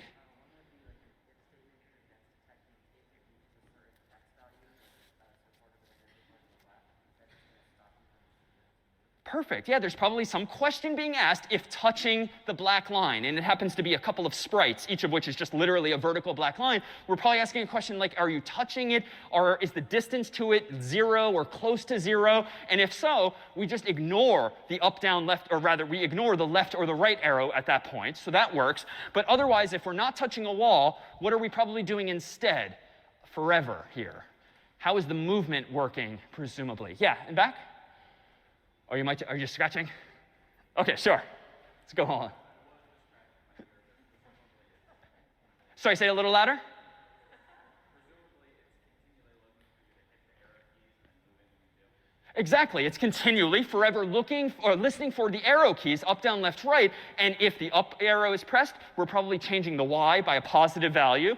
Perfect. Yeah, there's probably some question being asked if touching the black line, and it happens to be a couple of sprites, each of which is just literally a vertical black line. We're probably asking a question like, are you touching it, or is the distance to it 0 or close to 0? And if so, we just ignore the up, down, left, or rather, we ignore the left or the right arrow at that point. So that works. But otherwise, if we're not touching a wall, what are we probably doing instead? Forever here. How is the movement working, presumably? Yeah, and back? Or are you scratching? OK, sure. Let's go on. Sorry, say it a little louder. Exactly. It's continually, forever looking or listening for the arrow keys, up, down, left, right. And if the up arrow is pressed, we're probably changing the y by a positive value.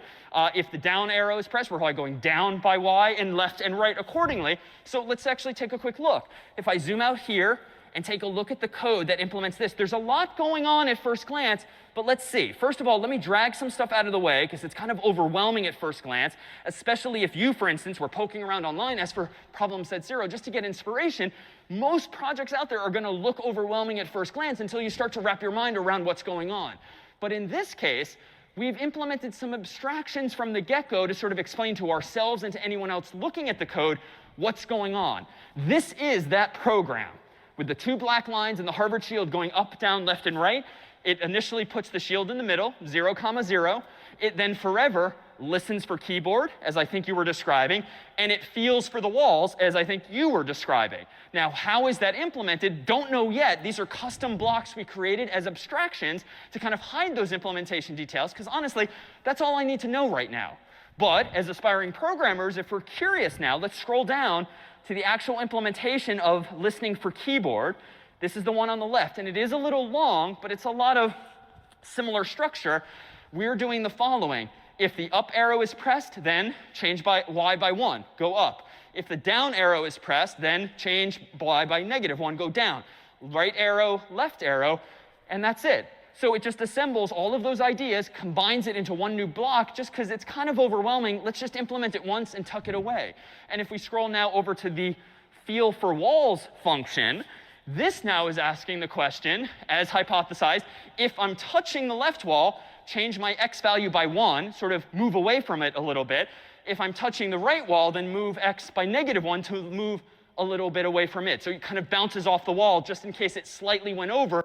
If the down arrow is pressed, we're probably going down by y and left and right accordingly. So let's actually take a quick look. If I zoom out here and take a look at the code that implements this, there's a lot going on at first glance. But let's see. First of all, let me drag some stuff out of the way, because it's kind of overwhelming at first glance, especially if you, for instance, were poking around online as for problem set 0 just to get inspiration. Most projects out there are going to look overwhelming at first glance until you start to wrap your mind around what's going on. But in this case, we've implemented some abstractions from the get-go to sort of explain to ourselves and to anyone else looking at the code what's going on. This is that program with the 2 black lines and the Harvard shield going up, down, left, and right. It initially puts the shield in the middle, 0, 0. It then forever listens for keyboard, as I think you were describing, and it feels for the walls, as I think you were describing. Now, how is that implemented? Don't know yet. These are custom blocks we created as abstractions to kind of hide those implementation details, because honestly, that's all I need to know right now. But as aspiring programmers, if we're curious now, let's scroll down to the actual implementation of listening for keyboard. This is the one on the left, and it is a little long, but it's a lot of similar structure. We're doing the following. If the up arrow is pressed, then change by y by 1, go up. If the down arrow is pressed, then change y by -1, go down. Right arrow, left arrow, and that's it. So it just assembles all of those ideas, combines it into one new block, just because it's kind of overwhelming. Let's just implement it once and tuck it away. And if we scroll now over to the feel for walls function, this now is asking the question, as hypothesized, if I'm touching the left wall, change my x value by 1, sort of move away from it a little bit. If I'm touching the right wall, then move x by -1 to move a little bit away from it. So it kind of bounces off the wall just in case it slightly went over.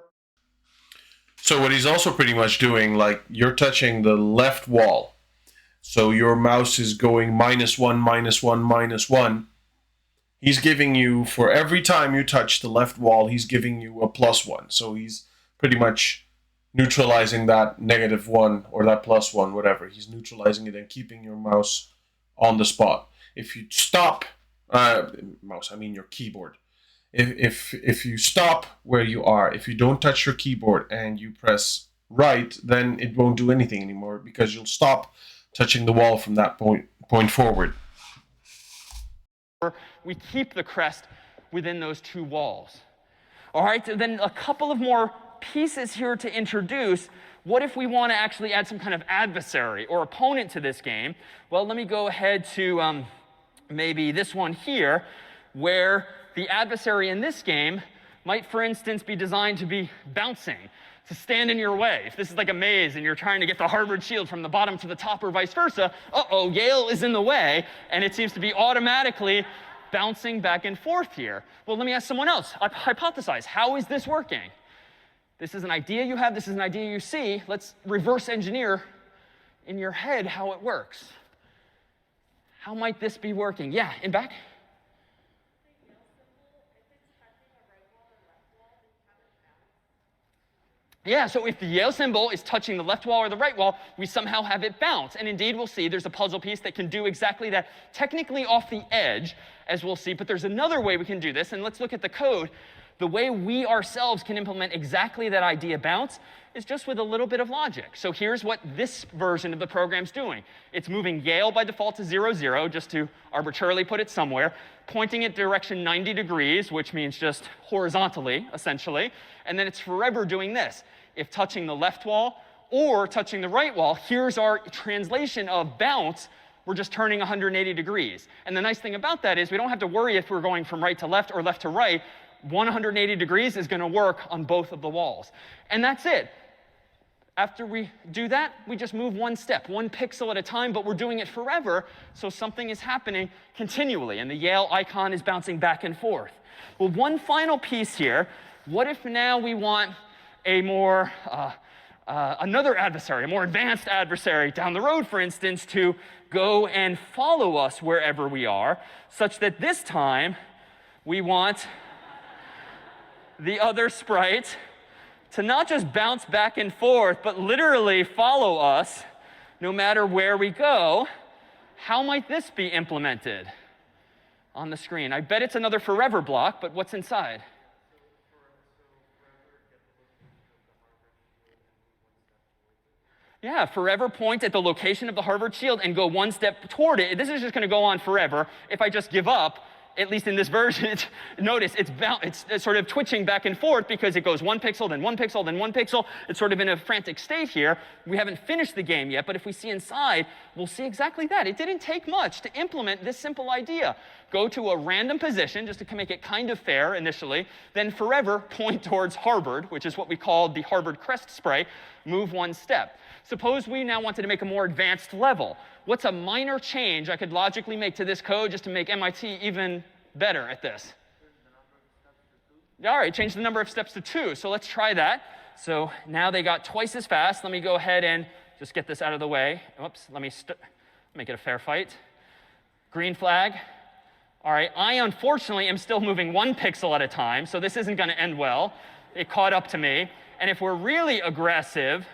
So what he's also pretty much doing, like you're touching the left wall. So your mouse is going -1, -1, -1. He's giving you, for every time you touch the left wall, he's giving you a +1. So he's pretty much neutralizing that -1 or that +1, whatever. He's neutralizing it and keeping your mouse on the spot. If you stop, mouse, I mean your keyboard. If you stop where you are, if you don't touch your keyboard and you press right, then it won't do anything anymore, because you'll stop touching the wall from that point forward. We keep the crest within those 2 walls. All right, so then a couple of more pieces here to introduce. What if we want to actually add some kind of adversary or opponent to this game? Well, let me go ahead to maybe this one here, where the adversary in this game might, for instance, be designed to be bouncing, to stand in your way. If this is like a maze and you're trying to get the Harvard shield from the bottom to the top or vice versa, uh-oh, Yale is in the way, and it seems to be automatically bouncing back and forth here. Well, let me ask someone else. Hypothesize, how is this working? This is an idea you have. This is an idea you see. Let's reverse engineer in your head how it works. How might this be working? Yeah, in back? Yeah, so if the Yale symbol is touching the left wall or the right wall, we somehow have it bounce. And indeed, we'll see there's a puzzle piece that can do exactly that, technically off the edge, as we'll see. But there's another way we can do this. And let's look at the code. The way we ourselves can implement exactly that idea bounce is just with a little bit of logic. So here's what this version of the program's doing. It's moving Yale by default to 0, 0, just to arbitrarily put it somewhere, pointing it direction 90 degrees, which means just horizontally, essentially. And then it's forever doing this. If touching the left wall or touching the right wall, here's our translation of bounce. We're just turning 180 degrees. And the nice thing about that is we don't have to worry if we're going from right to left or left to right. 180 degrees is going to work on both of the walls. And that's it. After we do that, we just move one step, 1 pixel at a time, but we're doing it forever, so something is happening continually, and the Yale icon is bouncing back and forth. Well, one final piece here. What if now we want a more, another adversary, a more advanced adversary down the road, for instance, to go and follow us wherever we are, such that this time we want the other sprite to not just bounce back and forth, but literally follow us no matter where we go. How might this be implemented on the screen? I bet it's another forever block, but what's inside? Yeah, forever point at the location of the Harvard shield and go one step toward it. This is just going to go on forever. If I just give up, at least in this version, notice it's sort of twitching back and forth because it goes 1 pixel, then 1 pixel, then 1 pixel. It's sort of in a frantic state here. We haven't finished the game yet, but if we see inside, we'll see exactly that. It didn't take much to implement this simple idea. Go to a random position, just to make it kind of fair initially, then forever point towards Harvard, which is what we call the Harvard crest spray, move 1 step. Suppose we now wanted to make a more advanced level. What's a minor change I could logically make to this code just to make MIT even better at this? All right, change the number of steps to 2. So let's try that. So now they got twice as fast. Let me go ahead and just get this out of the way. Oops, let me make it a fair fight. Green flag. All right, I unfortunately am still moving 1 pixel at a time, so this isn't going to end well. It caught up to me. And if we're really aggressive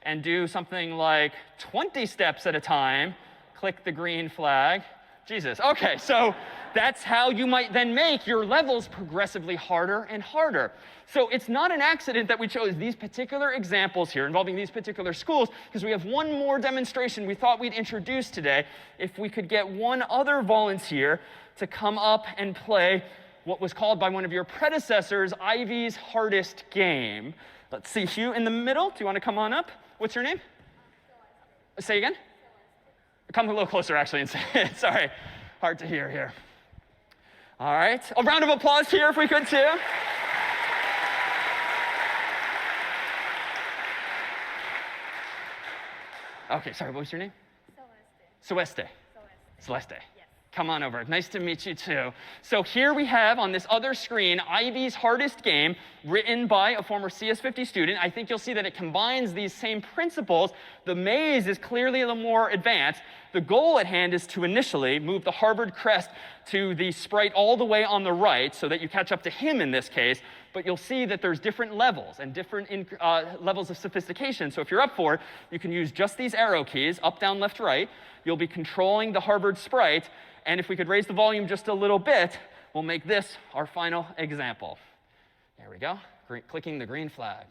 and do something like 20 steps at a time, click the green flag. Jesus. OK, so that's how you might then make your levels progressively harder and harder. So it's not an accident that we chose these particular examples here involving these particular schools, because we have one more demonstration we thought we'd introduce today. If we could get one other volunteer to come up and play what was called by one of your predecessors Ivy's hardest game. Let's see, Hugh in the middle. Do you want to come on up? What's your name? Say again? Come a little closer, actually, and say it. Sorry, hard to hear here. All right, a round of applause here if we could, too. OK, sorry, what was your name? Celeste. Celeste. Come on over. Nice to meet you, too. So here we have on this other screen Ivy's hardest game, written by a former CS50 student. I think you'll see that it combines these same principles. The maze is clearly a little more advanced. The goal at hand is to initially move the Harvard crest to the sprite all the way on the right so that you catch up to him in this case. But you'll see that there's different levels and different levels of sophistication. So if you're up for it, you can use just these arrow keys, up, down, left, right. You'll be controlling the Harvard sprite. And if we could raise the volume just a little bit, we'll make this our final example. There we go. Clicking the green flag.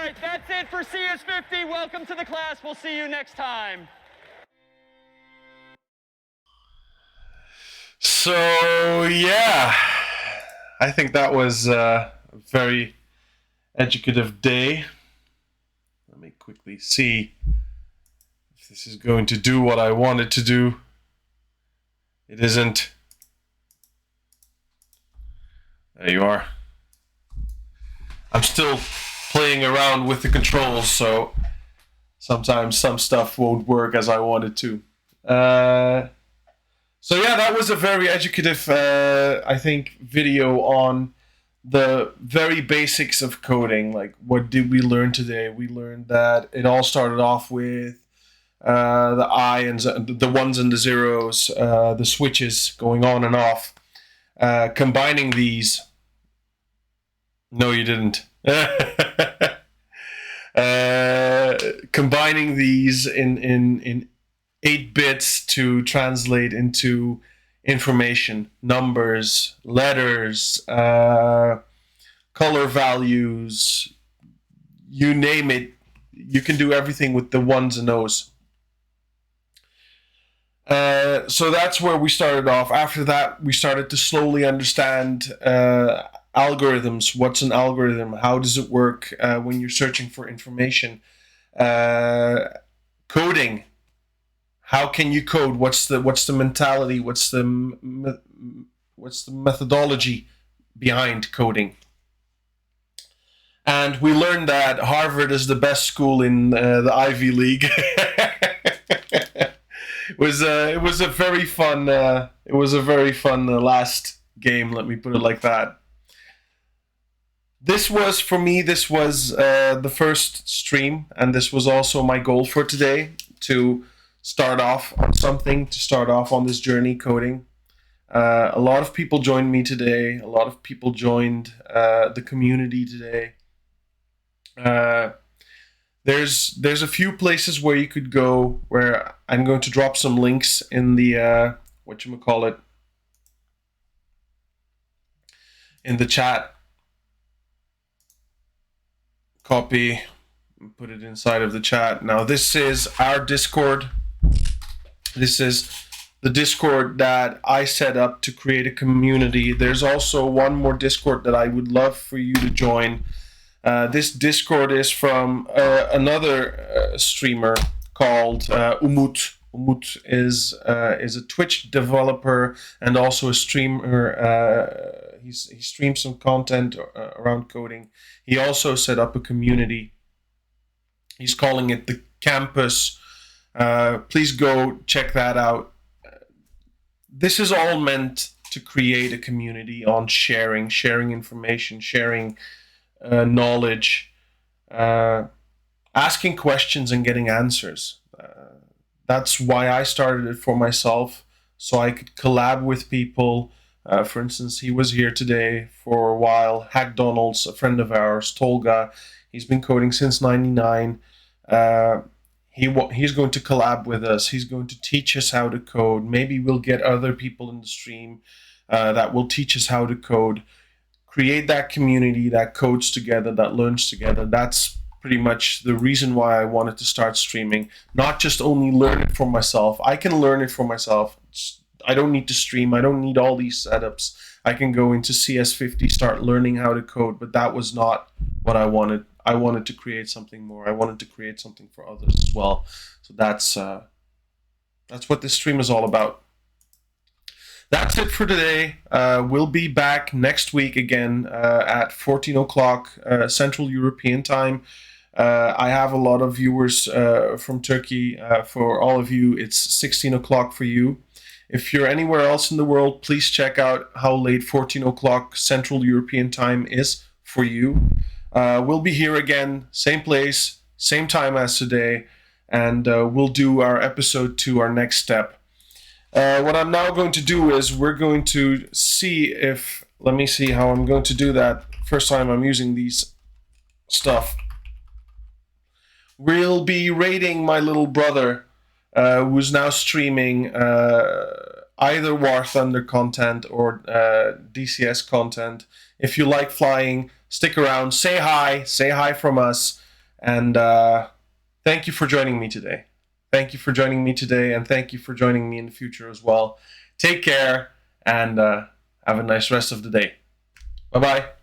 right, that's it for CS50. Welcome to the class. We'll see you next time. So, yeah, I think that was a very educative day. Let me quickly see if this is going to do what I want it to do. It isn't. There you are. I'm still playing around with the controls, so sometimes some stuff won't work as I want it to. So yeah, that was a very educative, I think, video on the very basics of coding. Like, what did we learn today? We learned that it all started off with the I and the ones and the zeros, the switches going on and off, combining these. No, you didn't. Combining these in 8 bits to translate into information, numbers, letters, color values, you name it. You can do everything with the ones and O's. So that's where we started off. After that, we started to slowly understand algorithms. What's an algorithm? How does it work when you're searching for information? Coding. How can you code? What's the mentality? What's the methodology behind coding? And we learned that Harvard is the best school in the Ivy League. It was a very fun last game. Let me put it like that. This was the first stream, and this was also my goal for today, to start off on something, to start off on this journey coding. A lot of people joined me today. A lot of people joined the community today. There's a few places where you could go, where I'm going to drop some links in the in the chat. Copy and put it inside of the chat. Now this is our Discord. This is the Discord that I set up to create a community. There's also one more Discord that I would love for you to join. This Discord is from another streamer called Umut. Umut is a Twitch developer and also a streamer. He streams some content around coding. He also set up a community. He's calling it the Campus. Please go check that out. This is all meant to create a community on sharing information, sharing knowledge, asking questions and getting answers. That's why I started it for myself, so I could collab with people. For instance, he was here today for a while. Hack Donald's, a friend of ours, Tolga. He's been coding since '99. He's going to collab with us. He's going to teach us how to code. Maybe we'll get other people in the stream that will teach us how to code. Create that community that codes together, that learns together. That's pretty much the reason why I wanted to start streaming. Not just only learn it for myself. I can learn it for myself. I don't need to stream. I don't need all these setups. I can go into CS50, start learning how to code, but that was not what I wanted. I wanted to create something more. I wanted to create something for others as well. So that's what this stream is all about. That's it for today. We'll be back next week again at 14 o'clock Central European time. I have a lot of viewers from Turkey. For all of you, it's 16 o'clock for you. If you're anywhere else in the world, please check out how late 14 o'clock Central European time is for you. We'll be here again, same place, same time as today, and we'll do our episode 2, our next step. What I'm now going to do is we're going to see if, let me see how I'm going to do that. First time I'm using these stuff. We'll be rating my little brother, who's now streaming either War Thunder content or DCS content. If you like flying, stick around, say hi from us. And thank you for joining me today. Thank you for joining me today, and thank you for joining me in the future as well. Take care, and have a nice rest of the day. Bye-bye.